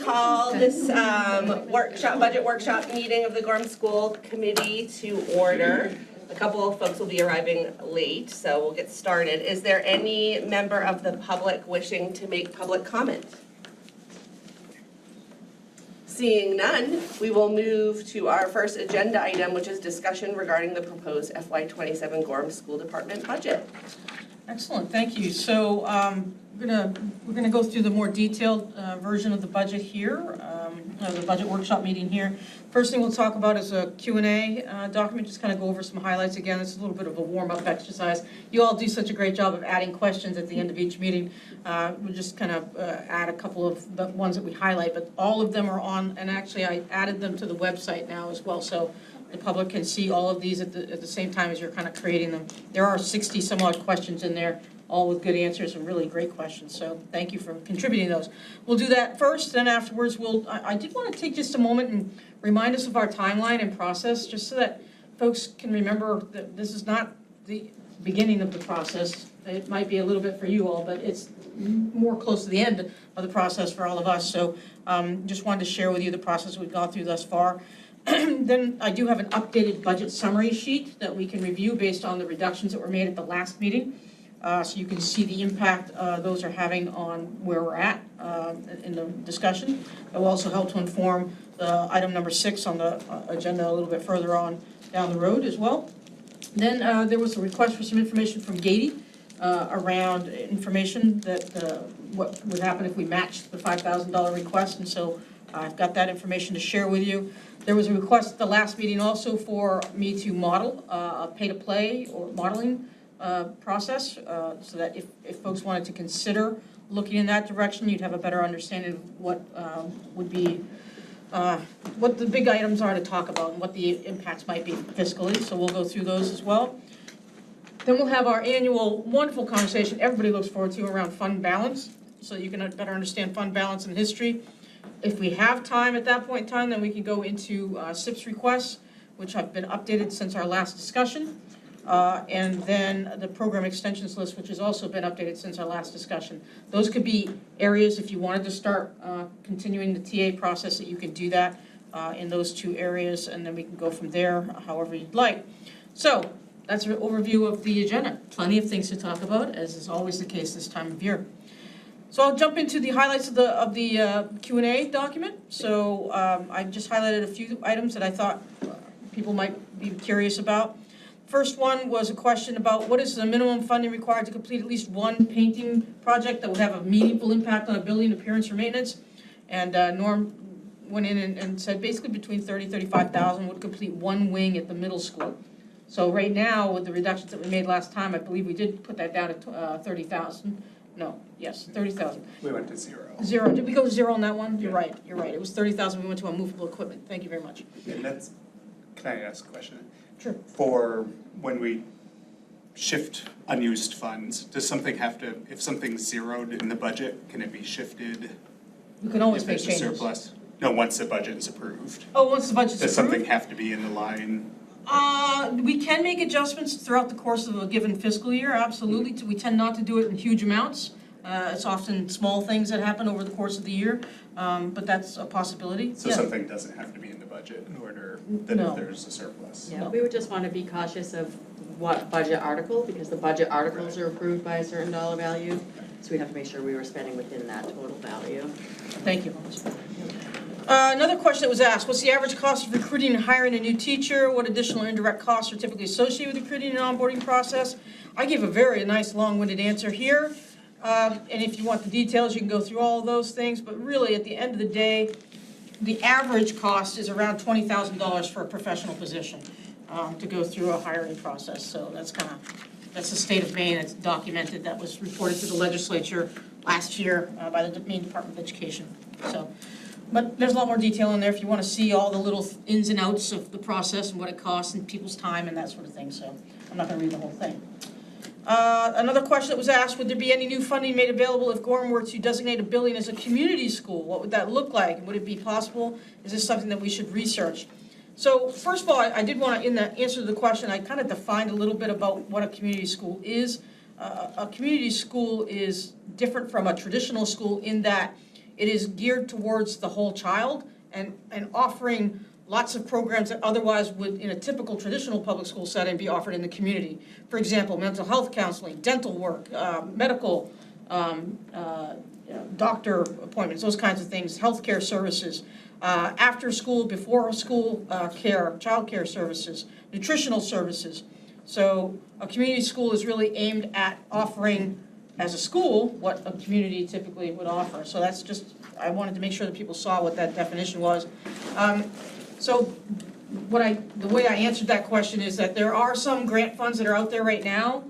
call this budget workshop meeting of the Gorham School Committee to order. A couple of folks will be arriving late, so we'll get started. Is there any member of the public wishing to make public comment? Seeing none, we will move to our first agenda item, which is discussion regarding the proposed FY27 Gorham School Department budget. Excellent, thank you. So we're gonna go through the more detailed version of the budget here, the budget workshop meeting here. First thing we'll talk about is a Q&A document, just kind of go over some highlights. Again, this is a little bit of a warm-up exercise. You all do such a great job of adding questions at the end of each meeting. We'll just kind of add a couple of the ones that we highlight, but all of them are on, and actually I added them to the website now as well, so the public can see all of these at the same time as you're kind of creating them. There are 60 some odd questions in there, all with good answers and really great questions, so thank you for contributing those. We'll do that first, then afterwards I did want to take just a moment and remind us of our timeline and process, just so that folks can remember that this is not the beginning of the process. It might be a little bit for you all, but it's more close to the end of the process for all of us, so just wanted to share with you the process we've gone through thus far. Then I do have an updated budget summary sheet that we can review based on the reductions that were made at the last meeting. So you can see the impact those are having on where we're at in the discussion. It will also help to inform item number 6 on the agenda a little bit further on down the road as well. Then there was a request for some information from Gady around information that what would happen if we matched the $5,000 request, and so I've got that information to share with you. There was a request at the last meeting also for me to model a pay-to-play or modeling process, so that if folks wanted to consider looking in that direction, you'd have a better understanding of what would be, what the big items are to talk about and what the impacts might be fiscally, so we'll go through those as well. Then we'll have our annual wonderful conversation everybody looks forward to around fund balance, so you can better understand fund balance and history. If we have time at that point in time, then we can go into SIPS requests, which have been updated since our last discussion. And then the program extensions list, which has also been updated since our last discussion. Those could be areas, if you wanted to start continuing the TA process, that you could do that in those 2 areas, and then we can go from there however you'd like. So that's an overview of the agenda. Plenty of things to talk about, as is always the case this time of year. So I'll jump into the highlights of the Q&A document. So I just highlighted a few items that I thought people might be curious about. First one was a question about what is the minimum funding required to complete at least one painting project that would have a meaningful impact on a building appearance or maintenance. And Norm went in and said basically between $30,000–$35,000 would complete one wing at the middle school. So right now, with the reductions that we made last time, I believe we did put that down at 30,000. No, yes, 30,000. We went to 0. 0. Did we go to 0 on that one? You're right. You're right. It was 30,000. We went to movable equipment. Thank you very much. And that's, can I ask a question? Sure. For when we shift unused funds, does something have to, if something's zeroed in the budget, can it be shifted? We can always if make there's changes. a surplus? No, once the budget is approved. Oh, once the budget's Does approved? something have to be in the line? We can make adjustments throughout the course of a given fiscal year, absolutely. We tend not to do it in huge amounts. It's often small things that happen over the course of the year, but that's a possibility. So Yeah. something doesn't have to be in the budget in order that No. if there's a surplus? Yeah, we would just want to be cautious of what budget article, because the budget articles are approved by a certain dollar value. So we'd have to make sure we were spending within that total value. Thank you. Another question that was asked, what's the average cost of recruiting and hiring a new teacher? What additional indirect costs are typically associated with the recruiting and onboarding process? I gave a very nice long-winded answer here. And if you want the details, you can go through all of those things. But really, at the end of the day, the average cost is around $20,000 for a professional position to go through a hiring process. So that's the state of Maine. It's documented. That was reported to the legislature last year by the Maine Department of Education. So, but there's a lot more detail in there if you want to see all the little ins and outs of the process and what it costs and people's time and that sort of thing. So I'm not going to read the whole thing. Another question that was asked, would there be any new funding made available if Gorham were to designate a building as a community school? What would that look like? Would it be possible? Is this something that we should research? So first of all, I did want to, in the answer to the question, I kind of defined a little bit about what a community school is. A community school is different from a traditional school in that it is geared towards the whole child and offering lots of programs that otherwise would, in a typical traditional public school setting, be offered in the community. For example, mental health counseling, dental work, medical, doctor appointments, those kinds of things, healthcare services, after school, before school care, childcare services, nutritional services. So a community school is really aimed at offering, as a school, what a community typically would offer. So that's just, I wanted to make sure that people saw what that definition was. So the way I answered that question is that there are some grant funds that are out there right now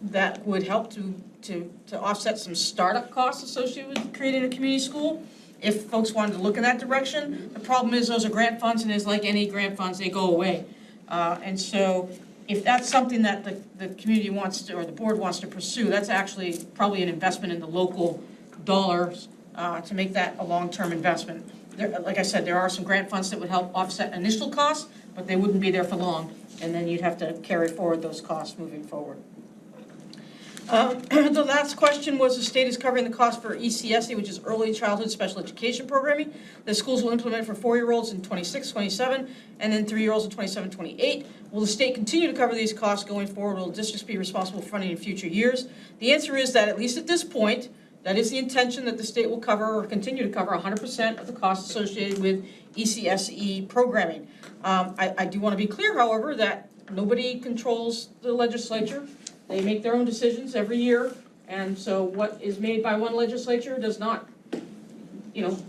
that would help to offset some startup costs associated with creating a community school, if folks wanted to look in that direction. The problem is those are grant funds, and as like any grant funds, they go away. And so if that's something that the community wants to, or the board wants to pursue, that's actually probably an investment in the local dollars to make that a long-term investment. Like I said, there are some grant funds that would help offset initial costs, but they wouldn't be there for long, and then you'd have to carry forward those costs moving forward. The last question was, the state is covering the cost for ECSE, which is Early Childhood Special Education Programming. The schools will implement for 4-year-olds in 26, 27, and then 3-year-olds in 27, 28. Will the state continue to cover these costs going forward? Will districts be responsible for funding in future years? The answer is that, at least at this point, that is the intention, that the state will cover or continue to cover 100% of the costs associated with ECSE programming. I do want to be clear, however, that nobody controls the legislature. They make their own decisions every year, and so what is made by one legislature does not,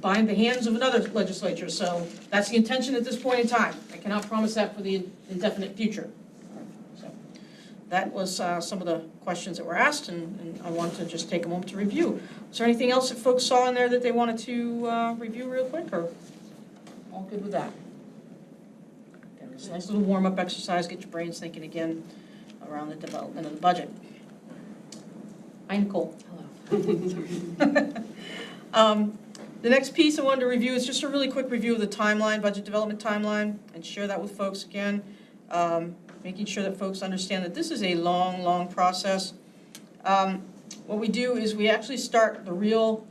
bind the hands of another legislature. So that's the intention at this point in time. I cannot promise that for the indefinite future. So that was some of the questions that were asked, and I wanted to just take a moment to review. Is there anything else that folks saw in there that they wanted to review real quick, or all good with that? Okay, it's a nice little warm-up exercise, get your brains thinking again around the development of the budget. Hi, Nicole. Hello. The next piece I wanted to review is just a really quick review of the timeline, budget development timeline, and share that with folks again, making sure that folks understand that this is a long, long process. What we do is we actually start the real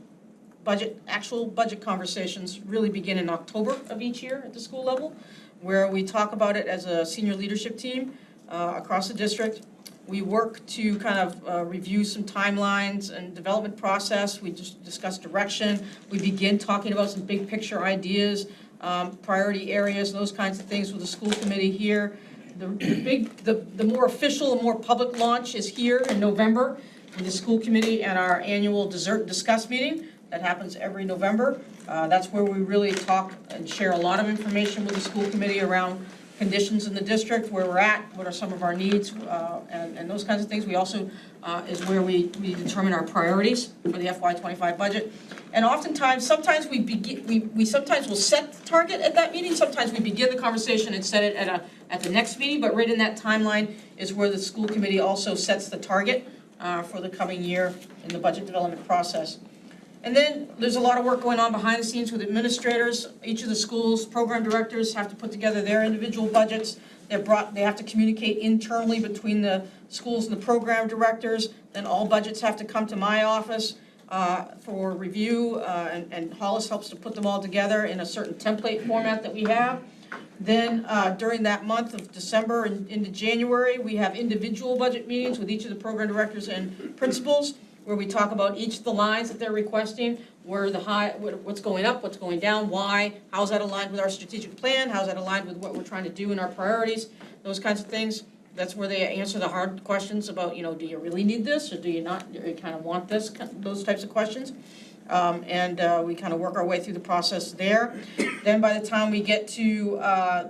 actual budget conversations really begin in October of each year at the school level, where we talk about it as a senior leadership team across the district. We work to kind of review some timelines and development process. We just discuss direction. We begin talking about some big picture ideas, priority areas, those kinds of things with the school committee here. The more official and more public launch is here in November with the school committee and our annual dessert discuss meeting that happens every November. That's where we really talk and share a lot of information with the school committee around conditions in the district, where we're at, what are some of our needs, and those kinds of things. We also is where we determine our priorities for the FY25 budget. And oftentimes, sometimes we sometimes will set the target at that meeting. Sometimes we begin the conversation and set it at the next meeting. But right in that timeline is where the school committee also sets the target for the coming year in the budget development process. And then there's a lot of work going on behind the scenes with administrators. Each of the schools, program directors have to put together their individual budgets. They have to communicate internally between the schools and the program directors. Then all budgets have to come to my office for review, and Hollis helps to put them all together in a certain template format that we have. Then during that month of December and into January, we have individual budget meetings with each of the program directors and principals, where we talk about each of the lines that they're requesting, where what's going up, what's going down, why, how's that aligned with our strategic plan, how's that aligned with what we're trying to do in our priorities, those kinds of things. That's where they answer the hard questions about, do you really need this, or do you not, do you kind of want this, those types of questions. We kind of work our way through the process there. Then by the time we get to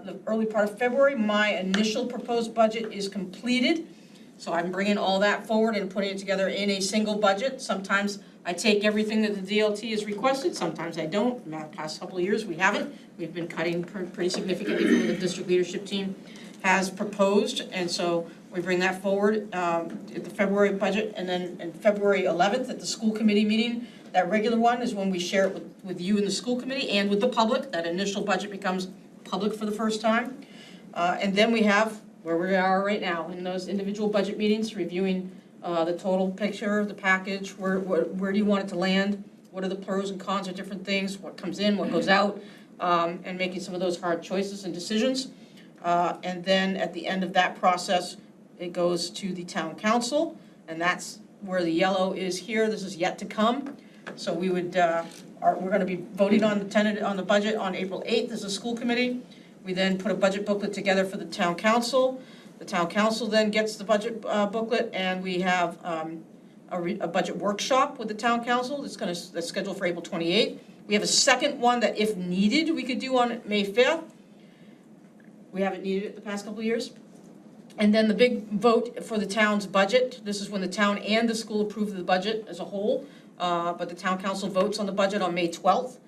the early part of February, my initial proposed budget is completed. So I'm bringing all that forward and putting it together in a single budget. Sometimes I take everything that the DLT has requested, sometimes I don't. In the past couple of years, we haven't. We've been cutting pretty significantly from what the district leadership team has proposed, and so we bring that forward at the February budget, and then in February 11th at the school committee meeting, that regular one is when we share it with you and the school committee and with the public. That initial budget becomes public for the first time. And then we have where we are right now in those individual budget meetings, reviewing the total picture, the package, where do you want it to land, what are the pros and cons of different things, what comes in, what goes out, and making some of those hard choices and decisions. And then at the end of that process, it goes to the town council, and that's where the yellow is here. This is yet to come. So we would, we're gonna be voting on the budget on April 8th as a school committee. We then put a budget booklet together for the town council. The town council then gets the budget booklet, and we have a budget workshop with the town council that's scheduled for April 28th. We have a second one that if needed, we could do on May 5th. We haven't needed it the past couple of years. And then the big vote for the town's budget. This is when the town and the school approve the budget as a whole, but the town council votes on the budget on May 12th.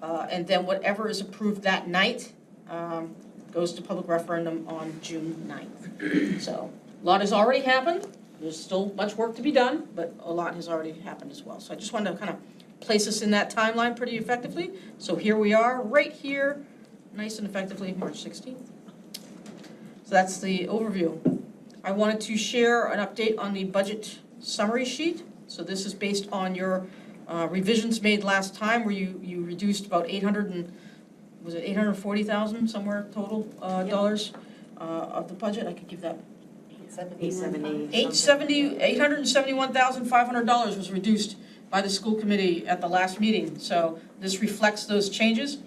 And then whatever is approved that night goes to public referendum on June 9th. So a lot has already happened. There's still much work to be done, but a lot has already happened as well. So I just wanted to kind of place us in that timeline pretty effectively. So here we are, right here, nice and effectively, March 16th. So that's the overview. I wanted to share an update on the budget summary sheet. So this is based on your revisions made last time, where you reduced about 840,000 somewhere total dollars of the budget. I could give that. 871,500 dollars was reduced by the school committee at the last meeting. So this reflects those changes.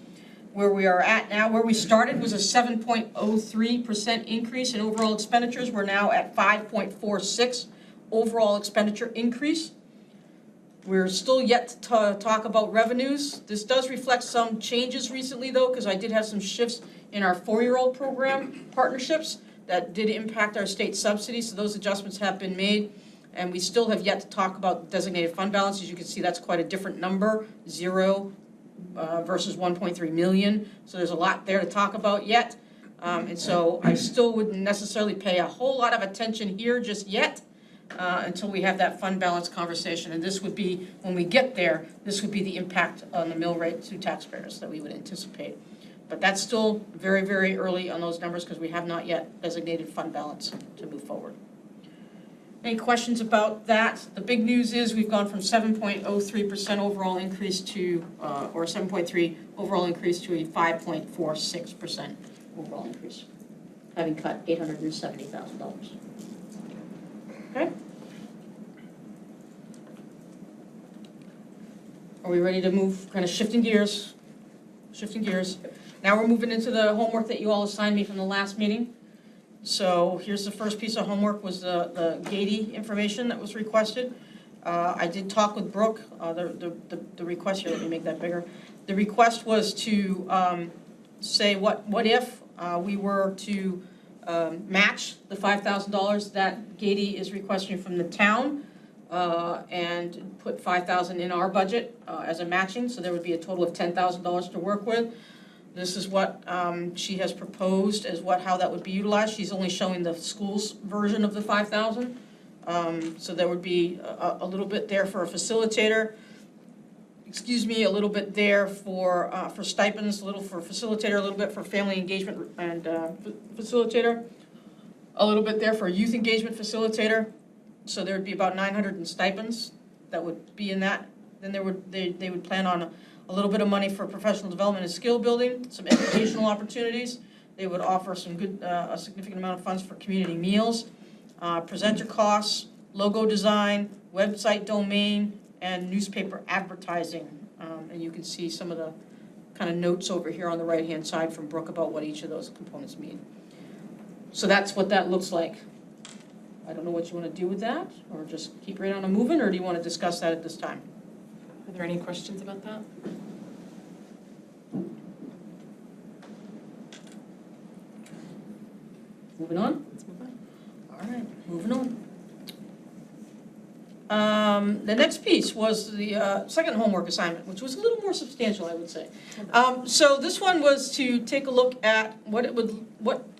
Where we are at now, where we started was a 7.03% increase in overall expenditures. We're now at 5.46 overall expenditure increase. We're still yet to talk about revenues. This does reflect some changes recently though, because I did have some shifts in our 4-year-old program partnerships that did impact our state subsidies, so those adjustments have been made. And we still have yet to talk about designated fund balance. As you can see, that's quite a different number, 0 versus 1.3 million. So there's a lot there to talk about yet. And so I still wouldn't necessarily pay a whole lot of attention here just yet until we have that fund balance conversation. And this would be, when we get there, this would be the impact on the mill rate to taxpayers that we would anticipate. But that's still very, very early on those numbers because we have not yet designated fund balance to move forward. Any questions about that? The big news is we've gone from 7.03% overall increase to, or 7.3 overall increase to a 5.46% overall increase, having cut $870,000. Okay? Are we ready to move, kind of shifting gears? Shifting gears. Now we're moving into the homework that you all assigned me from the last meeting. So here's the first piece of homework was the GATE information that was requested. I did talk with Brooke, the request here, let me make that bigger. The request was to say what if we were to match the $5,000 that GATE is requesting from the town and put $5,000 in our budget as a matching, so there would be a total of $10,000 to work with. This is what she has proposed as how that would be utilized. She's only showing the school's version of the 5,000. So there would be a little bit there for a facilitator. Excuse me, a little bit there for stipends, a little for facilitator, a little bit for family engagement and facilitator. A little bit there for youth engagement facilitator. So there would be about 900 in stipends that would be in that. Then they would plan on a little bit of money for professional development and skill building, some educational opportunities. They would offer some good, a significant amount of funds for community meals, presenter costs, logo design, website domain, and newspaper advertising. And you can see some of the kind of notes over here on the right-hand side from Brooke about what each of those components mean. So that's what that looks like. I don't know what you want to do with that, or just keep right on moving, or do you want to discuss that at this time? Are there any questions about that? Moving on? Let's move on. All right, moving on. The next piece was the second homework assignment, which was a little more substantial, I would say. So this one was to take a look at what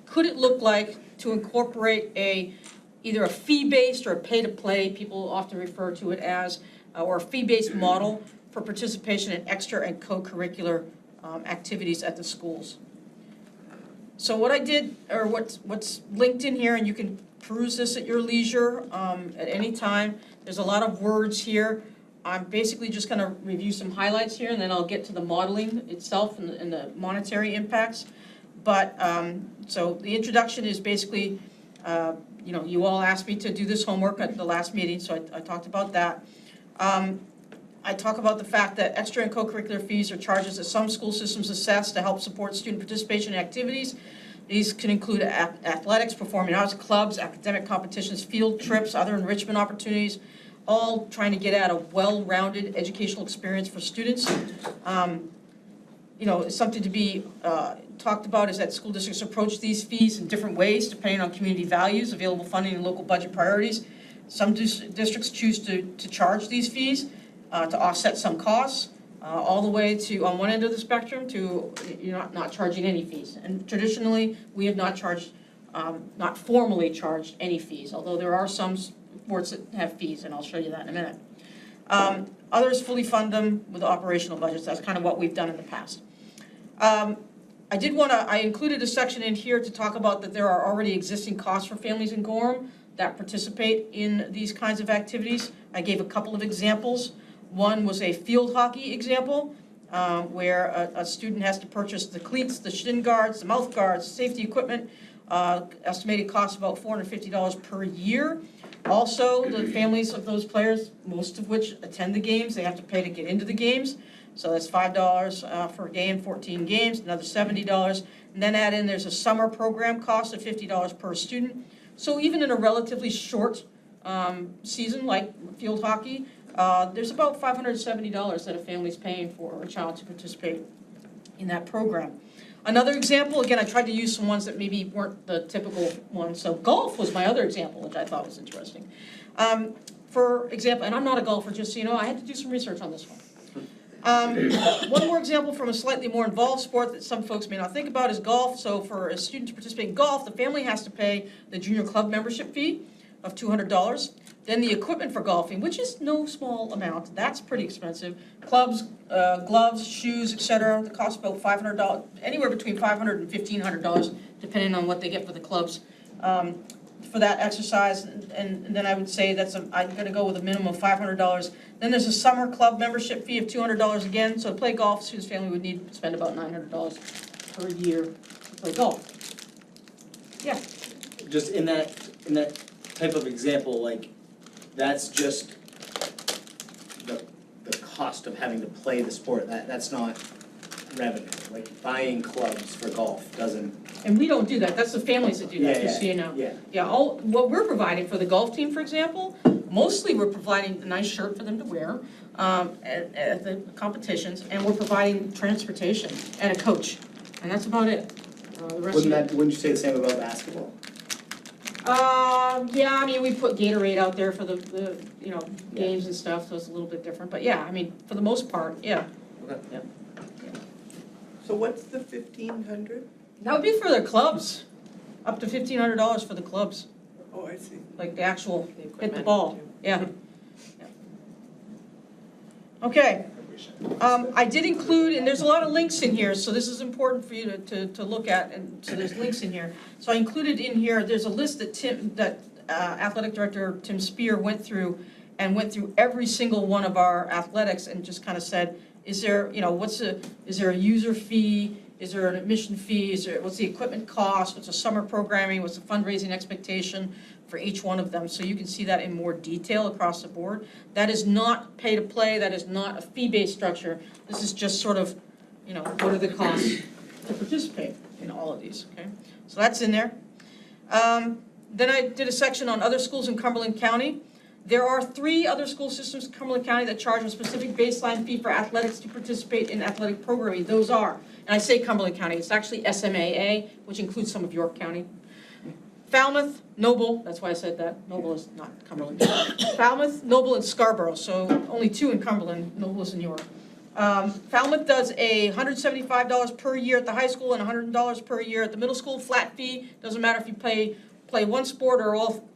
could it look like to incorporate either a fee-based or a pay-to-play, people often refer to it as, or a fee-based model for participation in extra and co-curricular activities at the schools. So what I did, or what's linked in here, and you can peruse this at your leisure at any time. There's a lot of words here. I'm basically just gonna review some highlights here, and then I'll get to the modeling itself and the monetary impacts. But, so the introduction is basically, you all asked me to do this homework at the last meeting, so I talked about that. I talk about the fact that extra and co-curricular fees are charges that some school systems assess to help support student participation in activities. These can include athletics, performing arts clubs, academic competitions, field trips, other enrichment opportunities, all trying to get at a well-rounded educational experience for students. Something to be talked about is that school districts approach these fees in different ways depending on community values, available funding, and local budget priorities. Some districts choose to charge these fees to offset some costs, all the way to, on one end of the spectrum, to not charging any fees. And traditionally, we have not not formally charged any fees, although there are some sports that have fees, and I'll show you that in a minute. Others fully fund them with operational budgets. That's kind of what we've done in the past. I included a section in here to talk about that there are already existing costs for families in Gorham that participate in these kinds of activities. I gave a couple of examples. One was a field hockey example, where a student has to purchase the cleats, the shin guards, the mouth guards, safety equipment, estimated cost about $450 per year. Also, the families of those players, most of which attend the games, they have to pay to get into the games. So that's $5 for a game, 14 games, another $70. And then add in, there's a summer program cost of $50 per student. So even in a relatively short season like field hockey, there's about $570 that a family's paying for a child to participate in that program. Another example, again, I tried to use some ones that maybe weren't the typical ones. So golf was my other example, which I thought was interesting. For example, and I'm not a golfer, just so you know, I had to do some research on this one. One more example from a slightly more involved sport that some folks may not think about is golf. So for a student to participate in golf, the family has to pay the junior club membership fee of $200. Then the equipment for golfing, which is no small amount, that's pretty expensive. Clubs, gloves, shoes, etc. The cost about $500, anywhere between $500 and $1,500, depending on what they get for the clubs. For that exercise, and then I would say I'm going to go with a minimum of $500. Then there's a summer club membership fee of $200 again. So to play golf, a student's family would need to spend about $900 per year to play golf. Yeah. Just in that type of example, like, that's just the cost of having to play the sport. That's not revenue. Like buying clubs for golf doesn't. And we don't do that. That's the families that do that, just so you know. Yeah. Yeah, what we're providing for the golf team, for example, mostly we're providing a nice shirt for them to wear at the competitions, and we're providing transportation and a coach, and that's about it. The rest of it. Wouldn't you say the same about basketball? Yeah, I mean, we put Gatorade out there for the games and stuff, so it's a little bit different, but yeah, I mean, for the most part, yeah. Okay. Yeah. So what's the 1,500? That would be for their clubs, up to $1,500 for the clubs, Oh, I see. like the actual The hit the equipment, ball, too. yeah. Okay, I did include, and there's a lot of links in here, so this is important for you to look at, and so there's links in here. So I included in here, there's a list that Athletic Director Tim Spear went through every single one of our athletics and just kind of said, is there a user fee? Is there an admission fee? What's the equipment cost? What's the summer programming? What's the fundraising expectation for each one of them? So you can see that in more detail across the board. That is not pay to play. That is not a fee-based structure. This is just sort of, what are the costs to participate in all of these, okay? So that's in there. Then I did a section on other schools in Cumberland County. There are 3 other school systems in Cumberland County that charge a specific baseline fee for athletics to participate in athletic programming. Those are, and I say Cumberland County, it's actually SMAA, which includes some of York County. Falmouth, Noble, that's why I said that, Noble is not Cumberland. Falmouth, Noble, and Scarborough, so only 2 in Cumberland, Noble is in York. Falmouth does $175 per year at the high school and $100 per year at the middle school, flat fee. Doesn't matter if you play one sport or all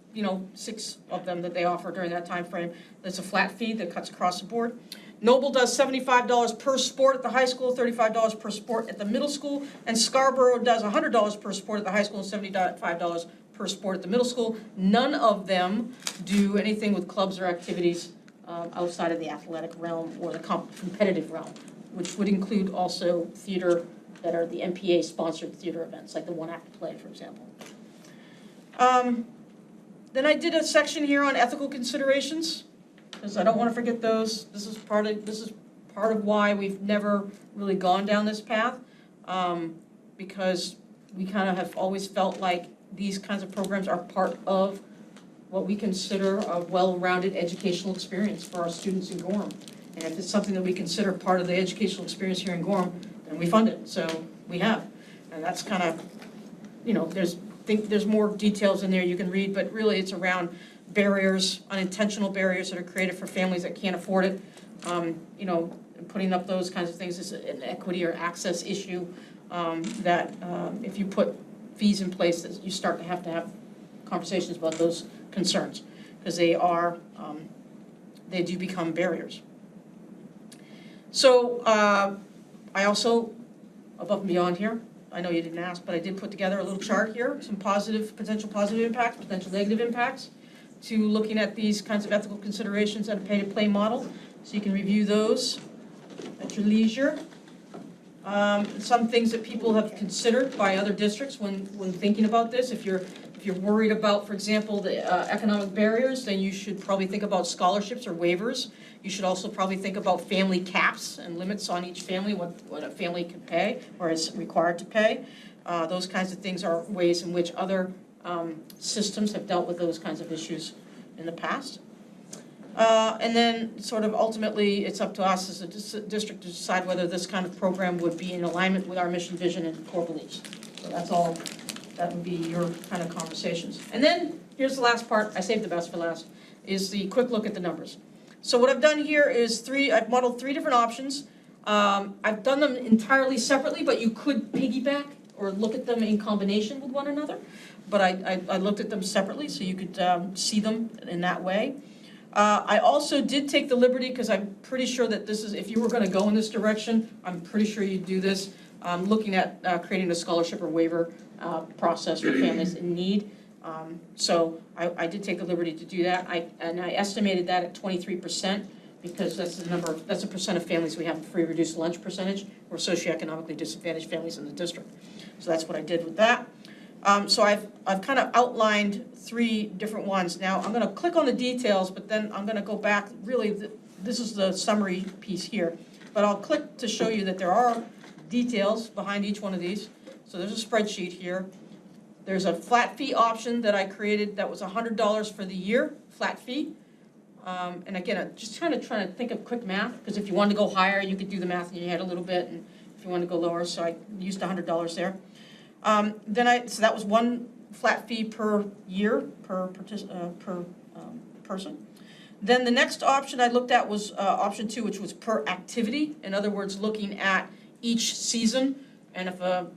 6 of them that they offer during that time frame. That's a flat fee that cuts across the board. Noble does $75 per sport at the high school, $35 per sport at the middle school, and Scarborough does $100 per sport at the high school and $75 per sport at the middle school. None of them do anything with clubs or activities outside of the athletic realm or the competitive realm, which would include also theater that are the MPA-sponsored theater events, like the one-act play, for example. Then I did a section here on ethical considerations, because I don't want to forget those. This is part of why we've never really gone down this path, because we kind of have always felt like these kinds of programs are part of what we consider a well-rounded educational experience for our students in Gorham. And if it's something that we consider part of the educational experience here in Gorham, then we fund it, so we have. And that's kind of, you know, there's more details in there you can read, but really it's around barriers, unintentional barriers that are created for families that can't afford it. You know, putting up those kinds of things is an equity or access issue that if you put fees in place, that you start to have conversations about those concerns, because they do become barriers. So I also, above and beyond here, I know you didn't ask, but I did put together a little chart here, some potential positive impacts, potential negative impacts, to looking at these kinds of ethical considerations at a pay-to-play model. So you can review those at your leisure. Some things that people have considered by other districts when thinking about this. If you're worried about, for example, the economic barriers, then you should probably think about scholarships or waivers. You should also probably think about family caps and limits on each family, what a family can pay or is required to pay. Those kinds of things are ways in which other systems have dealt with those kinds of issues in the past. And then sort of ultimately, it's up to us as a district to decide whether this kind of program would be in alignment with our mission, vision, and core beliefs. So that's all, that would be your kind of conversations. And then, here's the last part, I saved the best for last, is the quick look at the numbers. So what I've done here is I've modeled 3 different options. I've done them entirely separately, but you could piggyback or look at them in combination with one another. But I looked at them separately so you could see them in that way. I also did take the liberty, because I'm pretty sure that this is, if you were going to go in this direction, I'm pretty sure you'd do this, looking at creating a scholarship or waiver process for families in need. So I did take the liberty to do that. I estimated that at 23%, because that's a percent of families we have a free reduced lunch percentage, or socioeconomically disadvantaged families in the district. So that's what I did with that. So I've kind of outlined 3 different ones. Now, I'm going to click on the details, but then I'm going to go back. Really, this is the summary piece here. But I'll click to show you that there are details behind each one of these. So there's a spreadsheet here. There's a flat fee option that I created that was $100 for the year, flat fee. And again, I'm just kind of trying to think of quick math, because if you wanted to go higher, you could do the math in your head a little bit, and if you wanted to go lower, so I used $100 there. So that was one flat fee per year, per person. Then the next option I looked at was option 2, which was per activity. In other words, looking at each season, and if a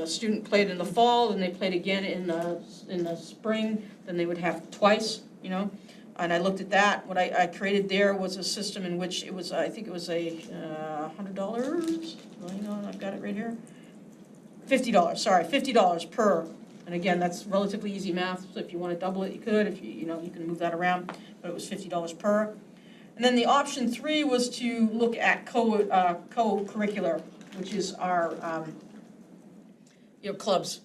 student played in the fall and they played again in the spring, then they would have twice, you know. And I looked at that. What I created there was a system in which it was, I think it was a $100. Hang on, I've got it right here. $50 per. And again, that's relatively easy math, so if you want to double it, you could. If you can move that around, but it was $50 per. And then the option 3 was to look at co-curricular, which is our clubs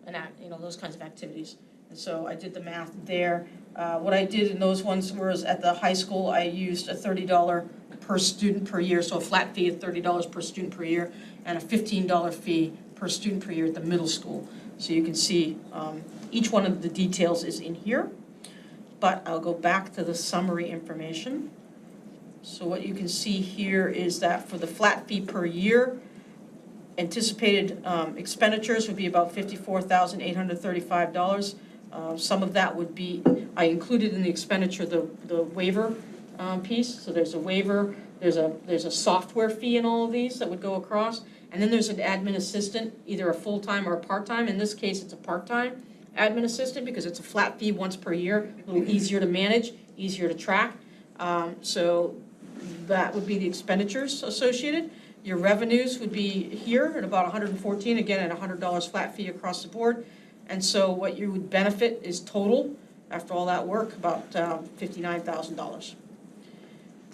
and those kinds of activities. And so I did the math there. What I did in those ones was at the high school, I used a $30 per student per year, so a flat fee of $30 per student per year, and a $15 fee per student per year at the middle school. So you can see each one of the details is in here, but I'll go back to the summary information. So what you can see here is that for the flat fee per year, anticipated expenditures would be about $54,835. Some of that would be, I included in the expenditure the waiver piece. So there's a waiver, there's a software fee in all of these that would go across. And then there's an admin assistant, either a full-time or a part-time. In this case, it's a part-time admin assistant because it's a flat fee once per year, a little easier to manage, easier to track. So that would be the expenditures associated. Your revenues would be here at about $114, again at $100 flat fee across the board. And so what you would benefit is total, after all that work, about $59,000.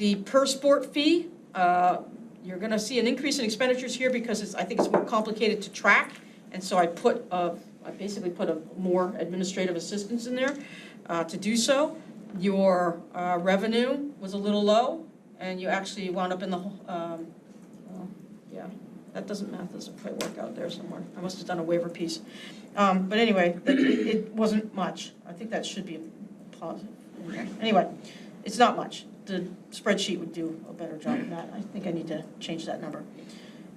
The per sport fee, you're gonna see an increase in expenditures here because I think it's more complicated to track. And so I basically put a more administrative assistance in there to do so. Your revenue was a little low, and you actually wound up in the, that doesn't quite work out there somewhere. I must have done a waiver piece. But anyway, it wasn't much. I think that should be positive. Anyway, it's not much. The spreadsheet would do a better job than that. I think I need to change that number.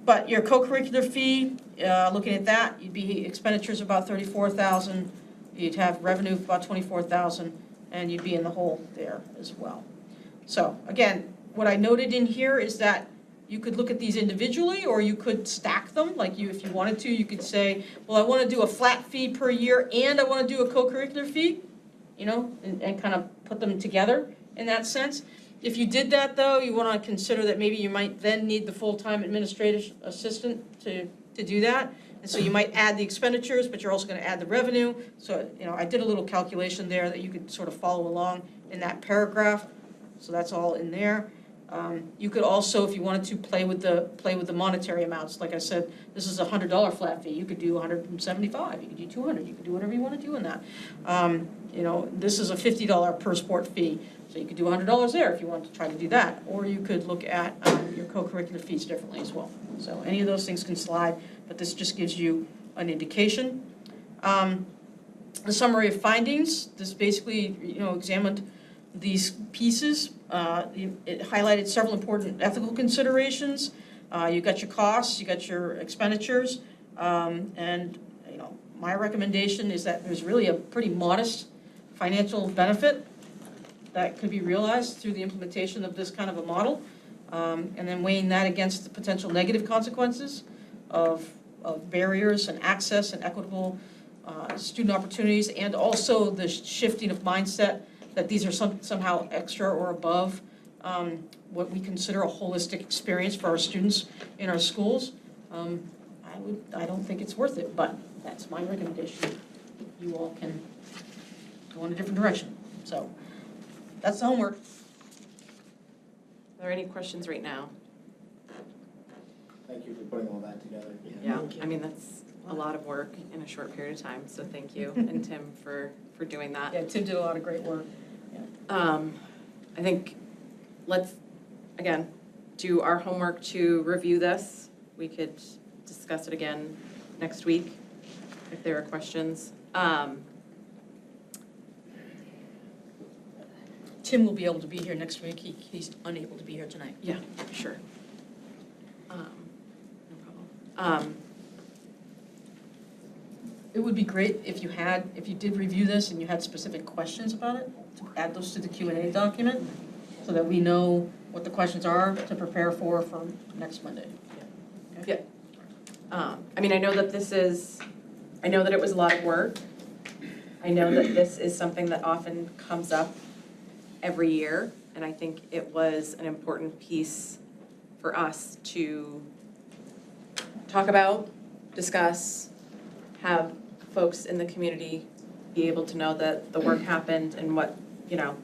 But your co-curricular fee, looking at that, you'd be expenditures about 34,000, you'd have revenue of about 24,000, and you'd be in the hole there as well. So again, what I noted in here is that you could look at these individually, or you could stack them, like if you wanted to, you could say, well, I want to do a flat fee per year, and I want to do a co-curricular fee, and kind of put them together in that sense. If you did that, though, you want to consider that maybe you might then need the full-time administrative assistant to do that. And so you might add the expenditures, but you're also going to add the revenue. So, I did a little calculation there that you could sort of follow along in that paragraph. So that's all in there. You could also, if you wanted to, play with the monetary amounts. Like I said, this is a $100 flat fee. You could do $175. You could do $200. You could do whatever you want to do in that. This is a $50 per sport fee. So you could do $100 there if you want to try to do that. Or you could look at your co-curricular fees differently as well. So any of those things can slide, but this just gives you an indication. The summary of findings, this basically, examined these pieces. It highlighted several important ethical considerations. You got your costs, you got your expenditures, and my recommendation is that there's really a pretty modest financial benefit that could be realized through the implementation of this kind of a model, and then weighing that against the potential negative consequences of barriers and access and equitable student opportunities, and also the shifting of mindset that these are somehow extra or above what we consider a holistic experience for our students in our schools. I don't think it's worth it, but that's my recommendation. You all can go in a different direction. So that's the homework. Are there any questions right now? Thank you for putting all that together. Yeah, I mean, that's a lot of work in a short period of time, so thank you, and Tim for doing that. Yeah, Tim did a lot of great work. I think let's, again, do our homework to review this. We could discuss it again next week if there are questions. Tim will be able to be here next week. He's unable to be here tonight. Yeah, sure. No problem. It would be great if you did review this and you had specific questions about it, to add those to the Q&A document, so that we know what the questions are to prepare for next Monday. Yeah. I mean, I know that it was a lot of work. I know that this is something that often comes up every year, and I think it was an important piece for us to talk about, discuss, have folks in the community be able to know that the work happened and what, the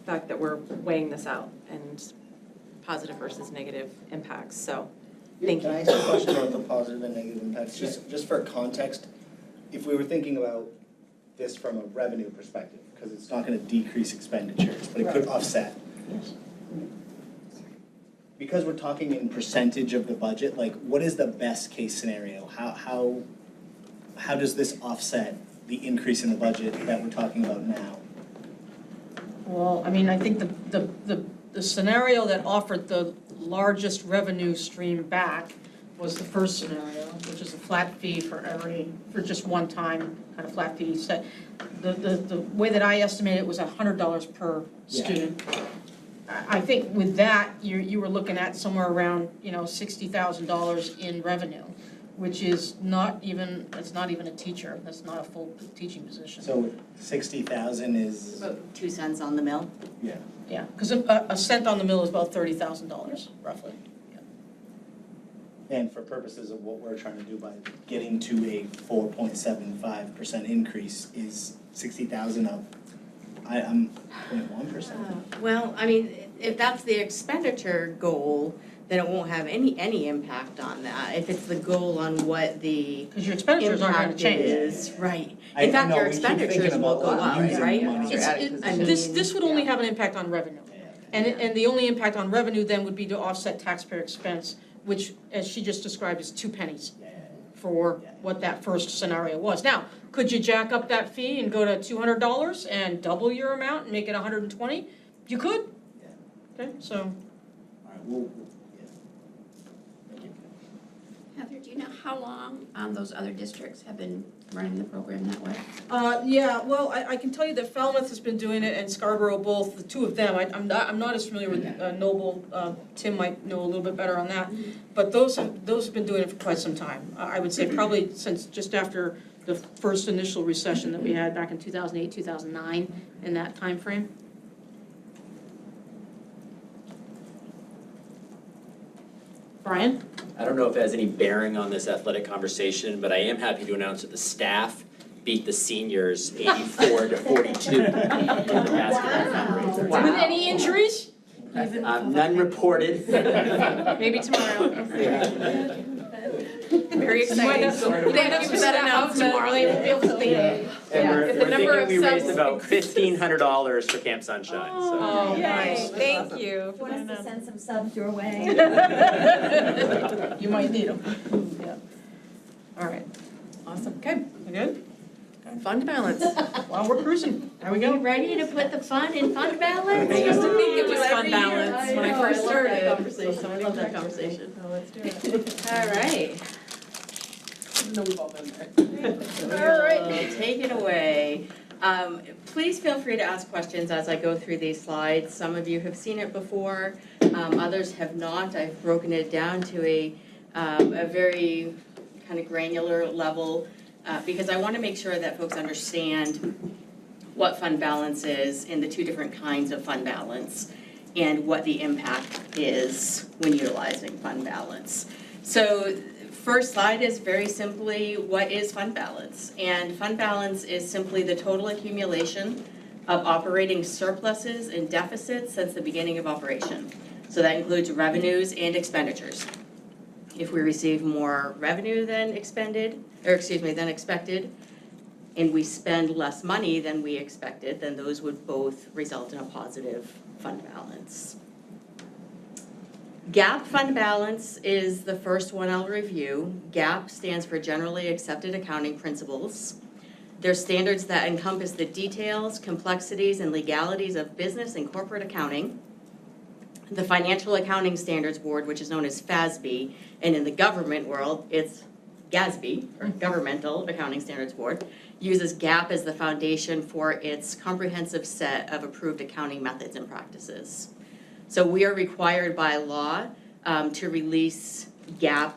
fact that we're weighing this out and positive versus negative impacts, so thank you. Can I ask a question about the positive and negative impacts? Just for context, if we were thinking about this from a revenue perspective, because it's not going to decrease expenditures, but it could offset. Yes. Because we're talking in percentage of the budget, like what is the best case scenario? How does this offset the increase in the budget that we're talking about now? Well, I mean, I think the scenario that offered the largest revenue stream back was the first scenario, which is a flat fee for just one time kind of flat fee set. The way that I estimate it was $100 per student. I think with that, you were looking at somewhere around, $60,000 in revenue, which is it's not even a teacher. That's not a full teaching position. So 60,000 is, About 2 cents on the mill. yeah. Yeah, because a cent on the mill is about $30,000 roughly. And for purposes of what we're trying to do by getting to a 4.75% increase, is 60,000 a I'm 0.1%. Well, I mean, if that's the expenditure goal, then it won't have any impact on that. If it's the goal on what the Because your expenditures aren't gonna impact change. is, right. I In fact, know, your we keep thinking expenditures will about go up, using right? money. This would only have an impact on revenue. And the only impact on revenue then would be to offset taxpayer expense, which, as she just described, is 2 pennies for what that first scenario was. Now, could you jack up that fee and go to $200 and double your amount and make it 120? You could. Okay, so, All right, we'll yeah. Thank you. Heather, do you know how long those other districts have been running the program that way? yeah, well, I can tell you that Falmouth has been doing it and Scarborough both, the two of them. I'm not as familiar with Noble, Tim might know a little bit better on that. But those have been doing it for quite some time. I would say probably since just after the first initial recession that we had back in 2008, 2009, in that timeframe. Brian? I don't know if it has any bearing on this athletic conversation, but I am happy to announce that the staff beat the seniors 84-42 in the basketball fundraiser. With any injuries? None reported. Maybe tomorrow. Very You might have exciting. to- you might have to that sit out announcement. tomorrow, they won't be able to leave. And Yeah, we're if the number thinking we of raised subs about $1,500 for Camp Sunshine, so. Oh, Yay, nice. thank you. Want us to send some subs your way? You might need them. Yeah. All right, Awesome, okay. we good? Fund balance. Well, we're cruising. There we You go. ready to put the fun in fund balance? I used to think it was Every fund year. balance when I know, first love that started. conversation. I love that conversation. Let's do it. All right. No, we've all been there. All right, take it away. Please feel free to ask questions as I go through these slides. Some of you have seen it before, others have not. I've broken it down to a very kind of granular level because I want to make sure that folks understand what fund balance is in the two different kinds of fund balance and what the impact is when utilizing fund balance. So first slide is very simply, what is fund balance? And fund balance is simply the total accumulation of operating surpluses and deficits since the beginning of operation. So that includes revenues and expenditures. If we receive more revenue than expected, and we spend less money than we expected, then those would both result in a positive fund balance. GAAP fund balance is the first one I'll review. GAAP stands for Generally Accepted Accounting Principles. They're standards that encompass the details, complexities, and legalities of business and corporate accounting. The Financial Accounting Standards Board, which is known as FASB, and in the government world, it's GASB, or Governmental Accounting Standards Board, uses GAAP as the foundation for its comprehensive set of approved accounting methods and practices. So we are required by law to release GAAP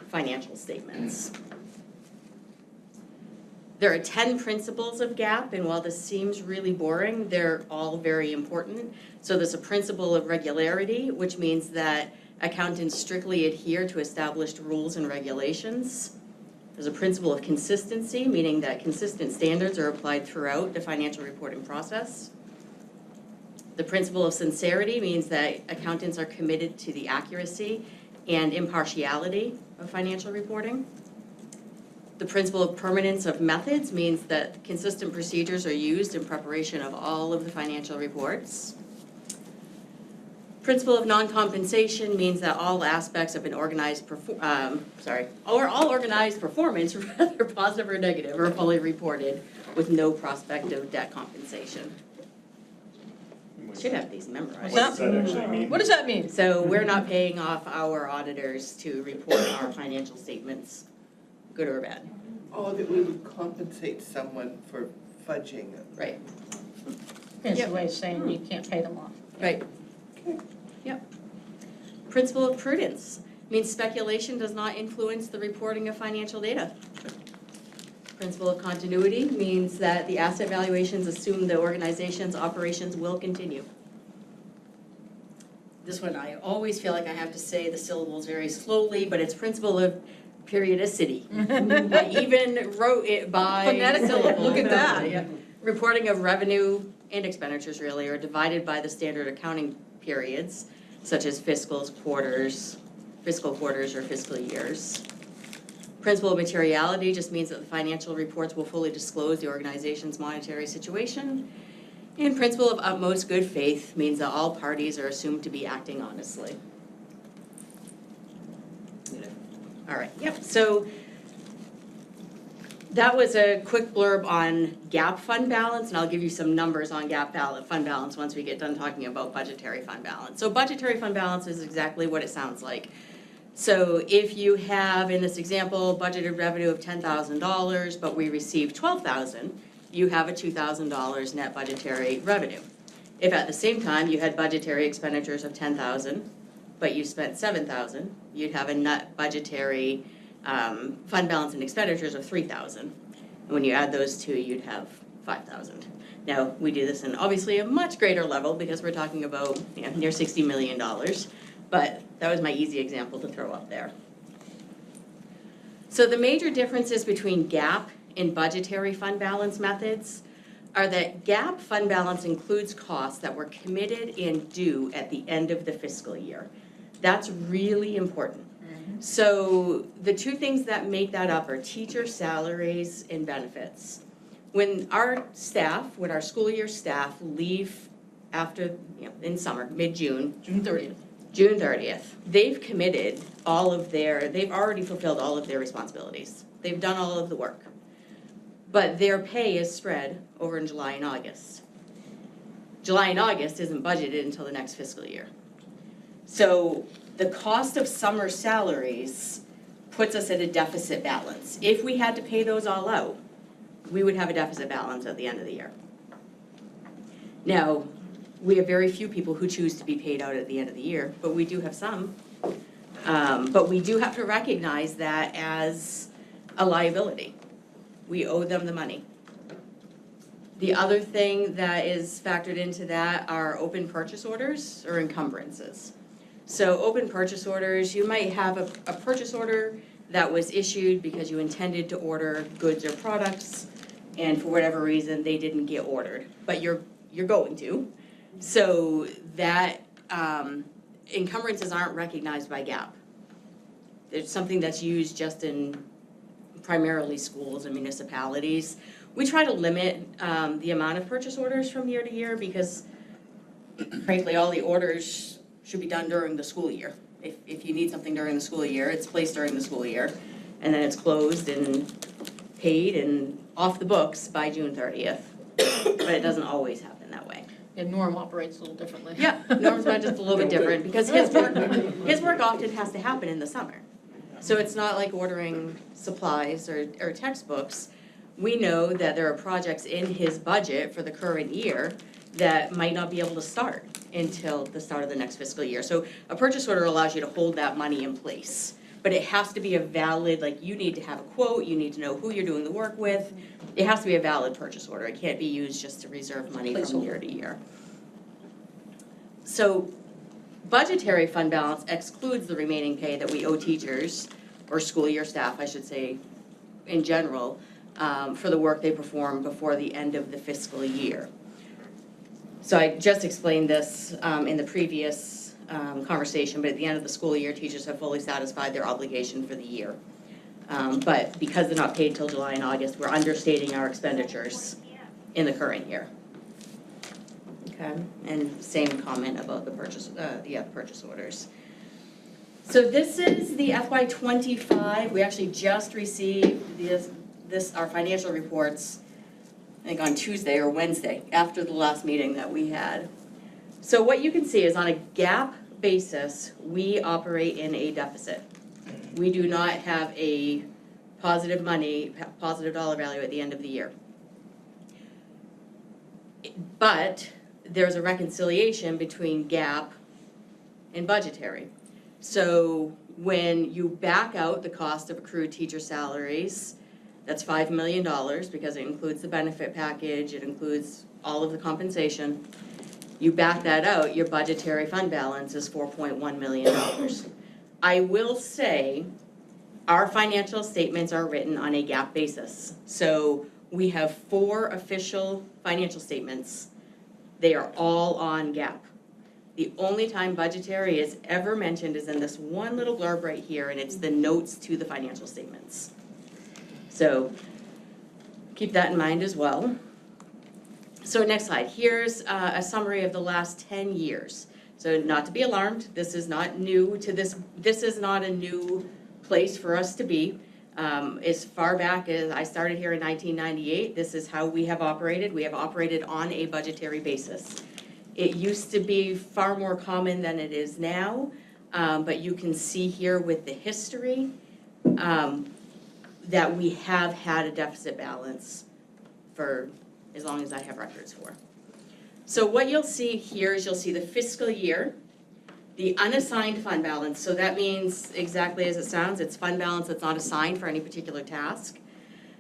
financial statements. There are 10 principles of GAAP, and while this seems really boring, they're all very important. So there's a principle of regularity, which means that accountants strictly adhere to established rules and regulations. There's a principle of consistency, meaning that consistent standards are applied throughout the financial reporting process. The principle of sincerity means that accountants are committed to the accuracy and impartiality of financial reporting. The principle of permanence of methods means that consistent procedures are used in preparation of all of the financial reports. Principle of non-compensation means that all aspects of an organized all organized performance, rather positive or negative, are fully reported with no prospect of debt compensation. Should have these memorized. What's What does that actually mean? What does that mean? So we're not paying off our auditors to report our financial statements, good or bad, Oh, that we would compensate someone for fudging. right? Fancy way of saying you can't pay them off. Right. Yep. Principle of prudence means speculation does not influence the reporting of financial data. Principle of continuity means that the asset valuations assume the organization's operations will continue. This one, I always feel like I have to say the syllables very slowly, but it's principle of periodicity. I even wrote it by Phonetically, syllable. look at that. Yeah. Reporting of revenue and expenditures really are divided by the standard accounting periods, such as fiscal quarters or fiscal years. Principle of materiality just means that the financial reports will fully disclose the organization's monetary situation. And principle of utmost good faith means that all parties are assumed to be acting honestly. All right, yep, so that was a quick blurb on GAAP fund balance, and I'll give you some numbers on fund balance once we get done talking about budgetary fund balance. So budgetary fund balance is exactly what it sounds like. So if you have, in this example, budgeted revenue of $10,000, but we received $12,000, you have a $2,000 net budgetary revenue. If at the same time you had budgetary expenditures of $10,000, but you spent $7,000, you'd have a net budgetary fund balance and expenditures of $3,000. And when you add those two, you'd have $5,000. Now, we do this in obviously a much greater level because we're talking about near $60 million, but that was my easy example to throw up there. So the major differences between GAAP and budgetary fund balance methods are that GAAP fund balance includes costs that were committed and due at the end of the fiscal year. That's really important. So the two things that make that up are teacher salaries and benefits. When our school year staff leave after, in summer, mid-June. June 30th. June 30th, they've committed they've already fulfilled all of their responsibilities. They've done all of the work. But their pay is spread over in July and August. July and August isn't budgeted until the next fiscal year. So the cost of summer salaries puts us at a deficit balance. If we had to pay those all out, we would have a deficit balance at the end of the year. Now, we have very few people who choose to be paid out at the end of the year, but we do have some. But we do have to recognize that as a liability. We owe them the money. The other thing that is factored into that are open purchase orders or encumbrances. So open purchase orders, you might have a purchase order that was issued because you intended to order goods or products, and for whatever reason, they didn't get ordered, but you're going to. So that encumbrances aren't recognized by GAAP. It's something that's used just in primarily schools and municipalities. We try to limit the amount of purchase orders from year to year because frankly, all the orders should be done during the school year. If you need something during the school year, it's placed during the school year, and then it's closed and paid and off the books by June 30th. But it doesn't always happen that way. And Norm operates a little differently. Yeah, Norm's not just a little bit different because his work often has to happen in the summer. So it's not like ordering supplies or textbooks. We know that there are projects in his budget for the current year that might not be able to start until the start of the next fiscal year. So a purchase order allows you to hold that money in place. But it has to be a valid, you need to have a quote, you need to know who you're doing the work with. It has to be a valid purchase order. It can't be used just to reserve money from year to year. So budgetary fund balance excludes the remaining pay that we owe teachers, or school year staff, I should say, in general, for the work they perform before the end of the fiscal year. So I just explained this in the previous conversation, but at the end of the school year, teachers have fully satisfied their obligation for the year. But because they're not paid till July and August, we're understating our expenditures in the current year. Okay, and same comment about the purchase orders. So this is the FY25. We actually just received our financial reports, I think on Tuesday or Wednesday, after the last meeting that we had. So what you can see is on a GAAP basis, we operate in a deficit. We do not have a positive dollar value at the end of the year. But there's a reconciliation between GAAP and budgetary. So when you back out the cost of accrued teacher salaries, that's $5 million because it includes the benefit package, it includes all of the compensation. You back that out, your budgetary fund balance is $4.1 million. I will say our financial statements are written on a GAAP basis. So we have 4 official financial statements They are all on GAAP. The only time budgetary is ever mentioned is in this one little blurb right here, and it's the notes to the financial statements. So keep that in mind as well. So next slide, here's a summary of the last 10 years. So not to be alarmed, this is not new to this is not a new place for us to be. As far back as I started here in 1998, this is how we have operated. We have operated on a budgetary basis. It used to be far more common than it is now, but you can see here with the history that we have had a deficit balance for as long as I have records for. So what you'll see here is you'll see the fiscal year, the unassigned fund balance. So that means exactly as it sounds, it's fund balance that's not assigned for any particular task.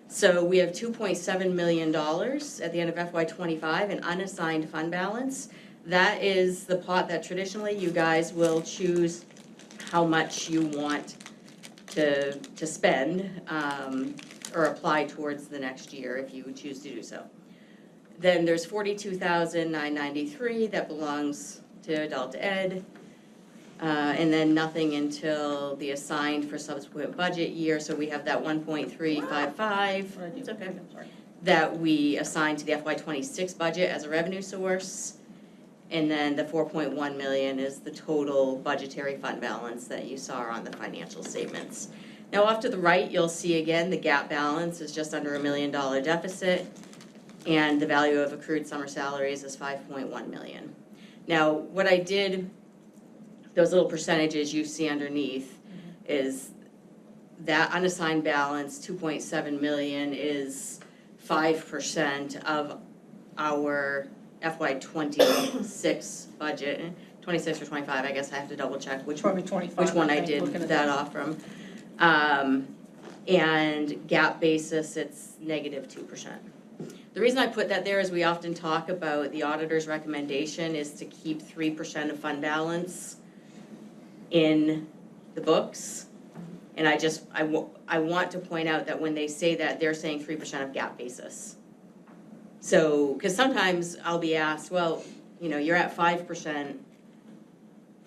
So we have $2.7 million at the end of FY25 in unassigned fund balance. That is the pot that traditionally you guys will choose how much you want to spend or apply towards the next year if you choose to do so. Then there's $42,993 that belongs to adult ed. And then nothing until the assigned for subsequent budget year, so we have that 1.355, it's okay, that we assigned to the FY26 budget as a revenue source. And then the 4.1 million is the total budgetary fund balance that you saw on the financial statements. Now off to the right, you'll see again, the GAAP balance is just under $1 million deficit, and the value of accrued summer salaries is 5.1 million. Now, what I did, those little percentages you see underneath, is that unassigned balance, 2.7 million, is 5% of our FY26 budget, 26 or 25, I guess I have to double check which Probably 25. which one I think, did looking at that off from. And GAAP basis, it's negative 2%. The reason I put that there is we often talk about the auditor's recommendation is to keep 3% of fund balance in the books. And I want to point out that when they say that, they're saying 3% of GAAP basis. So, because sometimes I'll be asked, well, you know, you're at 5%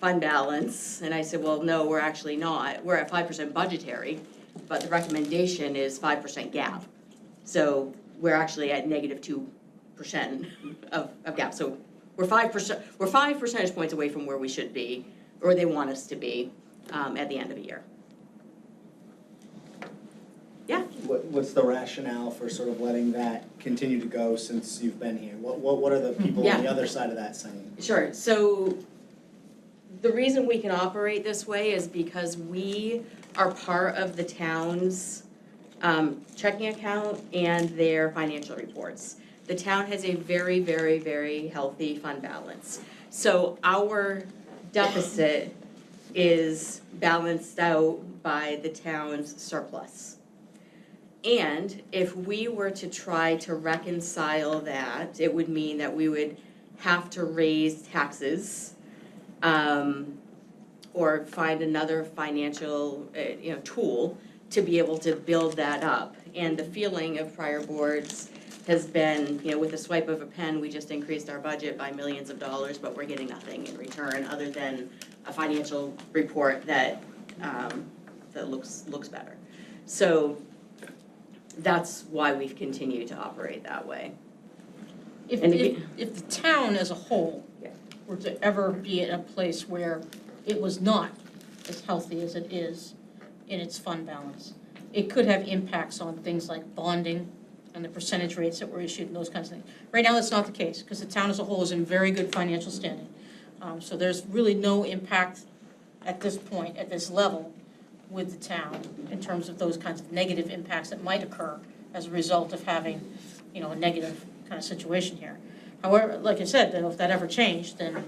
fund balance, and I said, well, no, we're actually not. We're at 5% budgetary, but the recommendation is 5% GAAP. So we're actually at negative 2% of GAAP. So we're 5 percentage points away from where we should be, or they want us to be, at the end of the year. Yeah. What's the rationale for sort of letting that continue to go since you've been here? What are the people on the other side of that saying? Sure, so the reason we can operate this way is because we are part of the town's checking account and their financial reports. The town has a very, very, very healthy fund balance. So our deficit is balanced out by the town's surplus. And if we were to try to reconcile that, it would mean that we would have to raise taxes or find another financial tool to be able to build that up. And the feeling of prior boards has been, with a swipe of a pen, we just increased our budget by millions of dollars, but we're getting nothing in return other than a financial report that that looks better. So that's why we've continued to operate that way. If the town as a whole Yeah. were to ever be in a place where it was not as healthy as it is in its fund balance, it could have impacts on things like bonding and the percentage rates that were issued and those kinds of things. Right now, that's not the case, because the town as a whole is in very good financial standing. So there's really no impact at this point, at this level, with the town in terms of those kinds of negative impacts that might occur as a result of having, a negative kind of situation here. However, like I said, then if that ever changed, then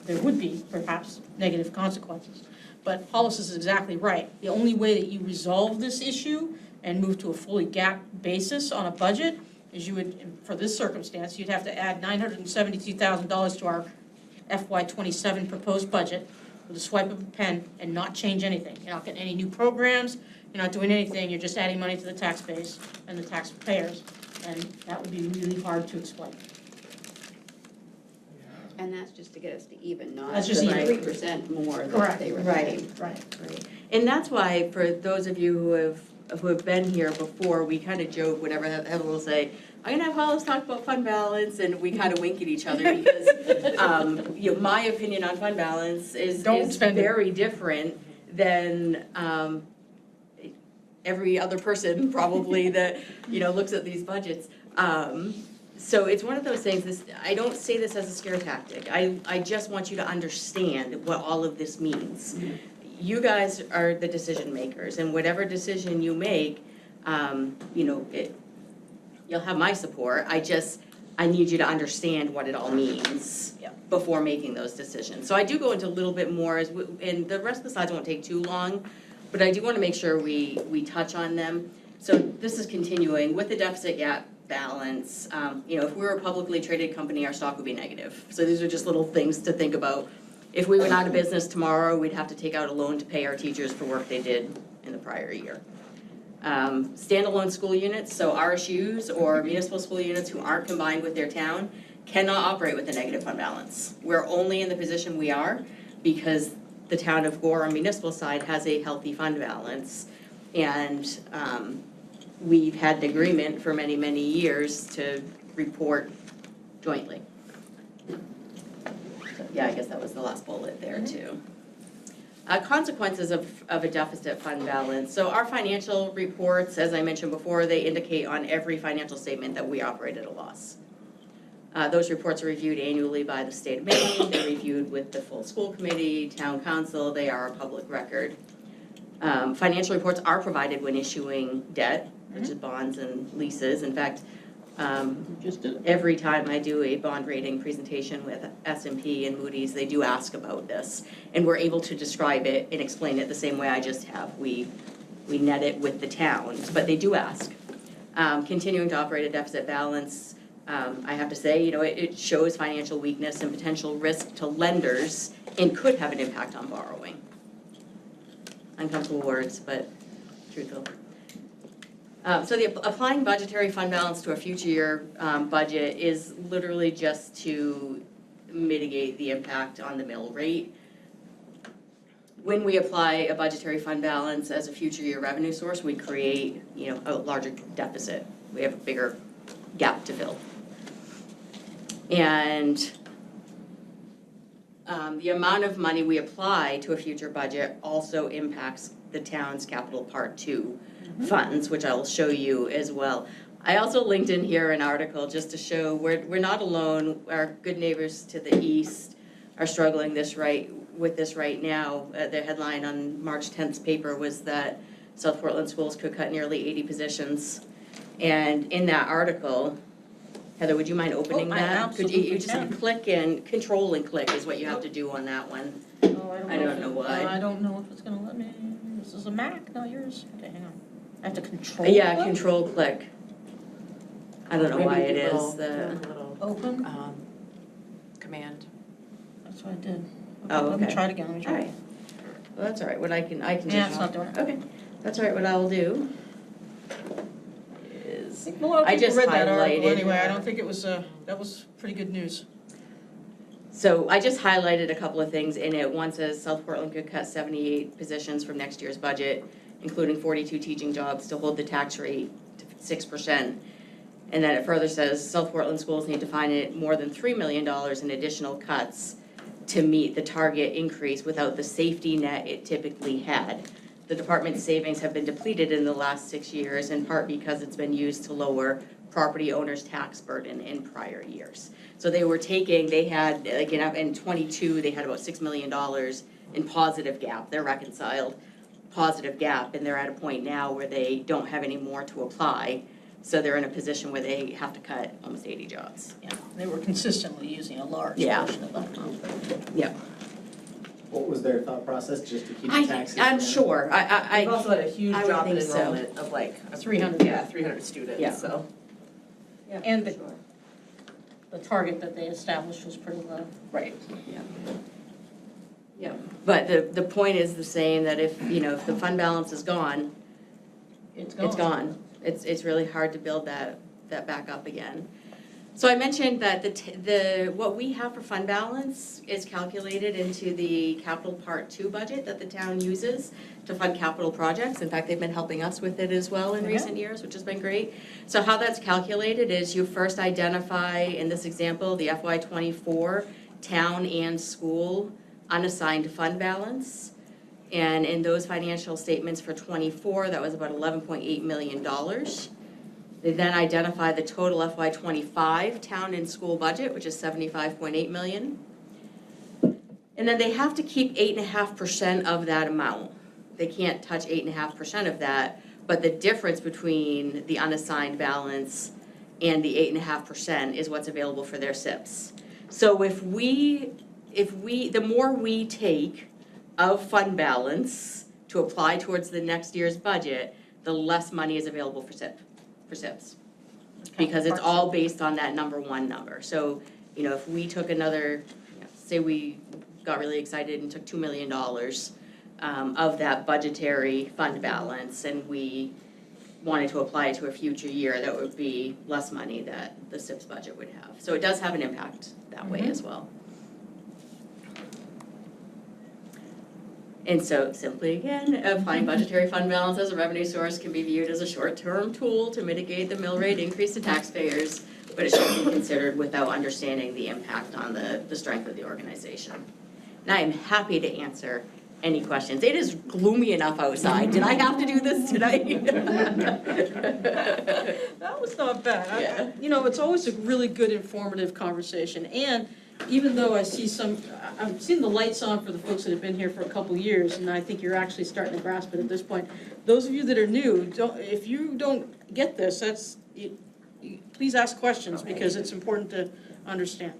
there would be perhaps negative consequences. But Hollis is exactly right. The only way that you resolve this issue and move to a fully GAAP basis on a budget is you would, for this circumstance, you'd have to add $972,000 to our FY27 proposed budget with a swipe of a pen and not change anything. You're not getting any new programs, you're not doing anything, you're just adding money to the tax base and the taxpayers, and that would be really hard to explain. And that's just to get us to even, not That's just the even. 3% more that Correct. they were Right. getting. Right. Right. And that's why, for those of you who have been here before, we kind of joke, whenever Heather will say, I'm gonna have Hollis talk about fund balance, and we kind of wink at each other because, you know, my opinion on fund balance is Don't spend it. very different than, every other person probably that, you know, looks at these budgets. So it's one of those things, I don't say this as a scare tactic, I just want you to understand what all of this means. You guys are the decision makers, and whatever decision you make, you know, you'll have my support, I need you to understand what it all means before making those decisions. So I do go into a little bit more, and the rest of the slides won't take too long, but I do wanna make sure we touch on them. So this is continuing with the deficit gap balance. You know, if we were a publicly traded company, our stock would be negative. So these are just little things to think about. If we went out of business tomorrow, we'd have to take out a loan to pay our teachers for work they did in the prior year. Standalone school units, so RSUs or municipal school units who aren't combined with their town, cannot operate with a negative fund balance. We're only in the position we are because the town of Gore on municipal side has a healthy fund balance. And we've had an agreement for many, many years to report jointly. So, yeah, I guess that was the last bullet there too. Consequences of a deficit fund balance. So our financial reports, as I mentioned before, they indicate on every financial statement that we operate at a loss. Those reports are reviewed annually by the state of Maine. They're reviewed with the full school committee, town council. They are a public record. Financial reports are provided when issuing debt, which is bonds and leases. In fact, every time I do a bond rating presentation with S&P and Moody's, they do ask about this. And we're able to describe it and explain it the same way I just have. We net it with the towns, but they do ask. Continuing to operate a deficit balance, I have to say, you know, it shows financial weakness and potential risk to lenders and could have an impact on borrowing. Uncomfortable words, but truthful. So applying budgetary fund balance to a future year budget is literally just to mitigate the impact on the mill rate. When we apply a budgetary fund balance as a future year revenue source, we create, you know, a larger deficit. We have a bigger gap to fill. And the amount of money we apply to a future budget also impacts the town's capital part 2 funds, which I will show you as well. I also linked in here an article just to show we're not alone. Our good neighbors to the east are struggling with this right now. The headline on March 10th's paper was that South Portland schools could cut nearly 80 positions. And in that article, Heather, would you mind opening I that? Could you absolutely just can. click and control and click is what you have to do on that one. Oh, I don't know why. I don't know if it's gonna let me. This is a Mac, not yours. Okay, hang on. I have to control. Yeah, click? control click. I don't know why it is that. Open. Command. That's what I did. Oh, Let me okay. try it again. Let me try. All right. Well, that's all right. What I can Yeah, just. it's not doing it. Okay, that's all right. What I'll do is, A lot of I people just read that article highlighted- anyway. I don't think it was. That was pretty good news. so I just highlighted a couple of things in it. One says South Portland could cut 78 positions from next year's budget, including 42 teaching jobs to hold the tax rate to 6%. And then it further says South Portland schools need to find it more than $3 million in additional cuts to meet the target increase without the safety net it typically had. The department's savings have been depleted in the last 6 years, in part because it's been used to lower property owners' tax burden in prior years. So they had, like in 22, they had about $6 million in positive gap. They're reconciled positive gap, and they're at a point now where they don't have any more to apply. So they're in a position where they have to cut almost 80 jobs. Yeah, they were consistently using a large Yeah. portion of that. Yeah. What was their thought process, just to keep the taxes down? I'm sure, We've also had a huge I would drop in think so. enrollment of like. 300. Yeah, 300 students, Yeah. so. And the target that they established was pretty low. Right. Yeah, but the point is the same, that if the fund balance is gone, It's gone. it's gone. It's really hard to build that back up again. So I mentioned that what we have for fund balance is calculated into the capital part 2 budget that the town uses to fund capital projects. In fact, they've been helping us with it as well in recent years, which has been great. So how that's calculated is you first identify, in this example, the FY24 town and school unassigned fund balance. And in those financial statements for 24, that was about $11.8 million. They then identify the total FY25 town and school budget, which is $75.8 million. And then they have to keep 8.5% of that amount. They can't touch 8.5% of that, but the difference between the unassigned balance and the 8.5% is what's available for their SIPs. So the more we take of fund balance to apply towards the next year's budget, the less money is available for SIPs. Because it's all based on that number one number. So, if we took another, say we got really excited and took $2 million of that budgetary fund balance and we wanted to apply it to a future year, that would be less money that the SIPs budget would have. So it does have an impact that way as well. And so simply again, applying budgetary fund balance as a revenue source can be viewed as a short-term tool to mitigate the mill rate increase to taxpayers, but it should be considered without understanding the impact on the strength of the organization. And I am happy to answer any questions. It is gloomy enough outside. Did I have to do this tonight? That was not bad. Yeah. It's always a really good informative conversation, and even though I've seen the lights on for the folks that have been here for a couple years, and I think you're actually starting to grasp it at this point. Those of you that are new, if you don't get this, please ask questions, because it's important to understand.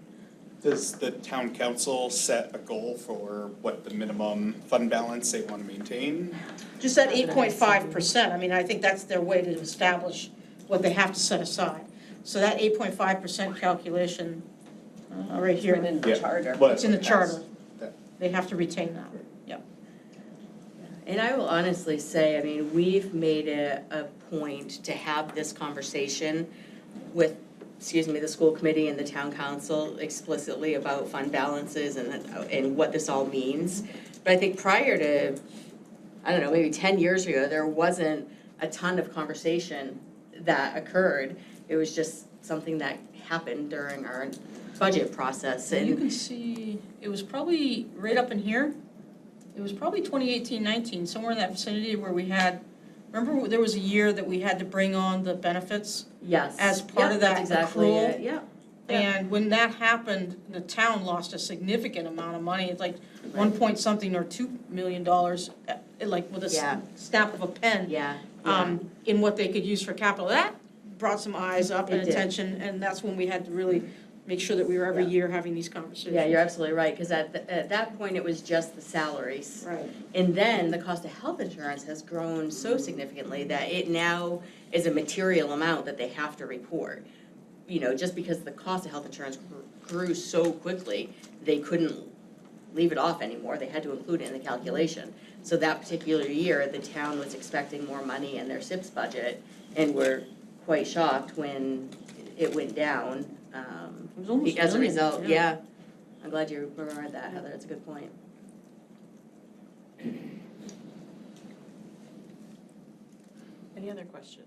Does the town council set a goal for what the minimum fund balance they want to maintain? Just that 8.5%, I think that's their way to establish what they have to set aside. So that 8.5% calculation, right here. It's in the charter. It's in the charter. They have to retain that, yeah. And I will honestly say, we've made it a point to have this conversation with, the school committee and the town council explicitly about fund balances and what this all means. But I think prior to, maybe 10 years ago, there wasn't a ton of conversation that occurred. It was just something that happened during our budget process. And you can see, it was probably right up in here. It was probably 2018-19, somewhere in that vicinity where we had, remember there was a year that we had to bring on the benefits? Yes. As part of that that's exactly accrual? it. Yeah. And when that happened, the town lost a significant amount of money. It's like 1 point something or $2 million, like with a snap of a pen. Yeah. In what they could use for capital. That brought some eyes up and It did. attention, and that's when we had to really make sure that we were every year having these conversations. Yeah, you're absolutely right, because at that point, it was just the salaries. Right. And then the cost of health insurance has grown so significantly that it now is a material amount that they have to report. Just because the cost of health insurance grew so quickly, they couldn't leave it off anymore. They had to include it in the calculation. So that particular year, the town was expecting more money in their SIPs budget, and were quite shocked when it went down. It was almost As a million, result, yeah. I'm glad you remembered that, Heather, it's a good point. Any other questions?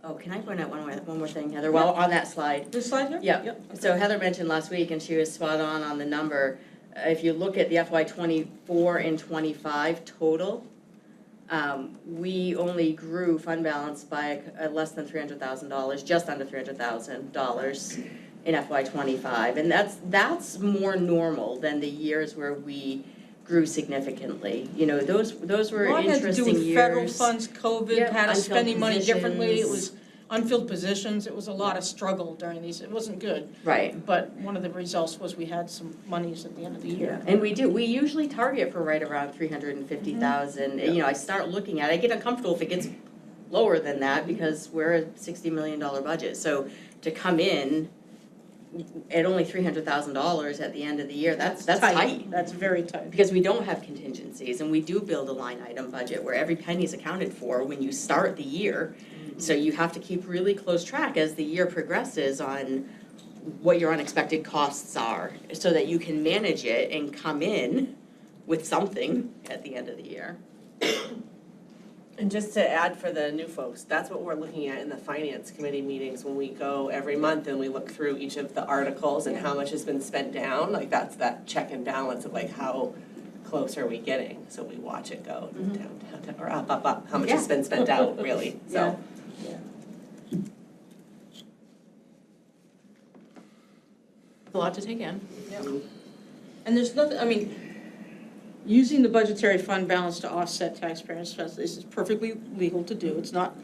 Oh, can I point out one more thing, Heather, while on that slide? This slide here? Yeah, Yep. so Heather mentioned last week, and she was spot on the number. If you look at the FY '24 and '25 total, we only grew fund balance by less than $300,000, just under $300,000 in FY '25. And that's more normal than the years where we grew significantly. Those were Well, it had to do interesting with federal years. funds, COVID, Yep, had us unfilled spending money differently. It was positions. unfilled positions. It was a lot of struggle during these. It wasn't good. Right. But one of the results was we had some monies at the end of the year. And we usually target for right around 350,000. I start looking at it, I get uncomfortable if it gets lower than that because we're a $60 million budget. So to come in at only $300,000 at the end of the year, that's tight. That's very tight. Because we don't have contingencies, and we do build a line item budget where every penny is accounted for when you start the year. So you have to keep really close track as the year progresses on what your unexpected costs are, so that you can manage it and come in with something at the end of the year. And just to add for the new folks, that's what we're looking at in the finance committee meetings when we go every month and we look through each of the articles and how much has been spent down, like that's that check and balance of like how close are we getting? So we watch it go down, or up, how much has been spent out, really, so. A lot to take in. And there's nothing, I mean, using the budgetary fund balance to offset taxpayer expenses is perfectly legal to do. It's not,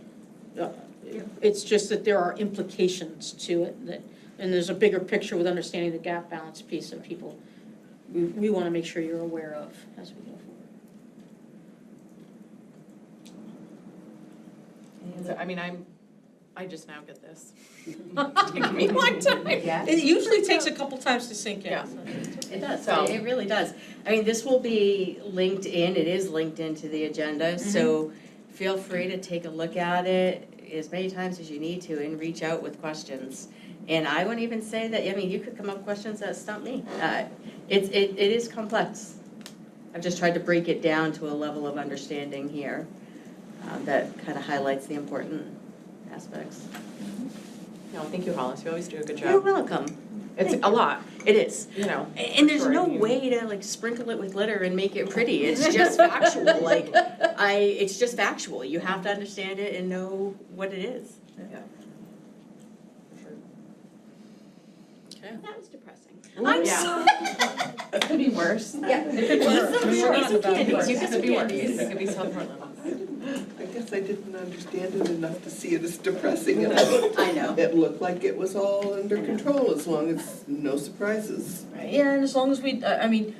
it's just that there are implications to it that, and there's a bigger picture with understanding the gap balance piece that people, we want to make sure you're aware of as we go forward. I mean, I just now get this. It's taken me a long time. Yeah. It usually takes a couple times to sink in. Yeah. It does, So- it really does. I mean, this will be linked in, it is linked into the agenda, so feel free to take a look at it as many times as you need to and reach out with questions. And I wouldn't even say that, I mean, you could come up with questions that stump me. It is complex. I've just tried to break it down to a level of understanding here that kind of highlights the important aspects. No, thank you, Hollis, you always do a good You're job. welcome. It's a lot, It is. you know. And there's Sure, no you- way to like sprinkle it with glitter and make it pretty. It's just factual. Like it's just factual. You have to understand it and know what it is. That was depressing. I'm Yeah. sorry. It could be worse. Yeah. It could be worse. Some We're not candies, about some worse. candies. It could be worse. Candies. It could be South Portland. I guess I didn't understand it enough to see it as depressing. It I know. looked like it was all under control as long as no surprises. Yeah, and as long as we, I mean,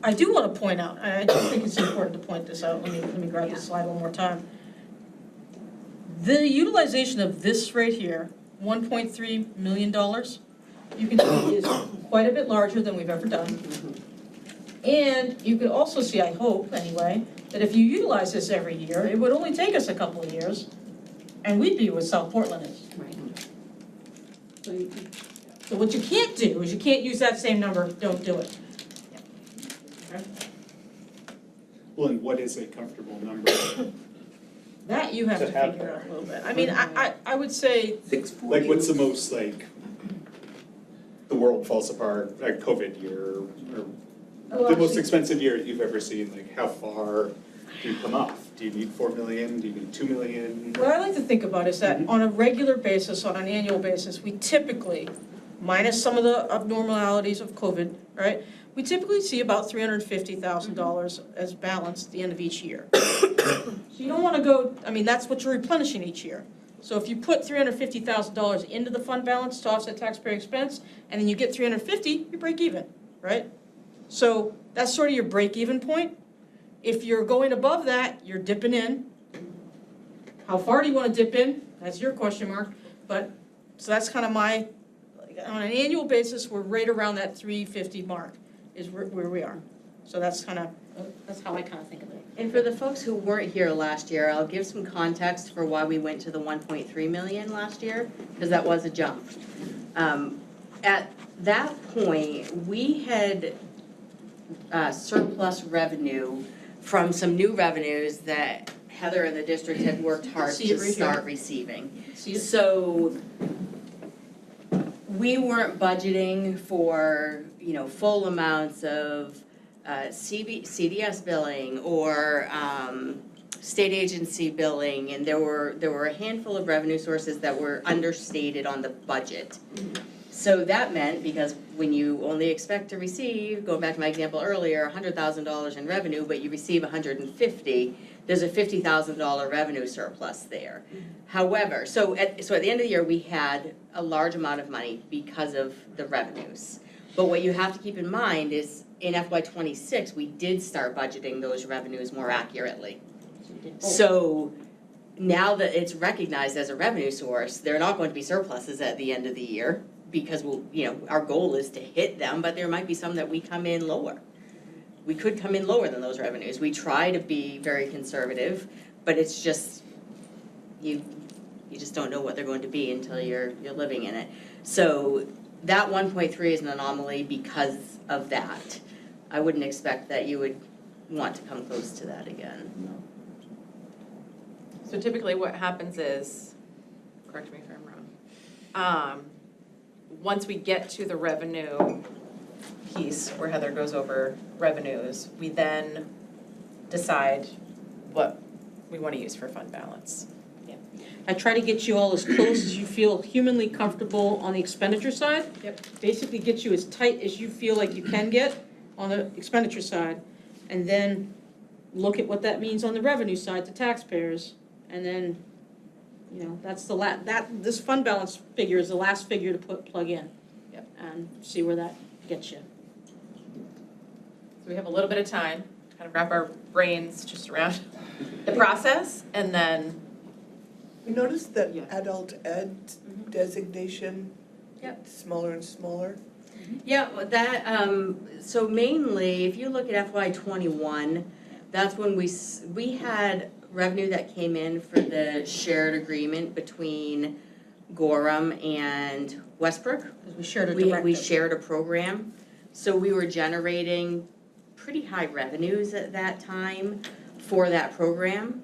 I do want to point out, I do think it's important to point this out, let me grab the slide one more time. The utilization of this right here, $1.3 million, you can see is quite a bit larger than we've ever done. And you could also see, I hope anyway, that if you utilize this every year, it would only take us a couple of years, and we'd be where South Portland is. Right. So what you can't do is you can't use that same number, don't do it. Well, and what is a comfortable number? That you have to To have figure out a little bit. I mean, I would say, 640. Like, what's the most, like, the world falls apart, like COVID year, or the most expensive year you've ever seen, like, how far do you come off? Do you need 4 million, do you need 2 million? what I like to think about is that on a regular basis, on an annual basis, we typically, minus some of the abnormalities of COVID, right? We typically see about $350,000 as balance at the end of each year. So you don't want to go, I mean, that's what you're replenishing each year. So if you put $350,000 into the fund balance to offset taxpayer expense, and then you get 350, you break even, right? So that's sort of your break-even point. If you're going above that, you're dipping in. How far do you want to dip in? That's your question mark. But, so that's kind of my, on an annual basis, we're right around that 350 mark is where we are. So that's kind of, that's how I kind of think of it. And for the folks who weren't here last year, I'll give some context for why we went to the 1.3 million last year, because that was a jump. At that point, we had surplus revenue from some new revenues that Heather and the district had worked hard See it to right here. start receiving. See it? So we weren't budgeting for, full amounts of CDS billing or state agency billing, and there were a handful of revenue sources that were understated on the budget. So that meant, because when you only expect to receive, going back to my example earlier, $100,000 in revenue, but you receive 150, there's a $50,000 revenue surplus there. However, so at the end of the year, we had a large amount of money because of the revenues. But what you have to keep in mind is in FY26, we did start budgeting those revenues more accurately. So now that it's recognized as a revenue source, there are not going to be surpluses at the end of the year because our goal is to hit them, but there might be some that we come in lower. We could come in lower than those revenues. We try to be very conservative, but it's just, you just don't know what they're going to be until you're living in it. So that 1.3 is an anomaly because of that. I wouldn't expect that you would want to come close to that again. So typically what happens is, correct me if I'm wrong, once we get to the revenue piece where Heather goes over revenues, we then decide what we want to use for fund balance. I try to get you all as close as you feel humanly comfortable on the expenditure side. Yep. Basically get you as tight as you feel like you can get on the expenditure side. And then look at what that means on the revenue side to taxpayers. And then, you know, that's this fund balance figure is the last figure to plug in. Yep. And see where that gets you. So we have a little bit of time to kind of wrap our brains just around the process, and then, We noticed that Yeah. adult ed designation Yep. gets smaller and smaller. Yeah, well, that, so mainly, if you look at FY '21, that's when we had revenue that came in for the shared agreement between Gorham and Westbrook. Because we shared a We directive. shared a program, so we were generating pretty high revenues at that time for that program,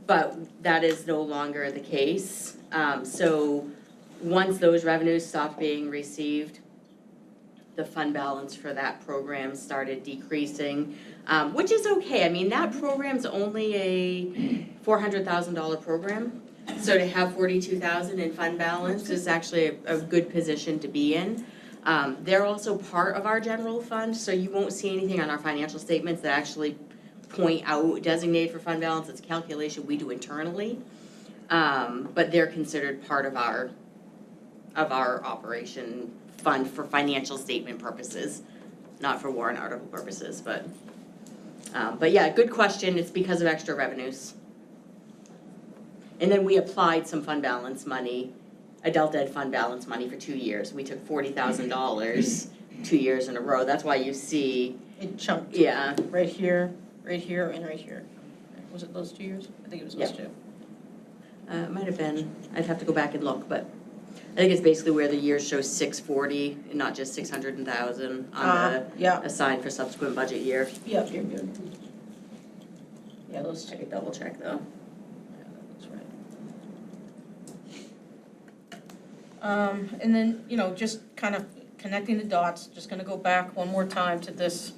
but that is no longer the case. So once those revenues stopped being received, the fund balance for that program started decreasing, which is okay. I mean, that program's only a $400,000 program. So to have 42,000 in fund balance is actually a good position to be in. They're also part of our general fund, so you won't see anything on our financial statements that actually point out designated for fund balance. It's a calculation we do internally. But they're considered part of our operation fund for financial statement purposes, not for warrant article purposes, but yeah, good question. It's because of extra revenues. And then we applied some fund balance money, adult ed fund balance money for 2 years. We took $40,000 2 years in a row. That's why you see, It chunked. yeah, Right here, and right here. Was it those 2 years? I think it was those two. it might have been, I'd have to go back and look, but I think it's basically where the years show 640 and not just 600,000 on the Yeah, assigned for subsequent budget year. yeah, you're good. Yeah, those I two. could double check though. That's right. And then, you know, just kind of connecting the dots, just gonna go back one more time to this.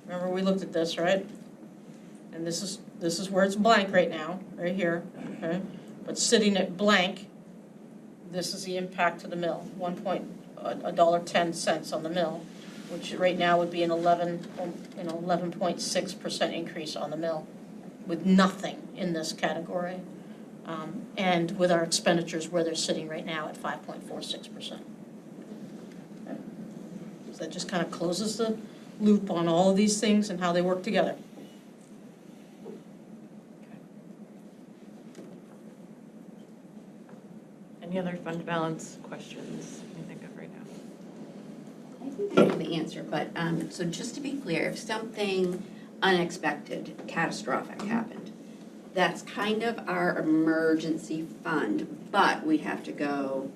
Remember, we looked at this, right? And this is where it's blank right now, right here, okay? But sitting at blank, this is the impact to the mill, $1.10 on the mill, which right now would be an 11.6% increase on the mill, with nothing in this category. And with our expenditures where they're sitting right now at 5.46%. So that just kind of closes the loop on all of these things and how they work together. any other fund balance questions you think of right now? I think I know the answer, but, so just to be clear, if something unexpected, catastrophic happened, that's kind of our emergency fund, but we'd have to go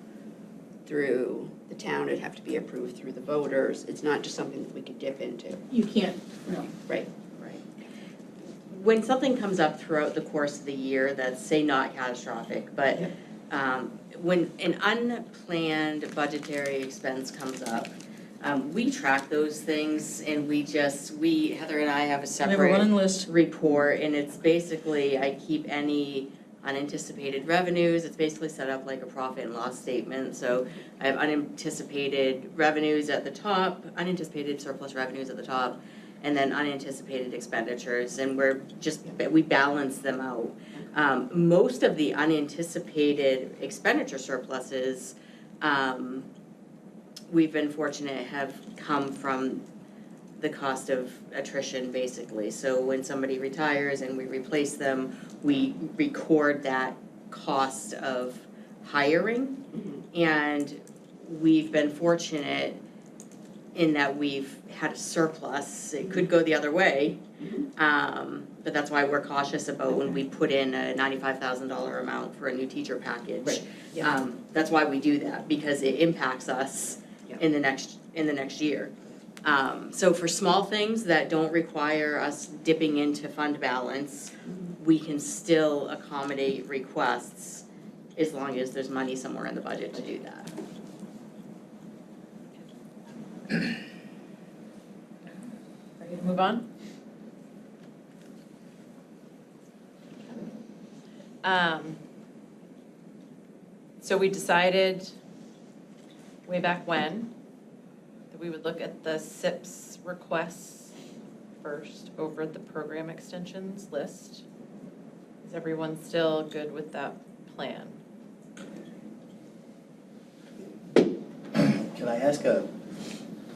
through the town, it'd have to be approved through the voters, it's not just something that we could dip into. You can't, no. Right. When something comes up throughout the course of the year that's, say, not catastrophic, but when an unplanned budgetary expense comes up, we track those things and Heather and I have a We have a separate running list. report, and it's basically, I keep any unanticipated revenues, it's basically set up like a profit and loss statement, so I have unanticipated revenues at the top, unanticipated surplus revenues at the top, and then unanticipated expenditures, and we balance them out. Most of the unanticipated expenditure surpluses, we've been fortunate have come from the cost of attrition, basically. So when somebody retires and we replace them, we record that cost of hiring. And we've been fortunate in that we've had a surplus. It could go the other way, but that's why we're cautious about when we put in a $95,000 amount for a new teacher package. Right, yeah. That's why we do that, because it impacts us in the next year. So for small things that don't require us dipping into fund balance, we can still accommodate requests as long as there's money somewhere in the budget to do that. Ready to move on? So we decided way back when that we would look at the SIPS requests first over the program extensions list. Is everyone still good with that plan? Can I ask a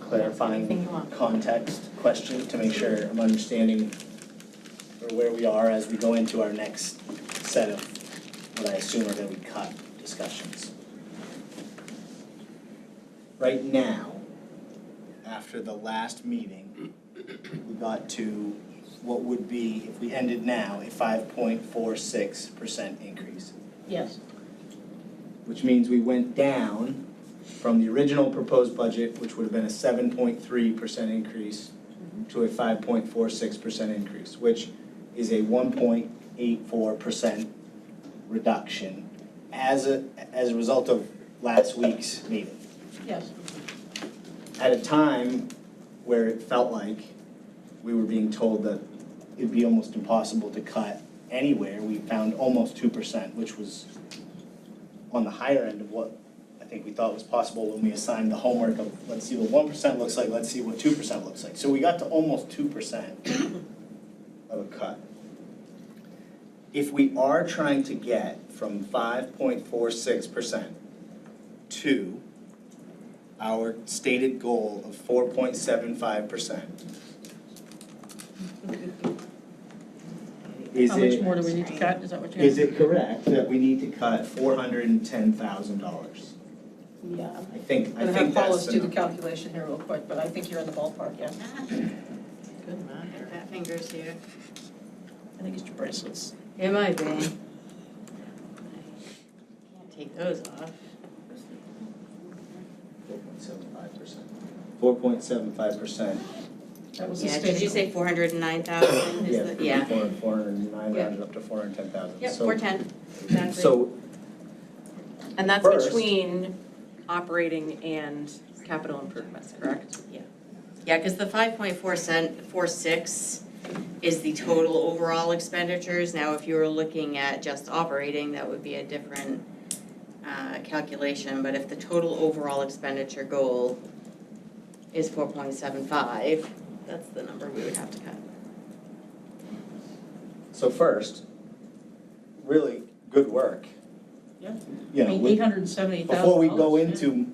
clarifying Anything you want. context question to make sure I'm understanding where we are as we go into our next set of what I assume are gonna be cut discussions? Right now, after the last meeting, we got to what would be, if we ended now, a 5.46% increase, Yes. which means we went down from the original proposed budget, which would have been a 7.3% increase, to a 5.46% increase, which is a 1.84% reduction as a result of last week's meeting. Yes. At a time where it felt like we were being told that it'd be almost impossible to cut anywhere, we found almost 2%, which was on the higher end of what I think we thought was possible when we assigned the homework of, let's see what 1% looks like, let's see what 2% looks like. So we got to almost 2% of a cut. If we are trying to get from 5.46% to our stated goal of 4.75%, How much more do we need to cut? Is that what you're? is it correct that we need to cut $410,000? Yeah. I think I'm gonna have Paulus that's the do the number. calculation here real quick, but I think you're in the ballpark, yeah. Good man. Fat fingers here. I think it's your bracelets. It might be. Can't take those off. 4.75%. That was the Yeah, stated did you goal. say 409,000 is the, yeah. 409 Yeah. rounded up to 410,000. Yep, So- 410, exactly. So And that's First- between operating and capital improvements, correct? Yeah, because the 5.46 is the total overall expenditures. Now, if you were looking at just operating, that would be a different calculation. But if the total overall expenditure goal is 4.75, that's the number we would have to cut. So first, really good work. Yeah. You I know, mean, with- $878,000. before we go into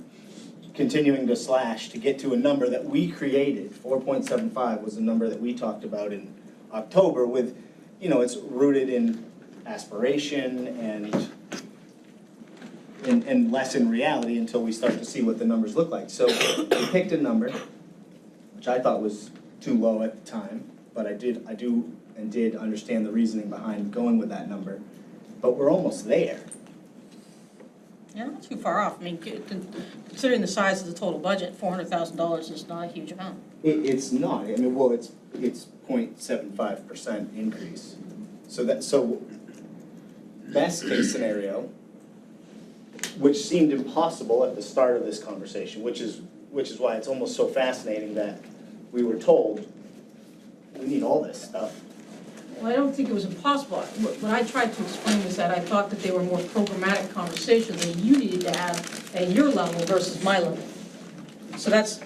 continuing to slash to get to a number that we created, 4.75 was the number that we talked about in October with, you know, it's rooted in aspiration and less in reality until we start to see what the numbers look like. So we picked a number, which I thought was too low at the time, but I did understand the reasoning behind going with that number. But we're almost there. Yeah, not too far off. I mean, considering the size of the total budget, $400,000 is not a huge amount. It's not, I mean, well, it's 0.75% increase. So best case scenario, which seemed impossible at the start of this conversation, which is why it's almost so fascinating that we were told, we need all this stuff. Well, I don't think it was impossible. What I tried to explain was that I thought that they were more programmatic conversations that you needed to have at your level versus my level. So that's,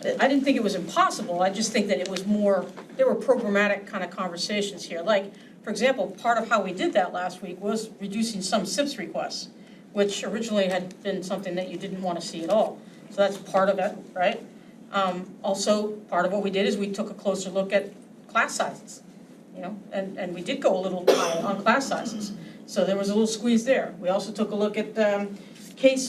I didn't think it was impossible, I just think that it was more, there were programmatic kind of conversations here. Like, for example, part of how we did that last week was reducing some SIPS requests, which originally had been something that you didn't want to see at all. So that's part of it, right? Also, part of what we did is we took a closer look at class sizes. You know, and we did go a little high on class sizes, so there was a little squeeze there. We also took a look at a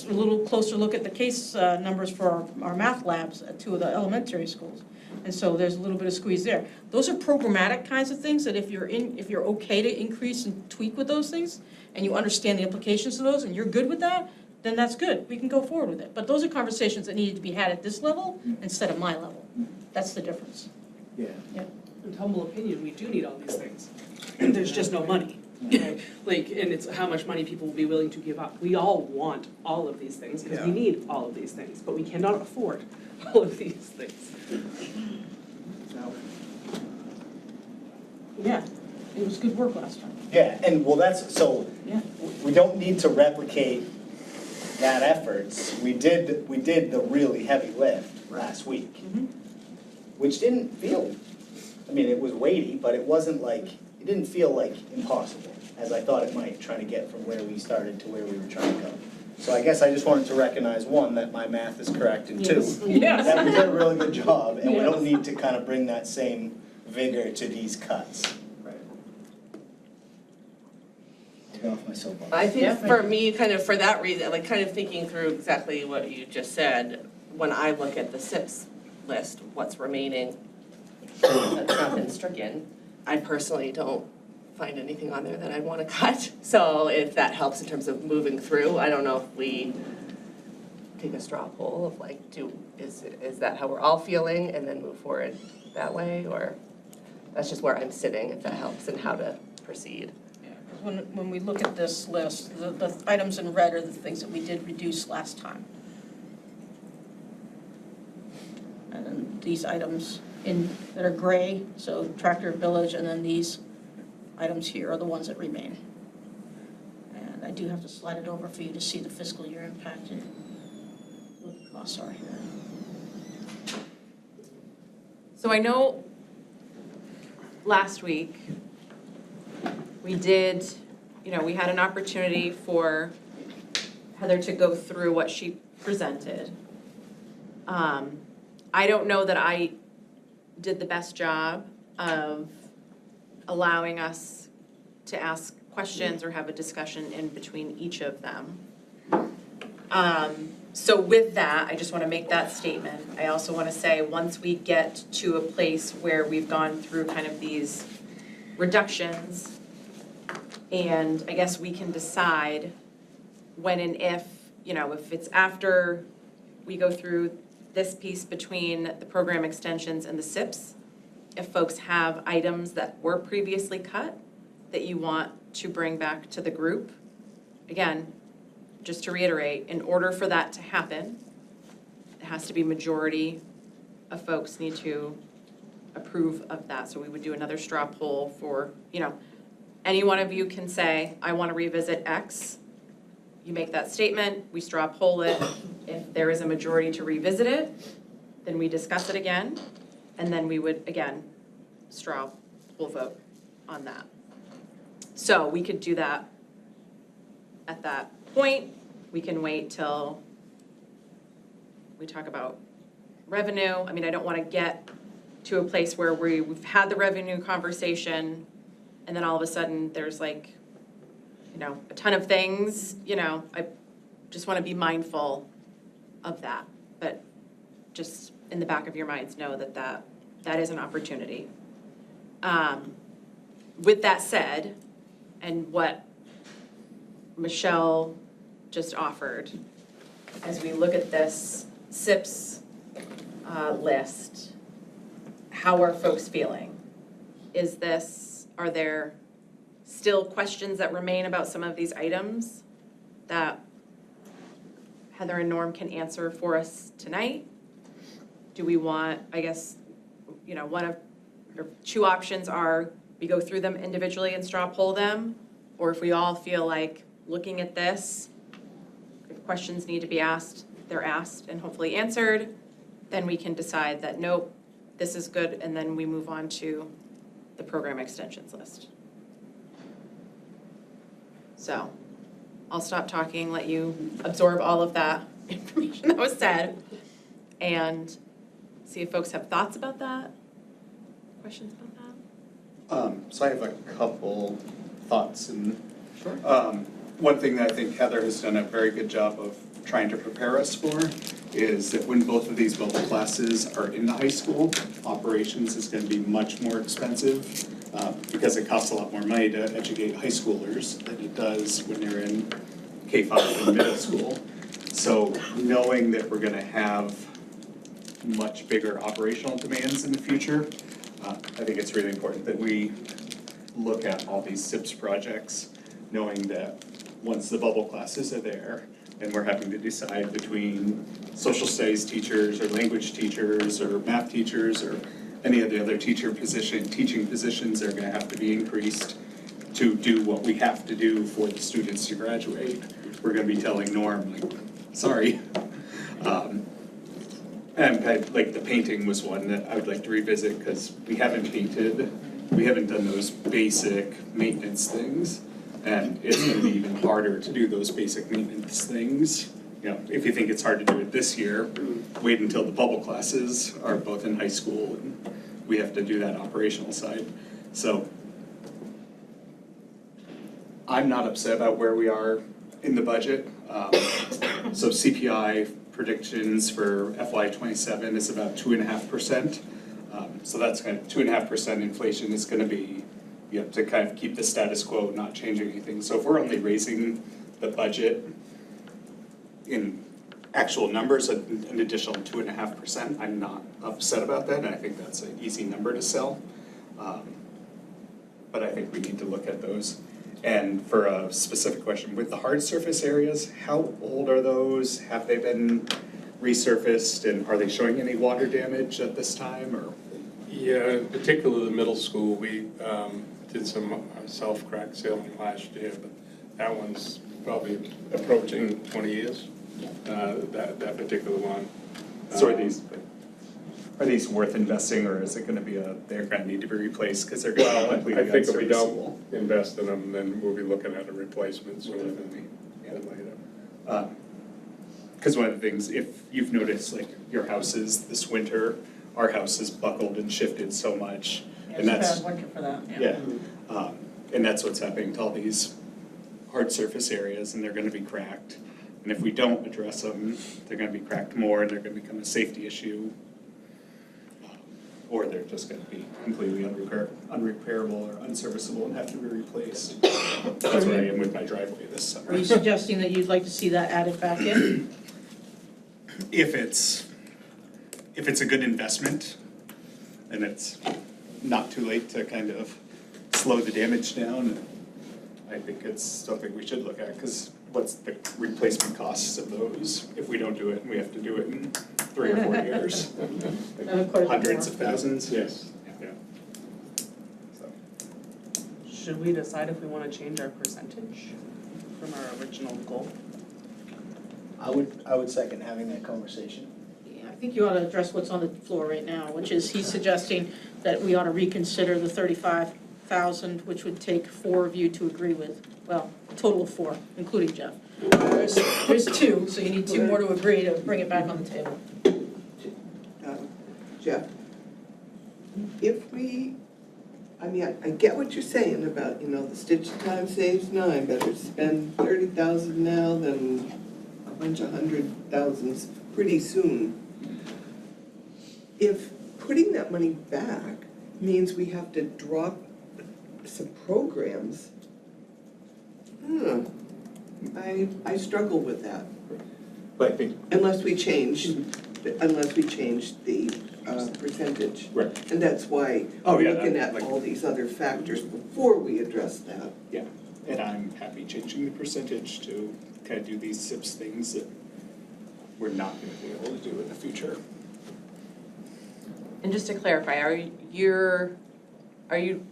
little closer look at the case numbers for our math labs at 2 of the elementary schools, and so there's a little bit of squeeze there. Those are programmatic kinds of things that if you're okay to increase and tweak with those things, and you understand the implications of those, and you're good with that, then that's good, we can go forward with it. But those are conversations that needed to be had at this level instead of my level. That's the difference. Yeah. In humble opinion, we do need all these things. There's just no money. Like, and it's how much money people will be willing to give up. We all want all of these things, because we need all of these things, but we cannot afford all of these things. So, Yeah, it was good work last time. Yeah, and well, that's, so, Yeah. we don't need to replicate that efforts. We did the really heavy lift last week, which didn't feel, I mean, it was weighty, but it wasn't like, it didn't feel like impossible, as I thought it might, trying to get from where we started to where we were trying to go. So I guess I just wanted to recognize, one, that my math is correct, and two, Yes. that we did a really good job, and we Yes. don't need to kind of bring that same vigor to these cuts. I'll get off my soapbox. I think Yeah. for me, kind of for that reason, like kind of thinking through exactly what you just said, when I look at the SIPs list, what's remaining that's not been stricken, I personally don't find anything on there that I want to cut. So if that helps in terms of moving through, I don't know if we take a straw poll of like, is that how we're all feeling and then move forward that way, or that's just where I'm sitting, if that helps, and how to proceed. When we look at this list, the items in red are the things that we did reduce last time. And then these items that are gray, so Tractor Village, and then these items here are the ones that remain. And I do have to slide it over for you to see the fiscal year impact and what the costs are here. So I know last week, we did, we had an opportunity for Heather to go through what she presented. I don't know that I did the best job of allowing us to ask questions or have a discussion in between each of them. So with that, I just want to make that statement. I also want to say, once we get to a place where we've gone through kind of these reductions, and I guess we can decide when and if it's after we go through this piece between the program extensions and the SIPs, if folks have items that were previously cut that you want to bring back to the group. Again, just to reiterate, in order for that to happen, it has to be majority of folks need to approve of that. So we would do another straw poll for, any one of you can say, I want to revisit X. You make that statement, we straw poll it. If there is a majority to revisit it, then we discuss it again, and then we would, again, straw poll vote on that. So we could do that at that point. We can wait till we talk about revenue. I mean, I don't want to get to a place where we've had the revenue conversation, and then all of a sudden there's like, a ton of things, I just want to be mindful of that. But just in the back of your minds, know that is an opportunity. With that said, and what Michelle just offered, as we look at this SIPs list, how are folks feeling? Are there still questions that remain about some of these items that Heather and Norm can answer for us tonight? Do we want, I guess, one of, or two options are we go through them individually and straw poll them, or if we all feel like looking at this, if questions need to be asked, they're asked and hopefully answered, then we can decide that, nope, this is good, and then we move on to the program extensions list. So I'll stop talking, let you absorb all of that information that was said, and see if folks have thoughts about that, questions about that? So I have a couple thoughts, and one thing that I think Heather has done a very good job of trying to prepare us for is that when both of these mobile classes are in the high school, operations is going to be much more expensive because it costs a lot more money to educate high schoolers than it does when they're in K-5 in middle school. So knowing that we're gonna have much bigger operational demands in the future, I think it's really important that we look at all these SIPS projects, knowing that once the bubble classes are there, and we're having to decide between social studies teachers, or language teachers, or math teachers, or any of the other teaching positions are gonna have to be increased to do what we have to do for the students to graduate. We're gonna be telling Norm, like, sorry. Like the painting was one that I would like to revisit, because we haven't painted, we haven't done those basic maintenance things. And it's gonna be even harder to do those basic maintenance things. You know, if you think it's hard to do it this year, wait until the bubble classes are both in high school and we have to do that operational side. So I'm not upset about where we are in the budget. So CPI predictions for FY '27 is about 2.5%. So that's kind of 2.5% inflation is gonna be, you know, to kind of keep the status quo, not changing anything. So if we're only raising the budget in actual numbers, an additional 2.5%, I'm not upset about that, and I think that's an easy number to sell. But I think we need to look at those. And for a specific question, with the hard surface areas, how old are those? Have they been resurfaced, and are they showing any water damage at this time, or? Yeah, in particular the middle school, we did some self-crack sealing last year, but that one's probably approaching 20 years, that particular one. So are these worth investing, or is it gonna be they're gonna need to be replaced because they're gonna likely be I think if we unserviceable? don't invest in them, then we'll be looking at a replacement sooner than later. Because one of the things, if you've noticed, like your houses this winter, our house has buckled and shifted so much, and that's. Bad winter for that, Yeah, and that's what's happening to all these hard surface areas, and they're gonna be cracked. And if we don't address them, they're gonna be cracked more, and they're gonna become a safety issue. Or they're just gonna be completely unrepairable or unserviceable and have to be replaced. That's where I am with my driveway this summer. Are you suggesting that you'd like to see that added back in? If it's a good investment, and it's not too late to kind of slow the damage down, I think it's something we should look at, because what's the replacement costs of those if we don't do it, and we have to do it in 3 or 4 years? Hundreds of thousands? Yes. Yeah. So, Should we decide if we wanna change our percentage from our original goal? I would second having that conversation. Yeah, I think you ought to address what's on the floor right now, which is he's suggesting that we ought to reconsider the 35,000, which would take 4 of you to agree with. Well, a total of 4, including Jeff. There's 2, so you need 2 more to agree to bring it back on the table. Jeff, if we, I mean, I get what you're saying about, you know, the stitch of time saves 9, better spend 30,000 now than a bunch of 100,000s pretty soon. If putting that money back means we have to drop some programs, I struggle with that, but I think, unless we change the percentage. right, And that's why Oh, we're yeah, looking that- at like- all these other factors before we address that. yeah, and I'm happy changing the percentage to kind of do these SIPs things that we're not gonna be able to do in the future. And just to clarify, are you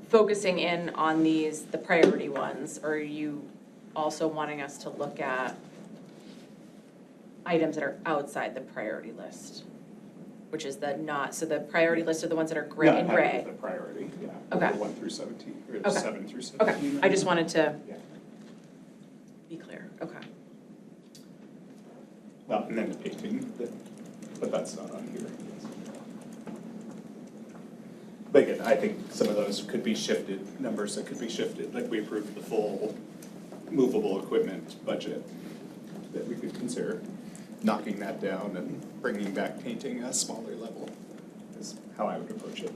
focusing in on these, the priority ones, or are you also wanting us to look at items that are outside the priority list? Which is the not, so the priority list are the ones that are gray Not in having gray. the priority, yeah. Okay. The 1 through 17, or Okay. 7 through 17. Okay, I just wanted to Yeah. be clear, okay. Well, and then the painting, but that's not on here. But again, I think some of those could be shifted, numbers that could be shifted, like we approved the full movable equipment budget that we could consider knocking that down and bringing back painting a smaller level is how I would approach it.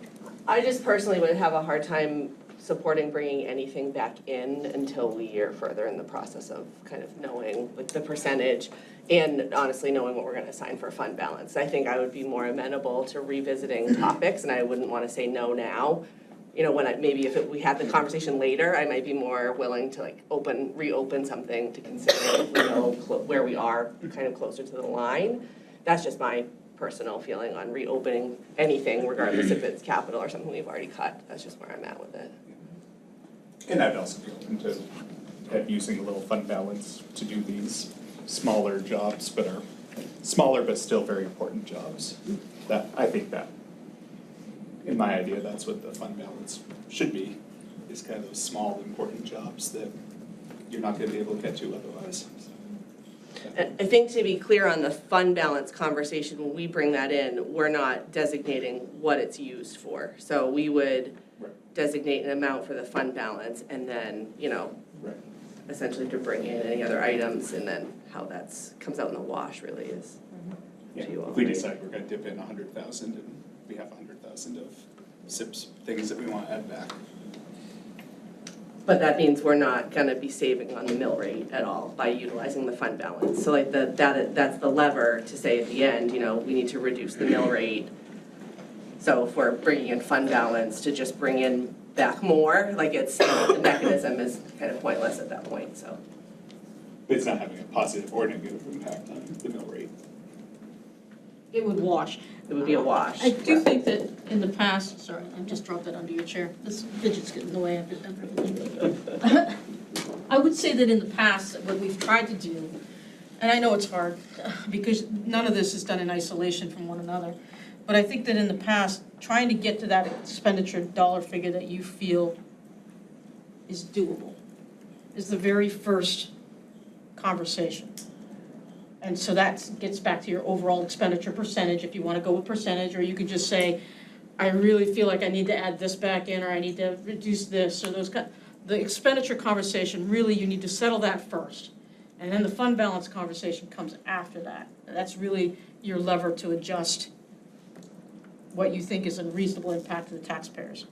I just personally would have a hard time supporting bringing anything back in until we are further in the process of kind of knowing like the percentage and honestly knowing what we're gonna assign for fund balance. I think I would be more amenable to revisiting topics and I wouldn't wanna say no now. You know, when we had the conversation later, I might be more willing to like reopen something to consider if we know where we are kind of closer to the line. That's just my personal feeling on reopening anything regardless if it's capital or something we've already cut. That's just where I'm at with it. And I'd also be open to using a little fund balance to do these smaller jobs, but are smaller but still very important jobs. I think that, in my idea, that's what the fund balance should be, is kind of those small, important jobs that you're not gonna be able to get to otherwise. I think to be clear on the fund balance conversation, when we bring that in, we're not designating what it's used for. So we would designate an amount for the fund balance and then, you know, essentially to bring in any other items and then how that's comes out in the wash really is Yeah, to you all. if we decide we're gonna dip in 100,000 and we have 100,000 of SIPs, things that we wanna add back. But that means we're not gonna be saving on the mill rate at all by utilizing the fund balance. So like that's the lever to say at the end, you know, we need to reduce the mill rate. So if we're bringing in fund balance to just bring in back more, like the mechanism is kind of pointless at that point, so. It's not having a positive or negative impact on the mill rate. It would wash. It would be a wash. I do think that in the past, sorry, I just dropped that under your chair. This fidget's getting in the way of everything. I would say that in the past, what we've tried to do, and I know it's hard because none of this is done in isolation from one another, but I think that in the past, trying to get to that expenditure dollar figure that you feel is doable is the very first conversation. And so that gets back to your overall expenditure percentage, if you wanna go with percentage, or you could just say, I really feel like I need to add this back in, or I need to reduce this, or the expenditure conversation, really, you need to settle that first. And then the fund balance conversation comes after that. And that's really your lever to adjust what you think is a reasonable impact to the taxpayers.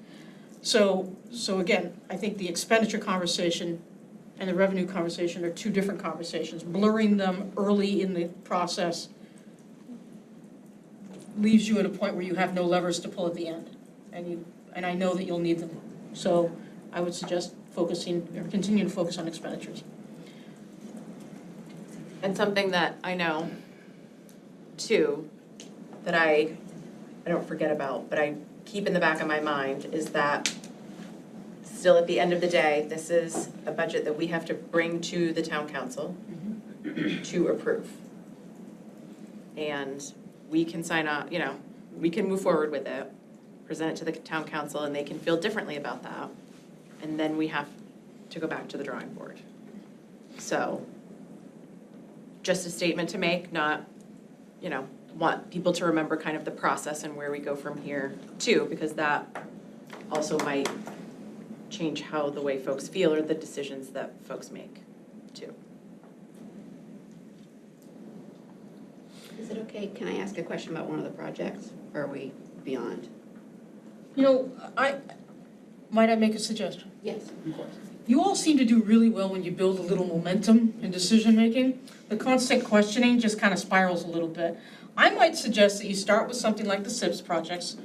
So again, I think the expenditure conversation and the revenue conversation are two different conversations. Blurring them early in the process leaves you at a point where you have no levers to pull at the end. And I know that you'll need them. So I would suggest continue to focus on expenditures. And something that I know, too, that I don't forget about, but I keep in the back of my mind is that still at the end of the day, this is a budget that we have to bring to the town council to approve. And we can sign up, you know, we can move forward with it, present it to the town council, and they can feel differently about that. And then we have to go back to the drawing board. So, just a statement to make, not, you know, want people to remember kind of the process and where we go from here too, because that also might change how the way folks feel or the decisions that folks make too. Is it okay, can I ask a question about one of the projects, or are we beyond? You know, might I make a suggestion? Yes, of course. You all seem to do really well when you build a little momentum in decision-making. The constant questioning just kind of spirals a little bit. I might suggest that you start with something like the SIPS projects,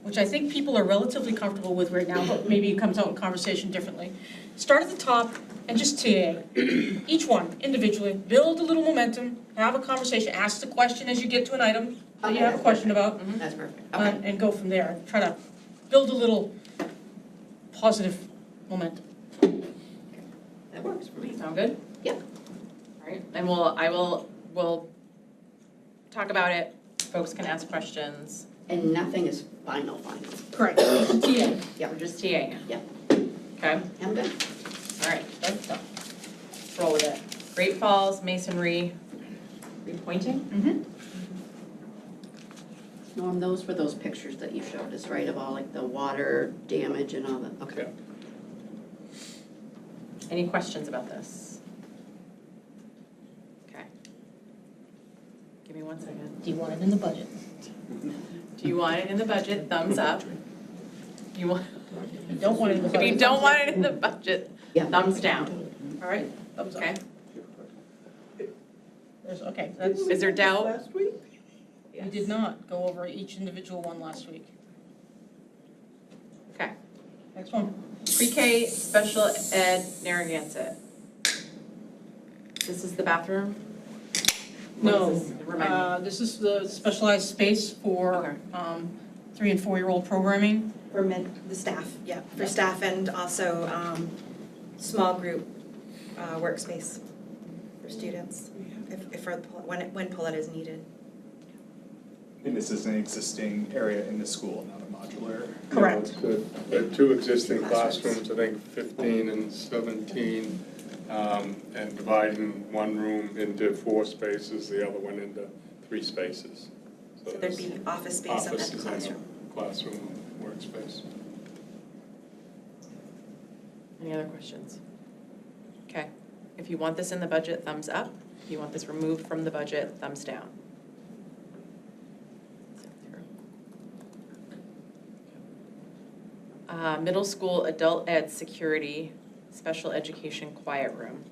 which I think people are relatively comfortable with right now, but maybe it comes out in conversation differently. Start at the top and just TA. Each one, individually, build a little momentum, have a conversation, ask the question as you get to an item that you have a question about, That's perfect, okay. and go from there. Try to build a little positive momentum. That works for me. Sound good? Yeah. All right, and we'll talk about it, folks can ask questions. And nothing is final. Correct. TA. Yeah. We're just TAing it. Yeah. Okay, I'm good. all right, let's roll with it. Great Falls Masonry repointing? Mm-hmm. Norm, those were those pictures that you showed us, right, of all like the water damage and all that, okay. Any questions about this? Okay. Give me 1 second. Do you want it in the budget? Do you want it in the budget? Thumbs up. You want? you don't want it in the If budget. you don't want it in the budget, Yeah. thumbs down, All right, thumbs up. okay? Okay, that's, Is there doubt? Last week? we did not go over each individual one last week. Okay. Next one. Pre-K special ed Narragansett. This is the bathroom? What No, is this? Remind me. this is the specialized space for 3 and 4-year-old programming. For the staff, yeah, for staff and also small group workspace for students, when Paulette is needed. And this is an existing area in the school, not a modular. Correct. The two existing classrooms, I think 15 and 17, and dividing one room into 4 spaces, the other one into 3 spaces. So there'd be office space and Offices then and classroom. classroom workspace. Any other questions? Okay, if you want this in the budget, thumbs up. If you want this removed from the budget, thumbs down. Middle school adult ed security, special education quiet room.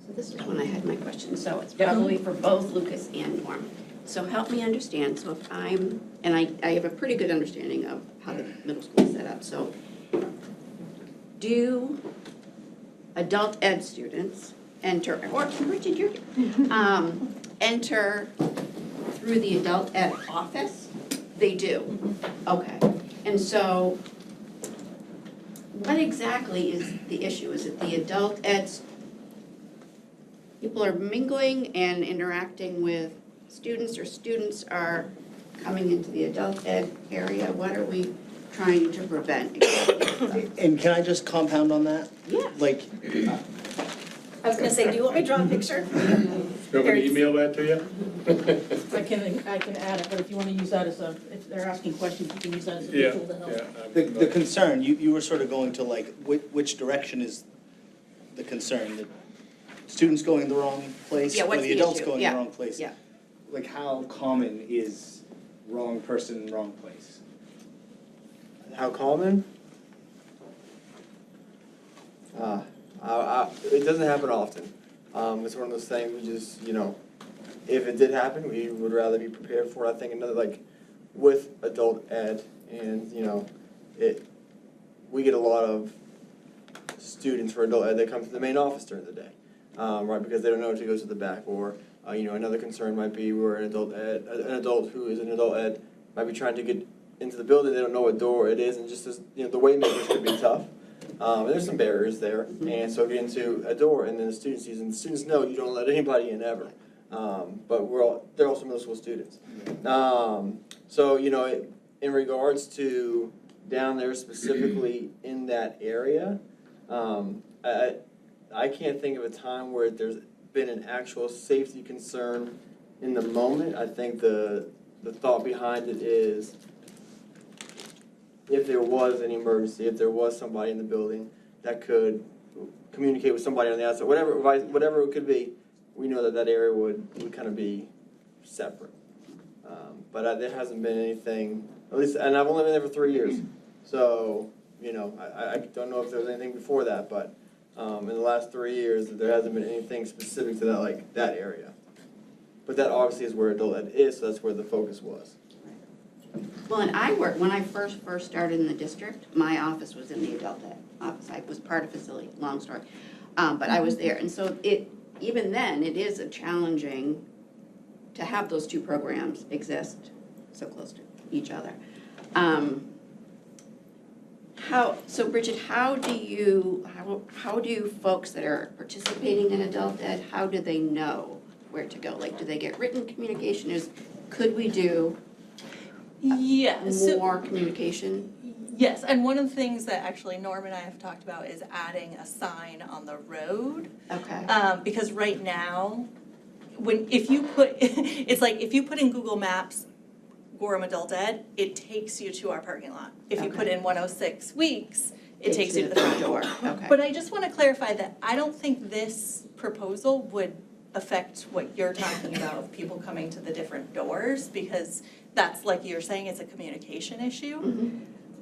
So this is when I had my question, so it's Yep. probably for both Lucas and Norm. So help me understand, so if I'm, and I have a pretty good understanding of how the middle school is set up, so do adult ed students enter, or Richard, you're here, enter through the adult ed office? They do, okay. And so what exactly is the issue? Is it the adult ed, people are mingling and interacting with students, or students are coming into the adult ed area? What are we trying to prevent exactly? And can I just compound on that? Yeah. Like, I was gonna say, do you want me to draw a picture? You want me to email that to you? I can add it, but if you want to use that as a, if they're asking questions, you can use that as a Yeah, tool to help. yeah. the concern, you were sort of going to like, which direction is the concern? The students going in the wrong place? Yeah, what's or the the adults issue? going in Yeah, the wrong place? yeah. Like, how common is wrong person, wrong place? How common? It doesn't happen often. It's one of those things we just, if it did happen, we would rather be prepared for it. I think another, like, with adult ed and, we get a lot of students for adult ed that come to the main office during the day, right, because they don't know to go to the back. Or, another concern might be where an adult who is an adult ed might be trying to get into the building, they don't know what door it is, and just as, the waymakers could be tough. And there's some barriers there, and so get into a door, and then the student sees, and the students know you don't let anybody in ever. But they're also middle school students. So, in regards to down there specifically in that area, I can't think of a time where there's been an actual safety concern in the moment. I think the thought behind it is, if there was an emergency, if there was somebody in the building that could communicate with somebody on the outside, whatever it could be, we know that area would kind of be separate. But there hasn't been anything, at least, and I've only been there for 3 years, so, I don't know if there was anything before that, but in the last 3 years, there hasn't been anything specific to that, like, that area. But that obviously is where adult ed is, so that's where the focus was. Well, and when I first started in the district, my office was in the adult ed office. I was part of facility, long story. But I was there, and so even then, it is challenging to have those two programs exist so close to each other. So Bridget, how do folks that are participating in adult ed, how do they know where to go? Like, do they get written communication? Could we do more communication? Yes, and one of the things that actually Norm and I have talked about is adding a sign on the road. Okay. Because right now, if you put in Google Maps, Gorham Adult Ed, it takes you to our parking lot. If you put in 106 Weeks, it takes you to the front door. Okay. But I just want to clarify that I don't think this proposal would affect what you're talking about of people coming to the different doors, because that's, like you're saying, it's a communication issue. Mhm.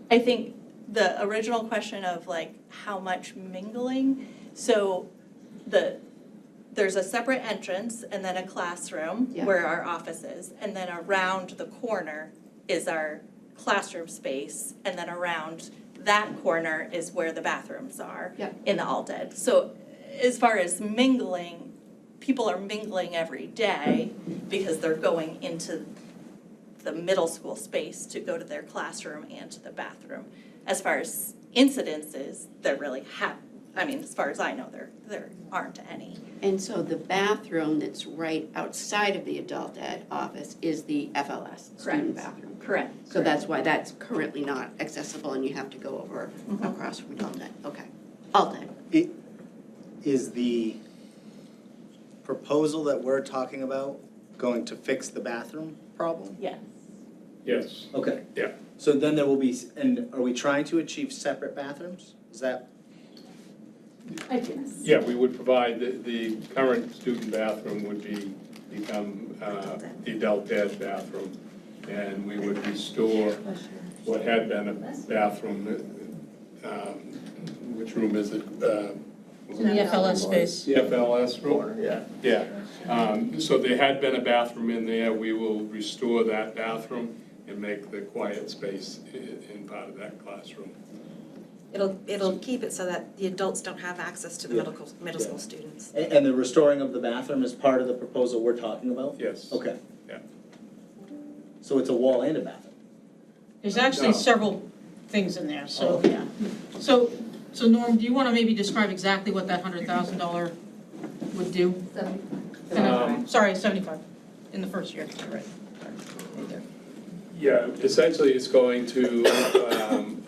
I think the original question of like how much mingling, so there's a separate entrance and then a classroom Yeah. where our office is, and then around the corner is our classroom space, and then around that corner is where the bathrooms are Yeah. in the alt ed. So as far as mingling, people are mingling every day because they're going into the middle school space to go to their classroom and to the bathroom. As far as incidences, there really as far as I know, there aren't any. And so the bathroom that's right outside of the adult ed office is the FLS, student bathroom. Correct. So that's why that's currently not accessible and you have to go over across from adult ed, okay. Alt ed. Is the proposal that we're talking about going to fix the bathroom problem? Yes. Yes. Okay. Yeah. So then there will be, and are we trying to achieve separate bathrooms? Is that? Yeah, we would provide, the current student bathroom would become the adult ed bathroom. And we would restore what had been a bathroom, which room is it? In the FLS space. The FLS room? Corner, yeah. Yeah. So there had been a bathroom in there. We will restore that bathroom and make the quiet space in part of that classroom. It'll keep it so that the adults don't have access to the Yeah. middle school students. And the restoring of the bathroom is part of the proposal we're talking about? Yes. Okay. Yeah. So it's a wall and a bathroom? There's actually No. several things in there, so, Oh. yeah. So Norm, do you wanna maybe describe exactly what that $100,000 would do? Sorry, 75, in the first year, right. Yeah, essentially it's going to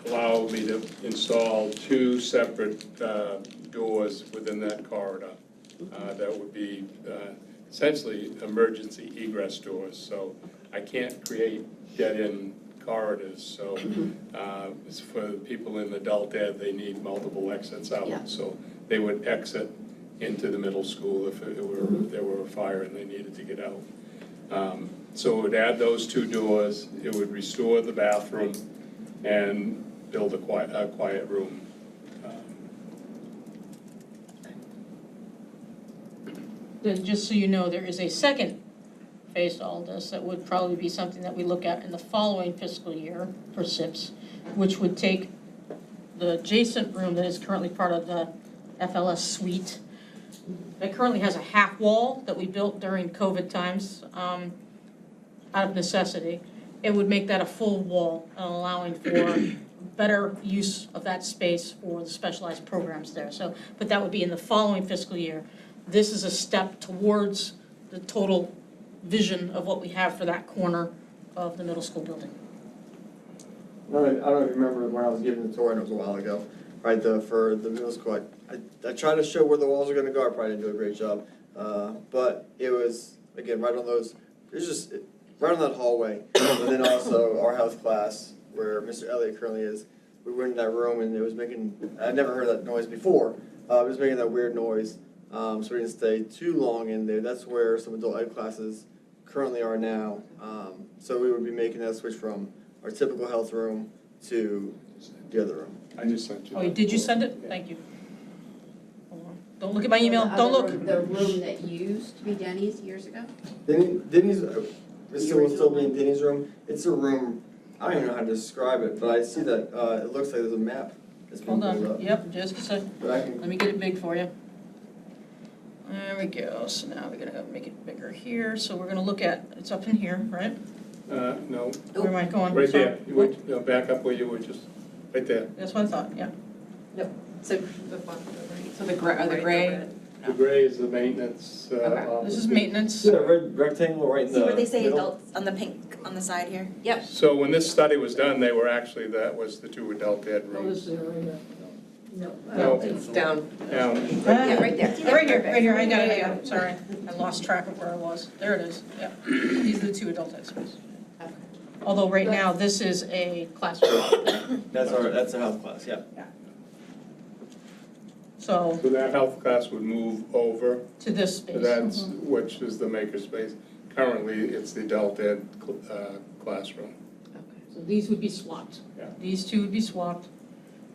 allow me to install 2 separate doors within that corridor. That would be essentially emergency egress doors, so I can't create dead-end corridors, so it's for people in adult ed, they need multiple exits Yeah. out. So they would exit into the middle school if there were a fire and they needed to get out. So it would add those 2 doors, it would restore the bathroom and build a quiet room. Then just so you know, there is a second phase to all this that would probably be something that we look at in the following fiscal year for SIPs, which would take the adjacent room that is currently part of the FLS suite. It currently has a half wall that we built during COVID times, out of necessity. It would make that a full wall, allowing for better use of that space for the specialized programs there. So, but that would be in the following fiscal year. This is a step towards the total vision of what we have for that corner of the middle school building. I don't know if you remember when I was giving the tour, and it was a while ago, right, for the middle school, I tried to show where the walls are gonna go, I probably didn't do a great job. But it was, again, right on those, it's just, right on that hallway. And then also our health class, where Mr. Elliott currently is, we went in that room and it was making, I'd never heard that noise before. It was making that weird noise, so we didn't stay too long in there. That's where some adult ed classes currently are now. So we would be making that switch from our typical health room to the other room. I just sent you Oh, that. did you send it? Thank you. Hold on. Don't look at my email, The don't other look. room- The room that used to be Denny's years ago? Denny's, this will still be in Denny's room. It's a room, I don't even know how to describe it, but I see that, it looks like there's a map that's being Hold pulled on, up. yep, just a sec. But I can, Let me get it big for you. There we go, so now we're gonna make it bigger here, so we're gonna look at, it's up in here, right? No, Where am I going? right Sorry. there. You would, no, back up where you were just, right there. That's what I thought, yeah. So the gray, The gray is the maintenance. This is maintenance. see that red rectangle right in the See where they say middle? adults on the pink on the side here? Yep. So when this study was done, they were actually, that was the 2 adult ed Oh, rooms. this is right here. No, It's down. down. Yeah, right there. Right here, I got it, sorry. I lost track of where I was. There it is, yeah. These are the 2 adult ed spaces. Although right now, this is a classroom, That's a health class, yeah. so So that health class would move over, to this so space. that's, which is the makerspace. Currently, it's the adult ed classroom. So these would be swapped. Yeah. These 2 would be swapped.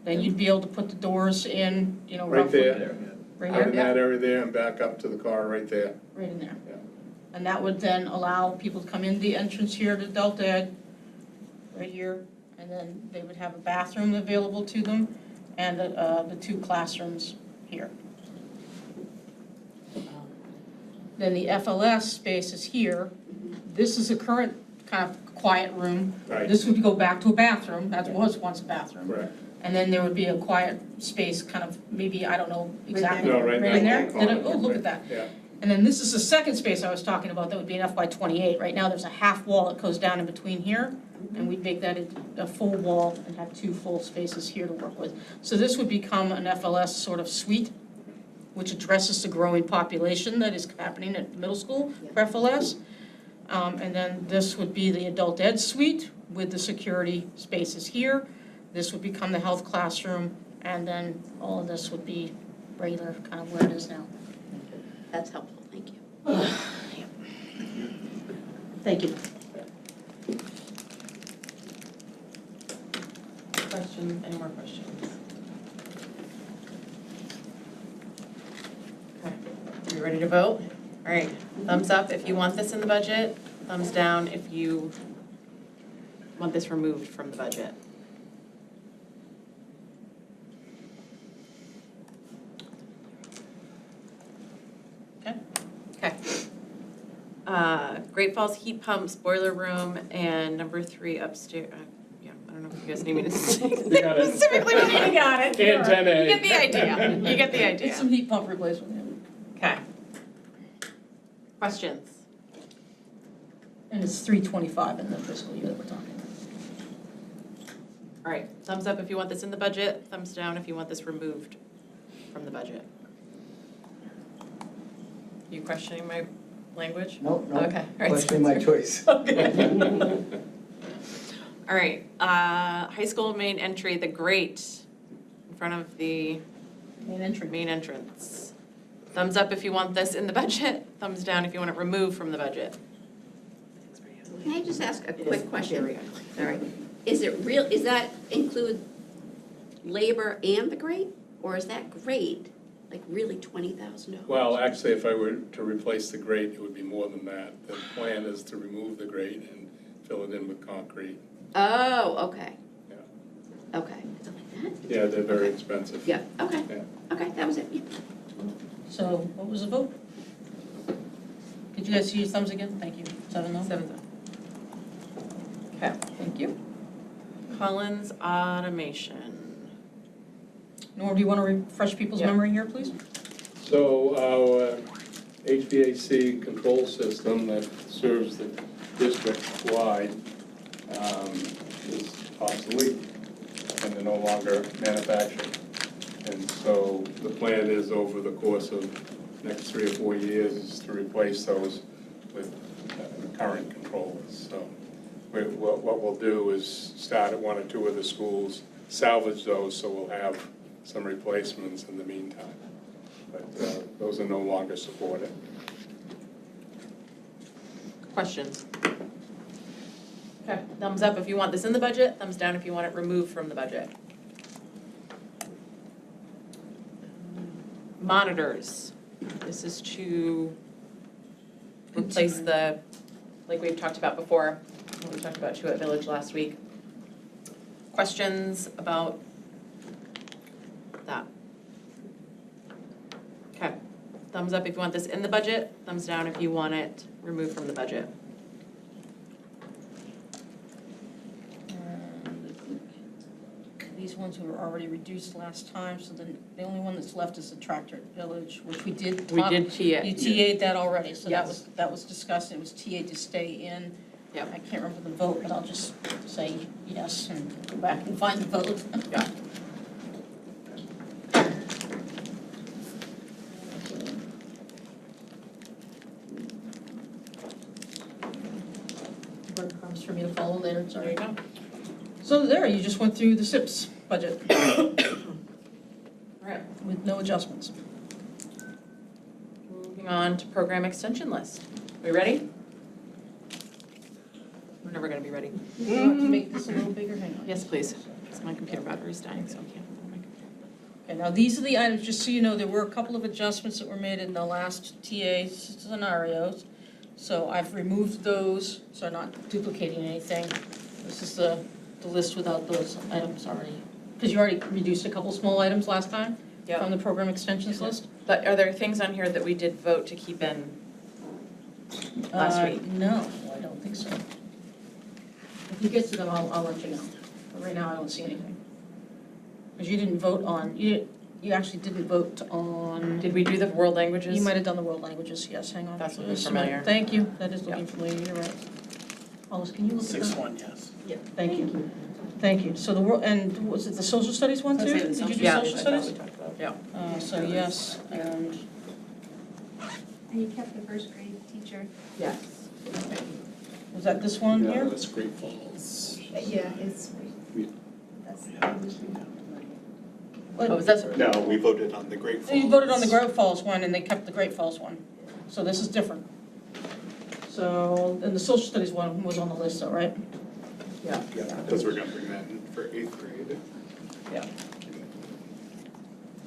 Then you'd be able to put the doors in, you know, Right roughly. there. Right Out in here, that area there and back up to the car right there. right in there. Yeah. And that would then allow people to come in the entrance here to Delta Ed, right here, and then they would have a bathroom available to them, and the 2 classrooms here. Then the FLS space is here. This is a current kind of quiet room. Right. This would go back to a bathroom, that was once a bathroom. Correct. And then there would be a quiet space, kind of, maybe, I don't know exactly, No, right right in there? there. Did I- oh, look at that. Yeah. And then this is the second space I was talking about, that would be an FY '28. Right now, there's a half wall that goes down in between here, and we'd make that a full wall and have 2 full spaces here to work with. So this would become an FLS sort of suite, which addresses the growing population that is happening at middle school for FLS. And then this would be the adult ed suite with the security spaces here. This would become the health classroom, and then all of this would be regular, kind of where it is now. That's helpful, thank you. Thank you. Question, any more questions? Okay, you ready to vote? All right, thumbs up if you want this in the budget, thumbs down if you want this removed from the budget. Okay. Great Falls Heat Pumps, Boiler Room, and number 3 upstairs, yeah, I don't know if you guys need me to say You got it. specifically what you got it. Antenna. You get the idea, you get the Need idea. some heat pump replacement, yeah. Okay. Questions? And it's 325 in the fiscal year that we're talking. All right, thumbs up if you want this in the budget, thumbs down if you want this removed from the budget. You questioning my language? Nope, Okay, all right. Questioning my choice. Okay. All right, high school main entry, the grate in front of the Main entry. main entrance. Thumbs up if you want this in the budget, thumbs down if you want it removed from the budget. Can I just ask a It is quick question? very ugly. Sorry. Is that include labor and the grate? Or is that grate, like really $20,000? Well, actually, if I were to replace the grate, it would be more than that. The plan is to remove the grate and fill it in with concrete. Oh, okay. Yeah. Okay, is it like that? Yeah, they're very expensive. Yeah, okay. Yeah. Okay, that was it. Yeah. So what was the vote? Did you guys see your thumbs again? Thank you. 7-0? 7-0. Okay, thank you. Collins Automation. Norm, do you want to refresh people's Yeah. memory here, please? So our HVAC control system that serves the district wide is obsolete and they're no longer manufactured. And so the plan is over the course of next 3 or 4 years is to replace those with current controllers. So what we'll do is start at 1 or 2 of the schools, salvage those, so we'll have some replacements in the meantime. But those are no longer supported. Questions? Okay, thumbs up if you want this in the budget, thumbs down if you want it removed from the budget. Monitors, this is to replace the, like we've talked about before, what we talked about Chouette Village last week. Questions about that? Okay, thumbs up if you want this in the budget, thumbs down if you want it removed from the budget. These ones were already reduced last time, so then the only one that's left is the Tractor Village, which we did. We did TA. You TA'd that already, so Yes. that was discussed, it was TA'd to stay in. Yep. I can't remember the vote, but I'll just say yes and go back and find the vote. Yeah. Breadcrumbs for me to follow later, There sorry. you go. So there, you just went through the SIPs budget All right, with no adjustments. moving on to program extension list. We ready? We're never gonna be ready. Do you want to make this a little bigger? Hang on. Yes, please, because my computer battery is dying, so I can't. Okay, now these are the items, just so you know, there were a couple of adjustments that were made in the last TA scenarios. So I've removed those, so I'm not duplicating anything. This is the list without those items already. Because you already reduced a couple small items last time from the program extensions list. But are there things on here that we did vote to keep in last week? No, I don't think so. If you get to them, I'll let you know. But right now, I don't see anything. Because you didn't vote on, you actually didn't vote on. Did we do the world languages? You might have done the world languages, yes, hang on. That's looking familiar. Thank you, that is looking familiar, you're right. Hollis, can you look at that? 6-1, yes. Yeah, thank you. Thank you. So the world, and was it the social studies one too? Did you do Yeah, social I thought studies? we talked about, yeah. So yes, and And you kept the first grade teacher. Yes. was that this one No, here? that's Great Falls. Yeah, it's. Yeah. That's. Oh, is that? No, we voted on the Great Falls. You voted on the Great Falls one and they kept the Great Falls one. So this is different. So, and the social studies one was on the list though, right? Yeah, because we're gonna bring that in for 8th grade.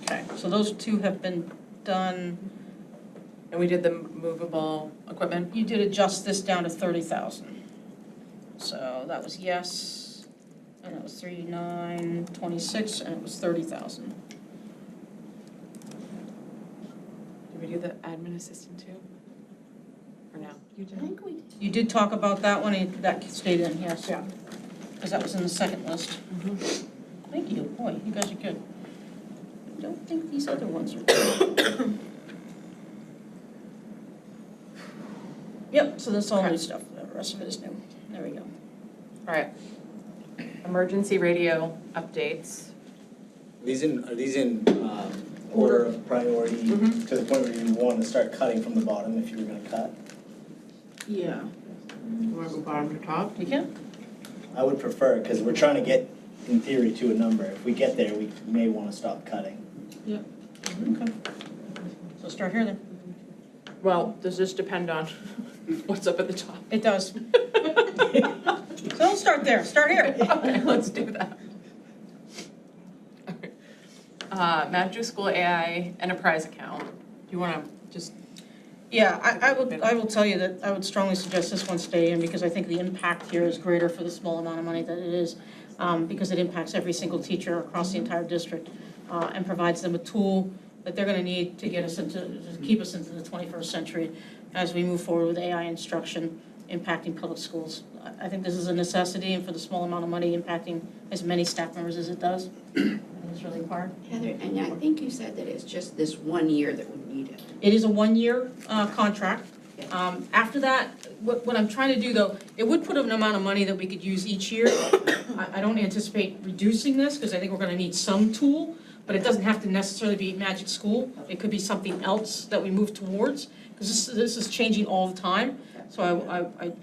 Okay. So those two have been done. And we did the movable equipment? You did adjust this down to 30,000. So that was yes, and it was 3926, and it was 30,000. Did we do the admin assistant too? Or no? I think we did. You did talk about that one, and that stayed in, yes. Yeah. Because that was in the second list. Thank you, boy, you guys are good. I don't think these other ones are good. Yep, so that's all new stuff, the rest of it is new. There we go. All right. Emergency radio updates. Are these in order of priority Mhm. to the point where you want to start cutting from the bottom if you were going to cut? Yeah. You want to go bottom to top? You can? I would prefer, because we're trying to get, in theory, to a number. If we get there, we may want to stop cutting. Okay. So start here then. Well, does this depend on what's up at the top? It does. So don't start there, start here. Okay, let's do that. Magic School AI Enterprise account. Do you want to just? Yeah, I will tell you that I would strongly suggest this one stay in because I think the impact here is greater for the small amount of money that it is, because it impacts every single teacher across the entire district, and provides them a tool that they're gonna need to get us into, to keep us into the 21st century as we move forward with AI instruction impacting public schools. I think this is a necessity, and for the small amount of money impacting as many staff members as it does, I think it's really required. Heather, and I think you said that it's just this 1 year that we need it. It is a one-year contract. After that, what I'm trying to do though, it would put an amount of money that we could use each year. I don't anticipate reducing this, because I think we're gonna need some tool, but it doesn't have to necessarily be Magic School. It could be something else that we move towards, because this is changing all the time. So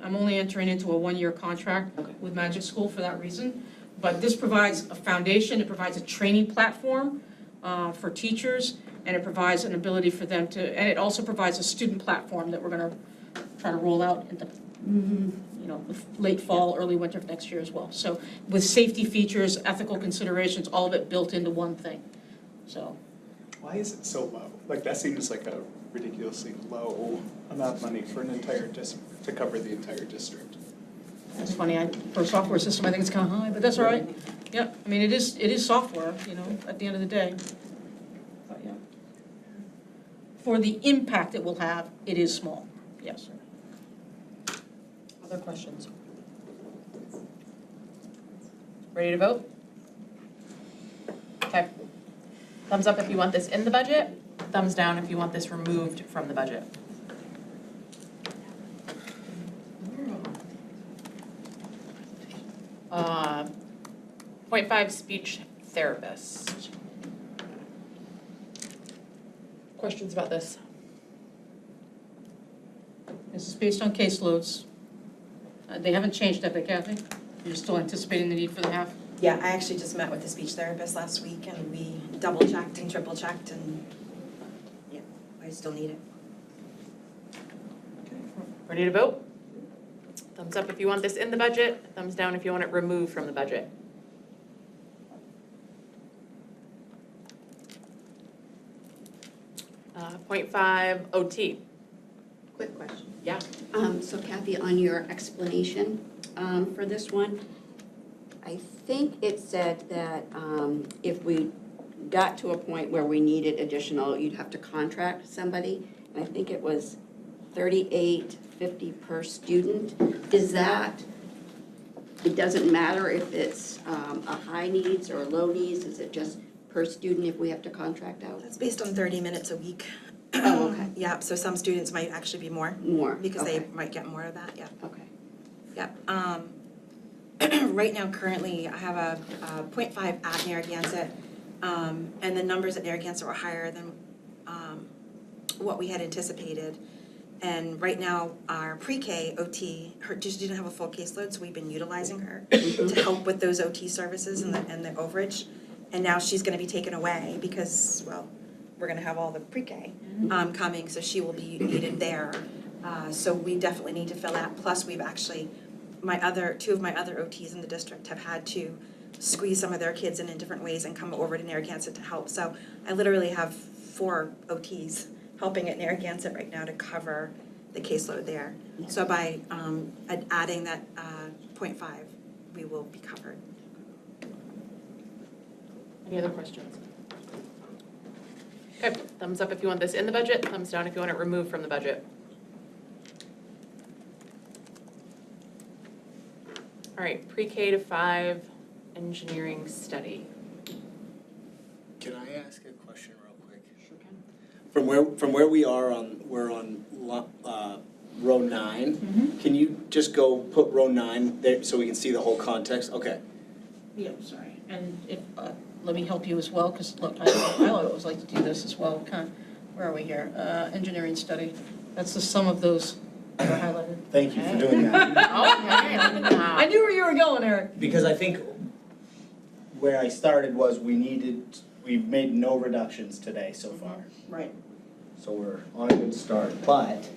I'm only entering into a one-year contract with Magic School for that reason. But this provides a foundation, it provides a training platform for teachers, and it provides an ability for them to, and it also provides a student platform that we're gonna try to roll out in the, late fall, early winter of next year as well. So with safety features, ethical considerations, all of it built into one thing, so. Why is it so low? Like, that seems like a ridiculously low amount of money for an entire district, to cover the entire district. It's funny, for a software system, I think it's kind of high, but that's all right. Yeah, I mean, it is software, at the end of the day. But yeah. For the impact it will have, it is small, yes. Other questions? Ready to vote? Okay. Thumbs up if you want this in the budget, thumbs down if you want this removed from the budget. Uh, 0.5 speech therapist. Questions about this? This is based on caseloads. They haven't changed that, Kathy? You're still anticipating the need for the half? Yeah, I actually just met with the speech therapist last week and we double checked and triple checked and yeah, I still need it. Ready to vote? Thumbs up if you want this in the budget, thumbs down if you want it removed from the budget. .5 OT. Quick question. Yeah. So Kathy, on your explanation, for this one, I think it said that, if we got to a point where we needed additional, you'd have to contract somebody. And I think it was $38.50 per student. Is that, it doesn't matter if it's, a high needs or a low needs, is it just per student if we have to contract out? That's based on 30 minutes a week. Oh, okay. Yeah, so some students might actually be more, More, because they okay. might get more of that, yeah. Okay. Yep. Right now, currently, I have a .5 at Narragansett, and the numbers at Narragansett were higher than what we had anticipated. And right now, our pre-K OT, her just didn't have a full caseload, so we've been utilizing her to help with those OT services and the overage. And now she's gonna be taken away because, well, we're gonna have all the pre-K coming, so she will be needed there. So we definitely need to fill that, plus we've actually, two of my other OTs in the district have had to squeeze some of their kids in different ways and come over to Narragansett to help. So I literally have 4 OTs helping at Narragansett right now to cover the caseload there. So by adding that .5, we will be covered. Any other questions? Okay, thumbs up if you want this in the budget, thumbs down if you want it removed from the budget. All right, pre-K to 5 engineering study. Can I ask a question real quick? Sure can. From where we are we're on row 9. Can you just go put row 9 there so we can see the whole context? Okay. Yeah, sorry. And if, let me help you as well, because look, I always like to do this as well, kind of, where are we here? Engineering study, that's the sum of those that are highlighted. Thank you for doing that. Okay. I knew where you were going, Eric. Because I think where I started was we've made no reductions today so far. Right. So we're on a good start, but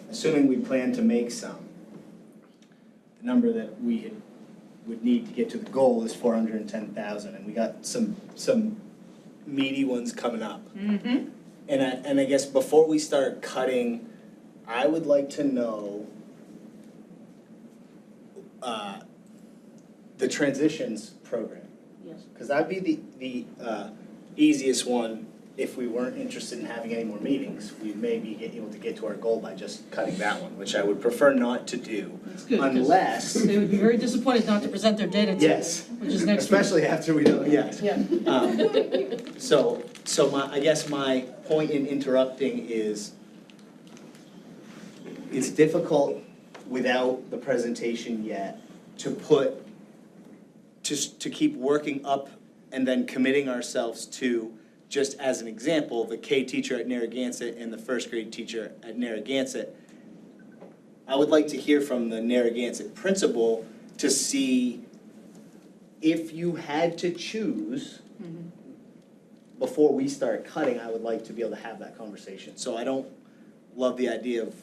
assuming we plan to make some, the number that we would need to get to the goal is 410,000, and we got some meaty ones coming up. Mm-hmm. And I guess before we start cutting, I would like to know the transitions program. Yes. Because that'd be the easiest one. If we weren't interested in having any more meetings, we'd maybe get able to get to our goal by just cutting that one, which I would prefer not to do. That's good, 'cause Unless, they would be very disappointed not to present their data to you, yes, which is next week. especially after we know, yes. Yeah. So I guess my point in interrupting is, it's difficult without the presentation yet to keep working up and then committing ourselves to, just as an example, the K teacher at Narragansett and the first grade teacher at Narragansett. I would like to hear from the Narragansett principal to see if you had to choose before we start cutting, I would like to be able to have that conversation. So I don't love the idea of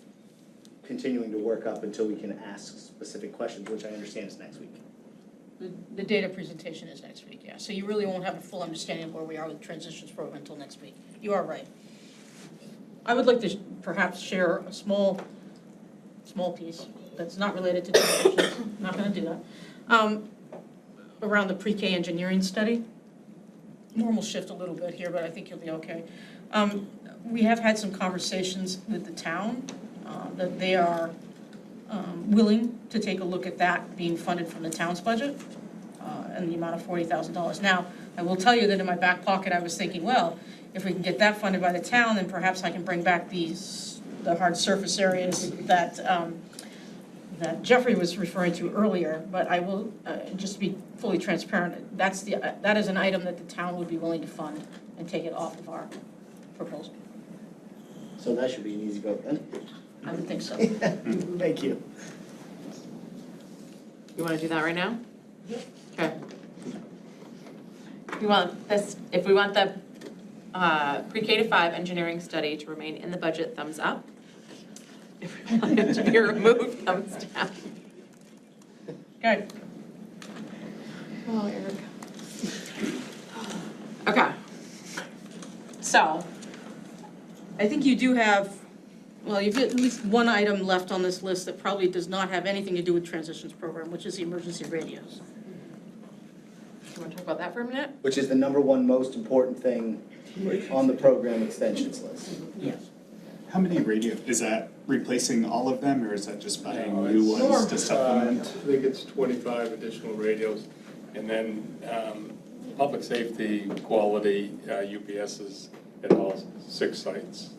continuing to work up until we can ask specific questions, which I understand is next week. The data presentation is next week, yeah. So you really won't have a full understanding of where we are with the transitions program until next week. You are right. I would like to perhaps share a small piece that's not related to transitions, I'm not gonna do that. Around the pre-K engineering study. Norm will shift a little bit here, but I think you'll be okay. We have had some conversations with the town, that they are willing to take a look at that being funded from the town's budget, and the amount of $40,000. Now, I will tell you that in my back pocket, I was thinking, well, if we can get that funded by the town, then perhaps I can bring back the hard surface areas that that Jeffrey was referring to earlier. But I will, just to be fully transparent, that is an item that the town would be willing to fund and take it off of our proposal. So that should be an easy vote then. I would think so. Thank you. You wanna do that right now? Okay. If we want the pre-K to 5 engineering study to remain in the budget, thumbs up. If we want it to be removed, thumbs down. Okay. Oh, Eric. Okay. So, I think you do have, well, you've got at least one item left on this list that probably does not have anything to do with transitions program, which is the emergency radios. You wanna talk about that for a minute? Which is the number one most important thing on the program extensions list. How many radio, is that replacing all of them, or is that just buying No, new it's- ones to I supplement? think it's 25 additional radios, and then public safety quality UPSs at all 6 sites.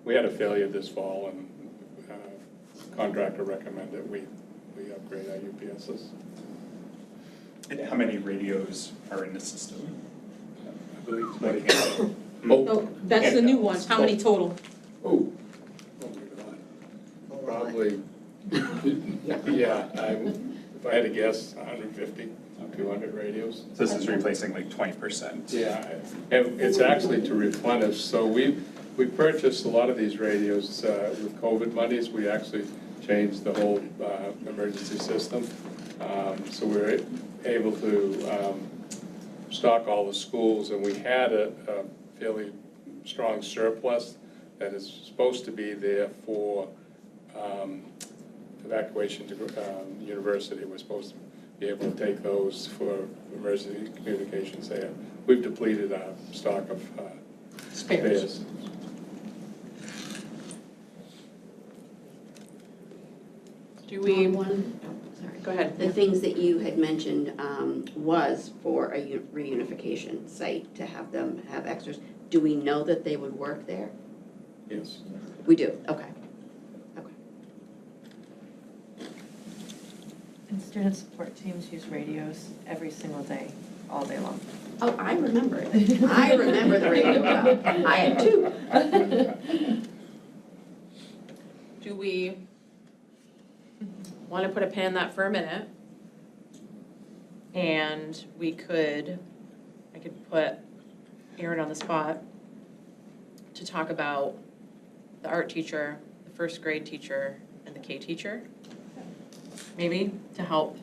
We had a failure this fall, and contractor recommended we upgrade our UPSs. And how many radios are in the system? I believe it's Like, about- Oh, So that's the new ones, how many total? oh my God. Probably, yeah, if I had to guess, 150, 200 radios. So this is replacing like 20%. Yeah, and it's actually to replenish, so we purchased a lot of these radios with COVID monies, we actually changed the whole emergency system. So we were able to stock all the schools, and we had a fairly strong surplus that is supposed to be there for evacuation to university. We're supposed to be able to take those for emergency communications there. We've depleted our stock of spares. Do we, One, sorry. go ahead. The things that you had mentioned was for a reunification site, to have them have extras. Do we know that they would work there? Yes. We do, okay. And student support teams use radios every single day, all day long. Oh, I remember it. I remember the radio well. I had two. Do we want to put a pin in that for a minute? And I could put Erin on the spot to talk about the art teacher, the first grade teacher, and the K teacher. Maybe to help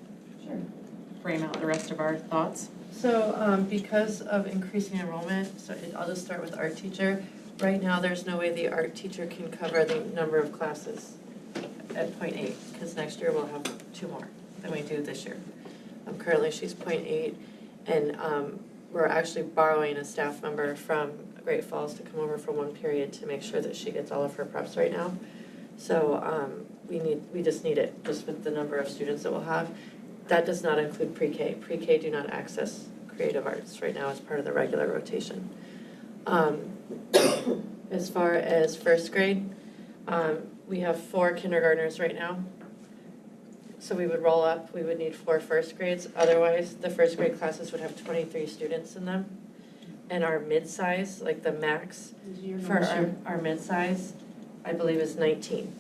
frame out the rest of our thoughts. So because of increasing enrollment, so I'll just start with art teacher. Right now, there's no way the art teacher can cover the number of classes at 0.8, because next year we'll have 2 more than we do this year. Currently, she's 0.8, and we're actually borrowing a staff member from Great Falls to come over for 1 period to make sure that she gets all of her preps right now. So we just need it, just with the number of students that we'll have. That does not include pre-K. Pre-K do not access creative arts right now as part of the regular rotation. As far as first grade, we have 4 kindergartners right now. So we would roll up, we would need 4 first grades. Otherwise, the first grade classes would have 23 students in them. And our mid-size, like the max for our mid-size, I believe is 19.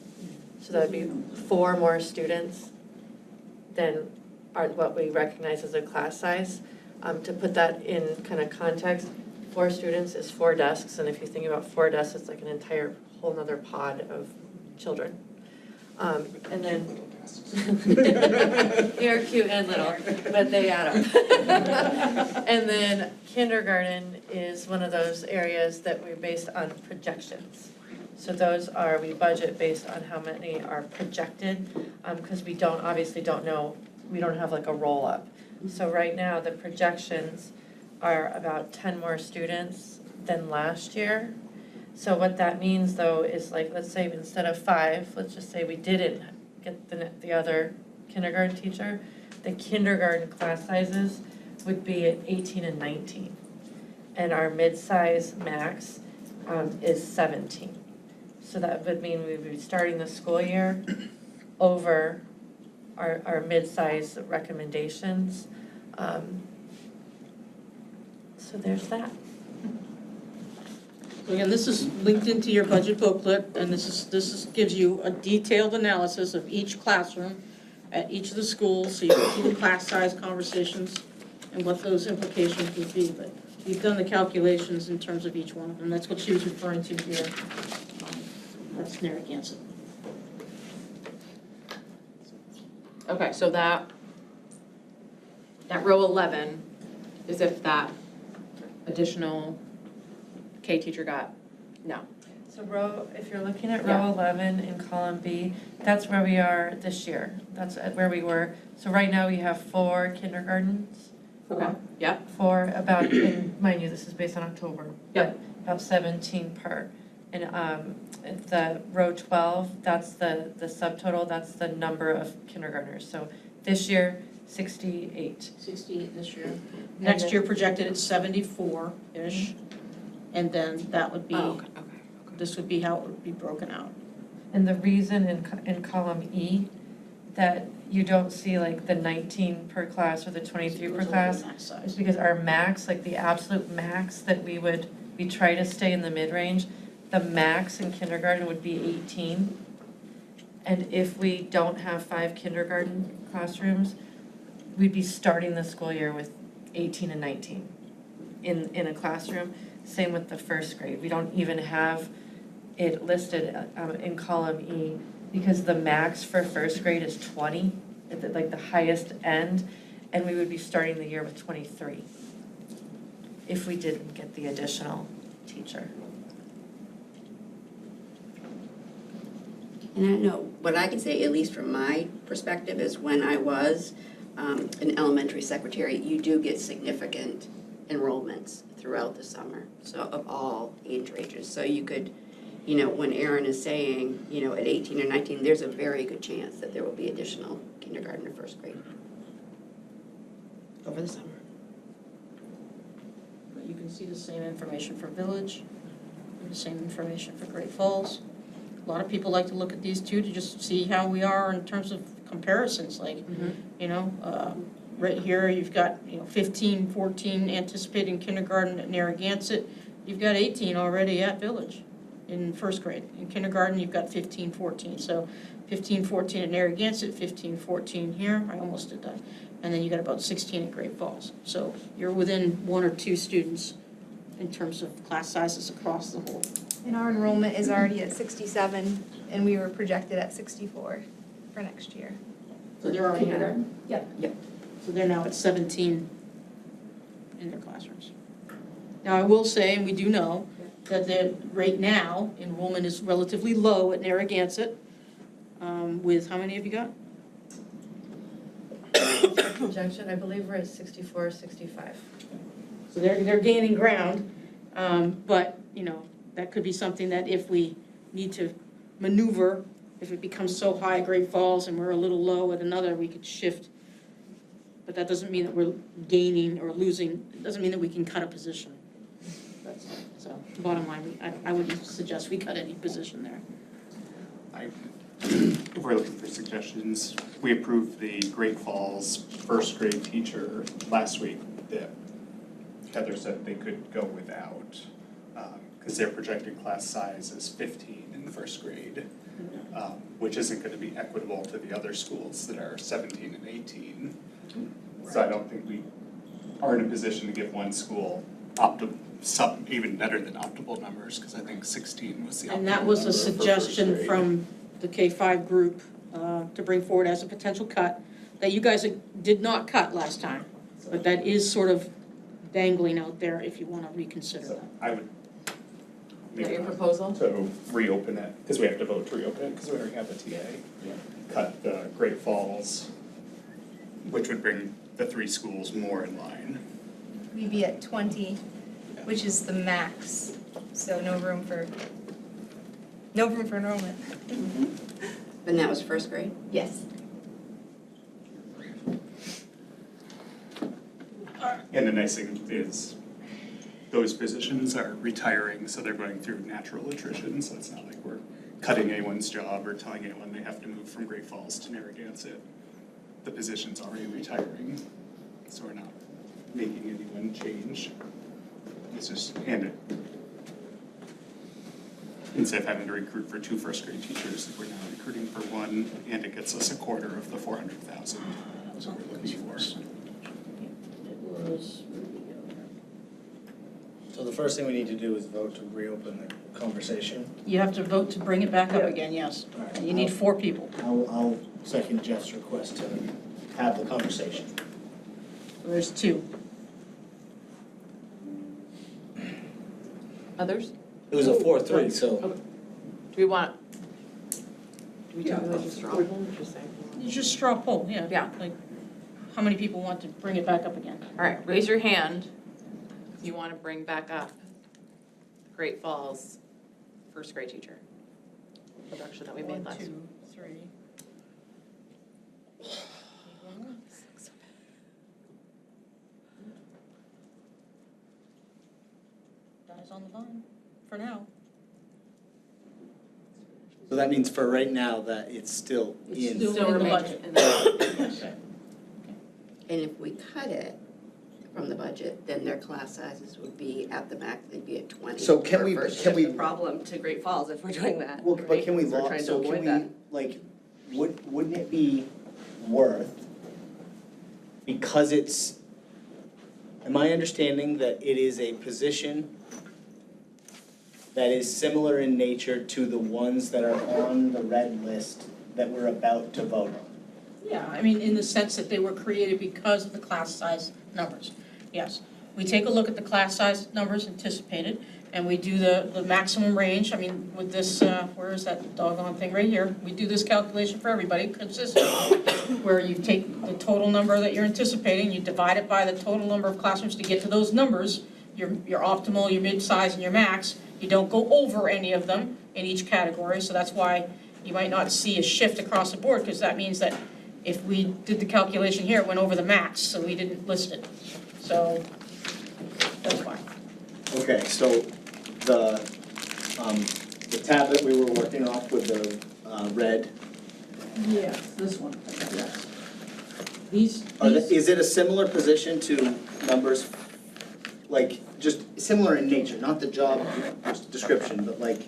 So that would be 4 more students than what we recognize as a class size. To put that in kind of context, 4 students is 4 desks, and if you think about 4 desks, it's like an entire whole nother pod of children. And then they are cute and little, but they add up. And then kindergarten is one of those areas that we're based on projections. So those are, we budget based on how many are projected, because we obviously don't know, we don't have like a roll-up. So right now, the projections are about 10 more students than last year. So what that means though is, like, let's say instead of 5, let's just say we didn't get the other kindergarten teacher, the kindergarten class sizes would be at 18 and 19. And our mid-size max is 17. So that would mean we would be starting the school year over our mid-size recommendations. So there's that. Again, this is linked into your budget booklet, and this gives you a detailed analysis of each classroom at each of the schools, so you can see the class size conversations and what those implications would be. But we've done the calculations in terms of each one of them. That's what she was referring to here. That's Narragansett. Okay, so that row 11 is if that additional K teacher got, no. So if you're looking at row 11 in column B, that's where we are this year. That's at where we were. So right now we have 4 kindergartens. Okay, yeah. For about, and mind you, this is based on October. Yeah. About 17 per. And the row 12, that's the subtotal, that's the number of kindergartners. So this year, 68. 68 this year. Next year projected at 74-ish, and then that would be, this would be how it would be broken out. And the reason in column E that you don't see like the 19 per class or the 23 per class is because our max, like the absolute max that we try to stay in the mid-range, the max in kindergarten would be 18. And if we don't have 5 kindergarten classrooms, we'd be starting the school year with 18 and 19 in a classroom. Same with the first grade. We don't even have it listed in column E because the max for first grade is 20, at like the highest end, and we would be starting the year with 23 if we didn't get the additional teacher. And I know, what I can say, at least from my perspective, is when I was an elementary secretary, you do get significant enrollments throughout the summer, so of all age ranges. So you could, you know, when Erin is saying, you know, at 18 or 19, there's a very good chance that there will be additional kindergarten or first grade over the summer. But you can see the same information for Village, the same information for Great Falls. A lot of people like to look at these two to just see how we are in terms of comparisons, like, you know, right here, you've got, you know, 15, 14 anticipating kindergarten at Narragansett. You've got 18 already at Village in first grade. In kindergarten, you've got 15, 14. So 15, 14 at Narragansett, 15, 14 here. I almost did that. And then you got about 16 at Great Falls. So you're within 1 or 2 students in terms of class sizes across the whole. And our enrollment is already at 67, and we were projected at 64 for next year. So they're already at, Yep. so they're now at 17 in their classrooms. Now, I will say, and we do know, that right now, enrollment is relatively low at Narragansett, with, how many have you got? Projection, I believe we're at 64, 65. So they're gaining ground, but, you know, that could be something that if we need to maneuver, if it becomes so high at Great Falls and we're a little low at another, we could shift. But that doesn't mean that we're gaining or losing, it doesn't mean that we can cut a position. So, bottom line, I wouldn't suggest we cut any position there. If we're looking for suggestions, we approved the Great Falls first grade teacher last week that Heather said they could go without, because their projected class size is 15 in the first grade, which isn't going to be equitable to the other schools that are 17 and 18. So I don't think we are in a position to give one school even better than optimal numbers, because I think 16 was the optimal number. And that was a for first suggestion grade. from the K-5 group to bring forward as a potential cut, that you guys did not cut last time, but that is sort of dangling out there if you want to reconsider that. I would make Your a proposal? to reopen it, because we have to vote to reopen it, because we already have a TA. Cut the Great Falls, which would bring the 3 schools more in line. We'd be at 20, which is the max, so no room for enrollment. And that was first grade? Yes. And the nice thing is, those positions are retiring, so they're going through natural attrition, so it's not like we're cutting anyone's job or telling anyone they have to move from Great Falls to Narragansett. The position's already retiring, so we're not making anyone change. It's just, and instead of having to recruit for 2 first grade teachers, we're now recruiting for 1, and it gets us a quarter of the 400,000 that we're looking for. So the first thing we need to do is vote to reopen the conversation. You have to vote to bring it back up again, yes. And you need 4 people. I'll second Jeff's request to have the conversation. So there's 2. Others? It was a 4-3, so Okay. we want, do we Yeah. typically just straw poll, just say? You just straw poll, yeah. Yeah. Like, how many people want to bring it back up again? All right, raise your hand if you want to bring back up Great Falls first grade teacher reduction that we made last. 1, 2, 3. Guys on the vine, for now. So that means for right now that it's still It's in. still Still in the remains budget. in the- Okay. And if we cut it from the budget, then their class sizes would be at the max, they'd be at 20. So can for we, first can we, The problem to Great Falls if we're doing that, well, but right? can we Because we're lock, trying to so avoid can that. we, like, wouldn't it be worth, because it's, am I understanding that it is a position that is similar in nature to the ones that are on the red list that we're about to vote on? Yeah, I mean, in the sense that they were created because of the class size numbers, yes. We take a look at the class size numbers anticipated, and we do the maximum range. I mean, with this, where is that doggone thing right here? We do this calculation for everybody consistently, where you take the total number that you're anticipating, you divide it by the total number of classrooms to get to those numbers, your optimal, your mid-size, and your max. You don't go over any of them in each category, so that's why you might not see a shift across the board, because that means that if we did the calculation here, it went over the max, so we didn't list it. So that's why. Okay, so the tab that we were working off with the red, Yes, this one, yes. These, is it a similar position to numbers, like, just similar in nature, not the job description, but like,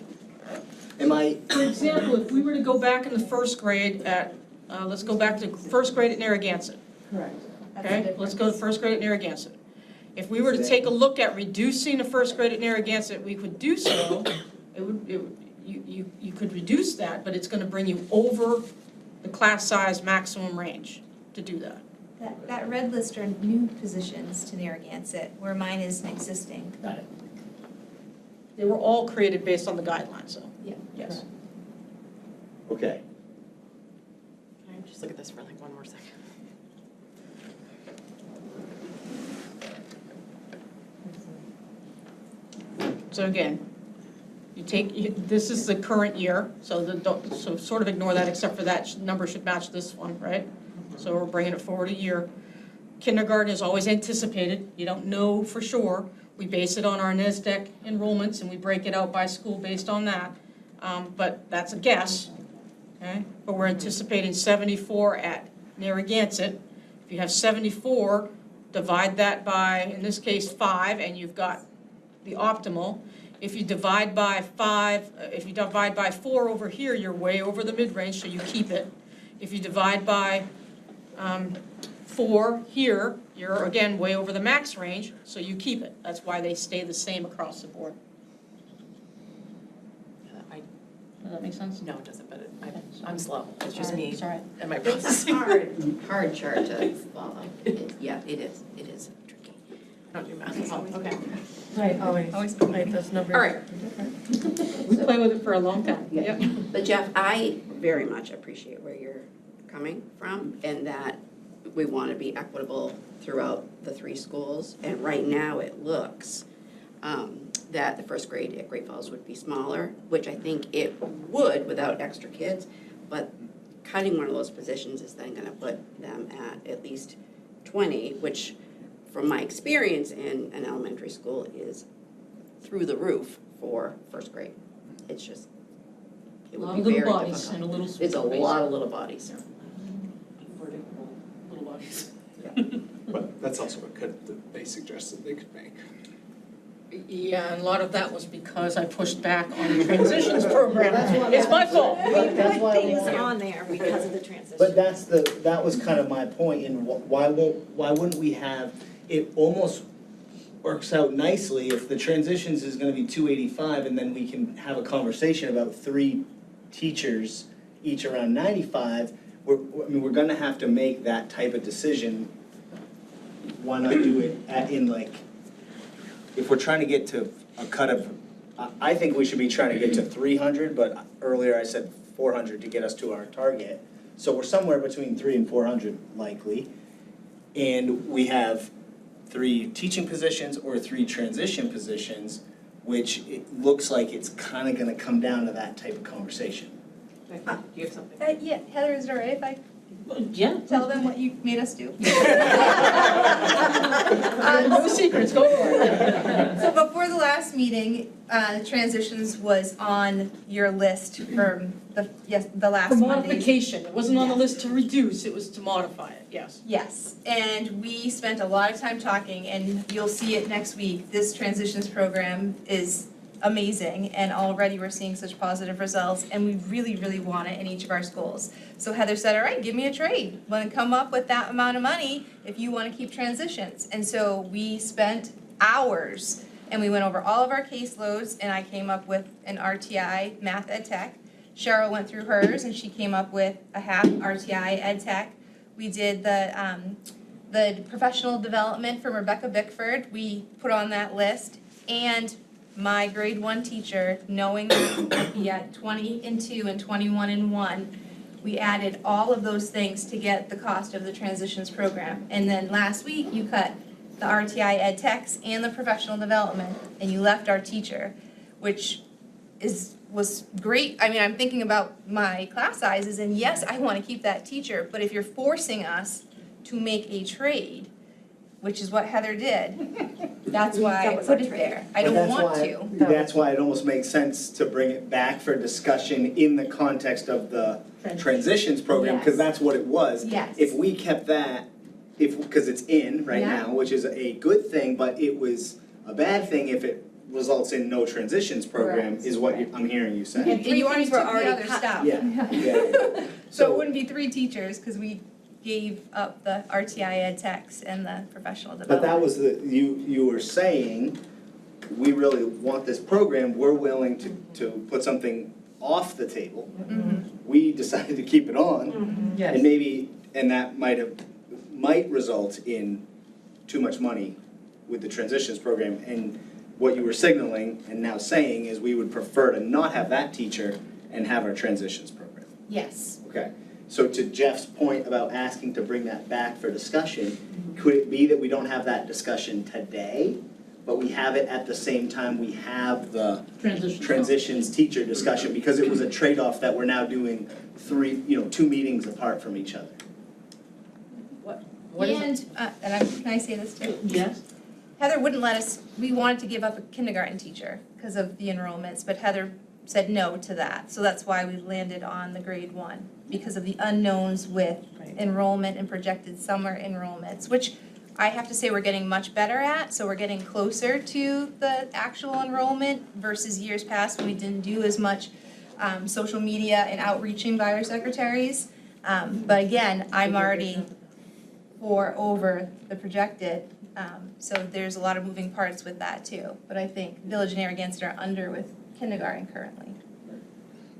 am I, for example, if we were to go back in the first grade at, let's go back to first grade at Narragansett. Correct. Okay, let's go to first grade at Narragansett. If we were to take a look at reducing the first grade at Narragansett, we could do so. You could reduce that, but it's gonna bring you over the class size maximum range to do that. That red list are new positions to Narragansett, where mine is an existing. Got it. They were all created based on the guidelines, so. Yeah. Yes. okay. Can I just look at this for like one more second? So again, this is the current year, so so sort of ignore that, except for that number should match this one, right? So we're bringing it forward a year. Kindergarten is always anticipated, you don't know for sure. We base it on our NESDEC enrollments and we break it out by school based on that. But that's a guess, okay? But we're anticipating 74 at Narragansett. If you have 74, divide that by, in this case, 5, and you've got the optimal. If you divide by 5, if you divide by 4 over here, you're way over the mid-range, so you keep it. If you divide by 4 here, you're again way over the max range, so you keep it. That's why they stay the same across the board. Does that make sense? No, it doesn't, but I'm slow. It's just me It's all right. and my It's a processing. hard chart to follow. Yeah, it is tricky. I don't do math. Oh, okay. Right, always, right, those numbers. All right. We play with it for a long time. Yeah. But Jeff, I very much appreciate where you're coming from and that we want to be equitable throughout the 3 schools. And right now it looks that the first grade at Great Falls would be smaller, which I think it would without extra kids. But cutting one of those positions is then going to put them at least 20, which from my experience in an elementary school is through the roof for first grade. It's just, it would be very difficult. A lot of little bodies and a little It's a space. lot of little bodies. Predictable little bodies. But that's also a cut that they suggested they could make. Yeah, and a lot of that was because I pushed back on the transitions program. It's my fault. We put things on there because of the transition. But that was kind of my point, and why wouldn't we have, it almost works out nicely if the transitions is gonna be 285 and then we can have a conversation about 3 teachers, each around 95. We're gonna have to make that type of decision. Why not do it in like, if we're trying to get to a cut of I think we should be trying to get to 300, but earlier I said 400 to get us to our target. So we're somewhere between 300 and 400 likely. And we have 3 teaching positions or 3 transition positions, which it looks like it's kind of going to come down to that type of conversation. Do you have something? Yeah, Heather, is it all right if I Yeah. tell them what you made us do? No secrets, go for it. So before the last meeting, transitions was on your list from the last For Monday's. modification, it wasn't on the Yes. list to reduce, it was to modify it, yes. Yes, and we spent a lot of time talking, and you'll see it next week. This transitions program is amazing, and already we're seeing such positive results, and we really, really want it in each of our schools. So Heather said, all right, give me a trade. Want to come up with that amount of money if you want to keep transitions. And so we spent hours, and we went over all of our caseloads, and I came up with an RTI Math Ed Tech. Cheryl went through hers, and she came up with a half RTI Ed Tech. We did the professional development from Rebecca Bickford, we put on that list, and my grade 1 teacher, knowing that we would be at 20 and 2 and 21 and 1, we added all of those things to get the cost of the transitions program. And then last week, you cut the RTI Ed Techs and the professional development, and you left our teacher, which was great. I mean, I'm thinking about my class sizes, and yes, I want to keep that teacher, but if you're forcing us to make a trade, which is what Heather did, that's why I put it there. I don't want to. That's why it almost makes sense to bring it back for discussion in the context of the transitions program, because Yes. that's what it was. Yes. If we kept that, because it's in right Yeah. now, which is a good thing, but it was a bad thing if it results in no transitions program, Correct. is what I'm hearing you say. And you already took the other stuff. Yeah, yeah. So it wouldn't be 3 teachers, because we gave up the RTI Ed Techs and the professional development. But that was you were saying, we really want this program, we're willing to put something off the table. We decided to keep it on, and maybe, and that might result in too much money with the transitions program. And what you were signaling and now saying is we would prefer to not have that teacher and have our transitions program. Yes. Okay, so to Jeff's point about asking to bring that back for discussion, could it be that we don't have that discussion today, but we have it at the same time we have the transitions teacher discussion, because it was a trade-off that we're now doing 2 meetings apart from each other? What is it? And can I say this too? Yes. Heather wouldn't let us, we wanted to give up a kindergarten teacher because of the enrollments, but Heather said no to that. So that's why we landed on the grade 1, because of the unknowns with enrollment and projected summer enrollments, which I have to say we're getting much better at. So we're getting closer to the actual enrollment versus years past when we didn't do as much social media and outreaching by our secretaries. But again, I'm already 4 over the projected. So there's a lot of moving parts with that too. But I think Village and Narragansett are under with kindergarten currently.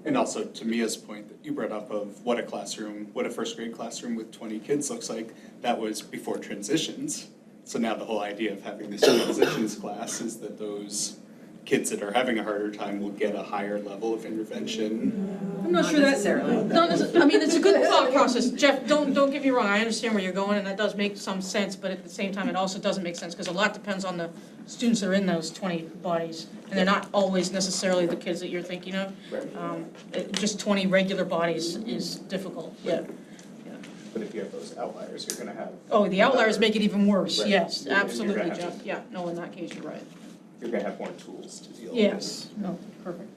And also to Mia's point that you brought up of what a first grade classroom with 20 kids looks like, that was before transitions. So now the whole idea of having this transitions class is that those kids that are having a harder time will get a higher level of intervention. I'm not sure that's, I mean, it's a good thought process. Jeff, don't get me wrong, I understand where you're going, and that does make some sense, but at the same time, it also doesn't make sense, because a lot depends on the students that are in those 20 bodies, and they're not always necessarily the kids that you're thinking of. Just 20 regular bodies is difficult, yeah. But if you have those outliers, you're gonna have. Oh, the outliers make it even worse, Right. yes, You're gonna absolutely, have Jeff, to- yeah, no, in that case, you're right. You're gonna have more tools to deal with. Yes, no, perfect.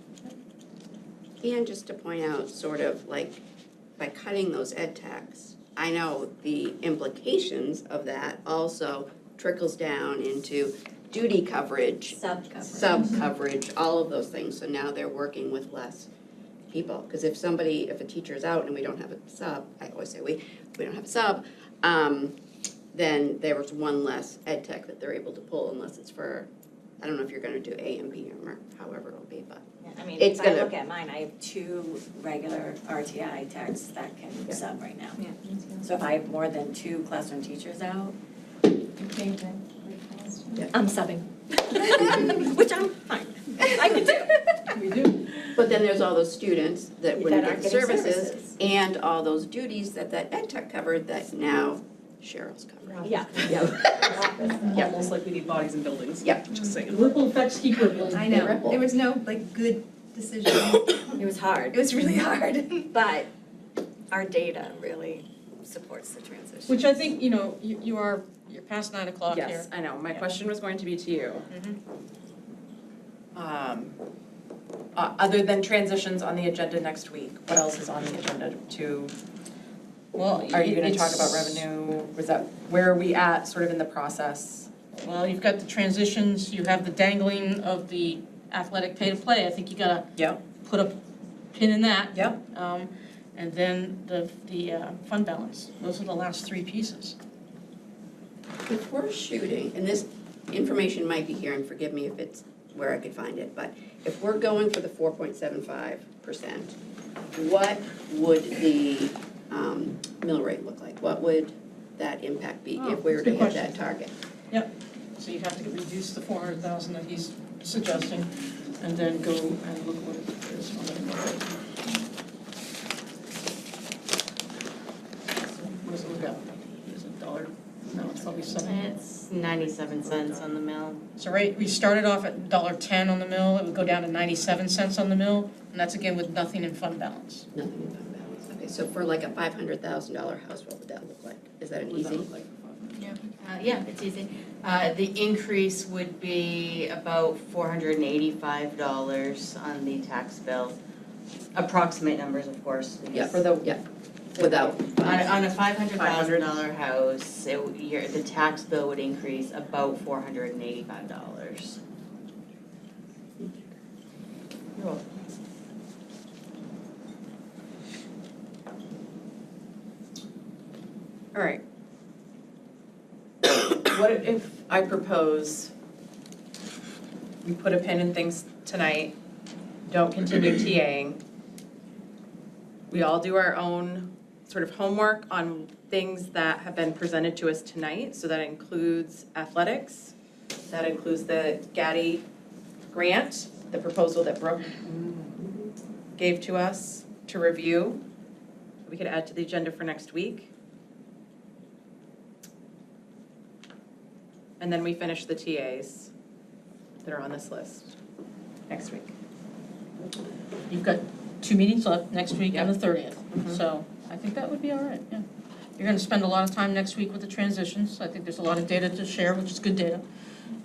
And just to point out, sort of like, by cutting those ed techs, I know the implications of that also trickles down into duty coverage, sub-coverage, all of those things. So now they're working with less people. Because if a teacher's out and we don't have a sub, I always say we don't have a sub, then there was one less ed tech that they're able to pull, unless it's for, I don't know if you're gonna do A and B or however it'll be, but. I mean, It's if I gonna- look at mine, I have 2 regular RTI techs that can sub right now. So if I have more than 2 classroom teachers out, I'm subbing. Which I'm fine. I could do. We do. But then there's all those students that wouldn't That aren't get getting services, and all those duties that Ed Tech covered that now Cheryl's covering. Yeah. Yeah, almost like we need bodies and buildings. Yep. Just saying. Ripple effects keep rippling. I know, there was no like good decision. It was hard. It was really hard. But our data really supports the transition. Which I think, you're past 9 o'clock here. Yes, I know. My Yeah. question was going to be to you. Mhm. Other than transitions on the agenda next week, what else is on the agenda to, Well, are you gonna talk about it's- revenue? Was that, where are we at sort of in the process? Well, you've got the transitions, you have the dangling of the athletic pay to play. I think you gotta Yep. put a pin in that. Yep. And then the fund balance. Those are the last 3 pieces. If we're shooting, and this information might be here, and forgive me if it's where I could find it, but if we're going for the 4.75%, what would the mill rate look like? What would that impact be if we were to hit that target? So you have to reduce the 400,000 that he's suggesting, and then go and look what it is on the mill rate. What does it look at? Is it $1? No, it's probably 7. It's 97 cents on the mill. So we started off at $1.10 on the mill, it would go down to 97 cents on the mill, and that's again with nothing in fund balance. Nothing in fund balance. Okay, so for like a $500,000 house, what would that look like? Is that an easy? Yeah, it's easy. The increase would be about $485 on the tax bill. Approximate numbers, of course. Yeah, For the, without. On a $500,000 house, the tax bill would increase about $485. You're welcome. all right. What if I propose we put a pin in things tonight, don't continue TAing. We all do our own sort of homework on things that have been presented to us tonight, so that includes athletics, that includes the GADI grant, the proposal that Brooke gave to us to review. We could add to the agenda for next week. And then we finish the TAs that are on this list next week. You've got 2 meetings left, next week and the 30th. Mhm. So I think that would be all right, yeah. You're gonna spend a lot of time next week with the transitions. I think there's a lot of data to share, which is good data.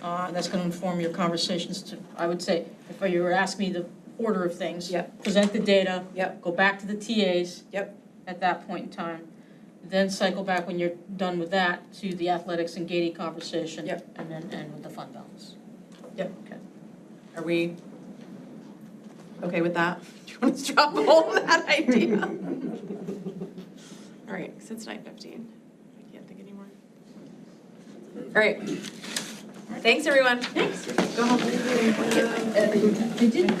And that's gonna inform your conversations to, I would say, if you were asking me the order of things. Yep. Present the data. Yep. Go back to the TAs. Yep. At that point in time. Then cycle back when you're done with that to the athletics and GATE conversation. Yep. And then end with the fund balance. Yep. Okay. Are we okay with that? Do you want us to drop a hole in that idea? All right, since 9:15, I can't think anymore. All right. Thanks, everyone. Thanks. Go home. They did.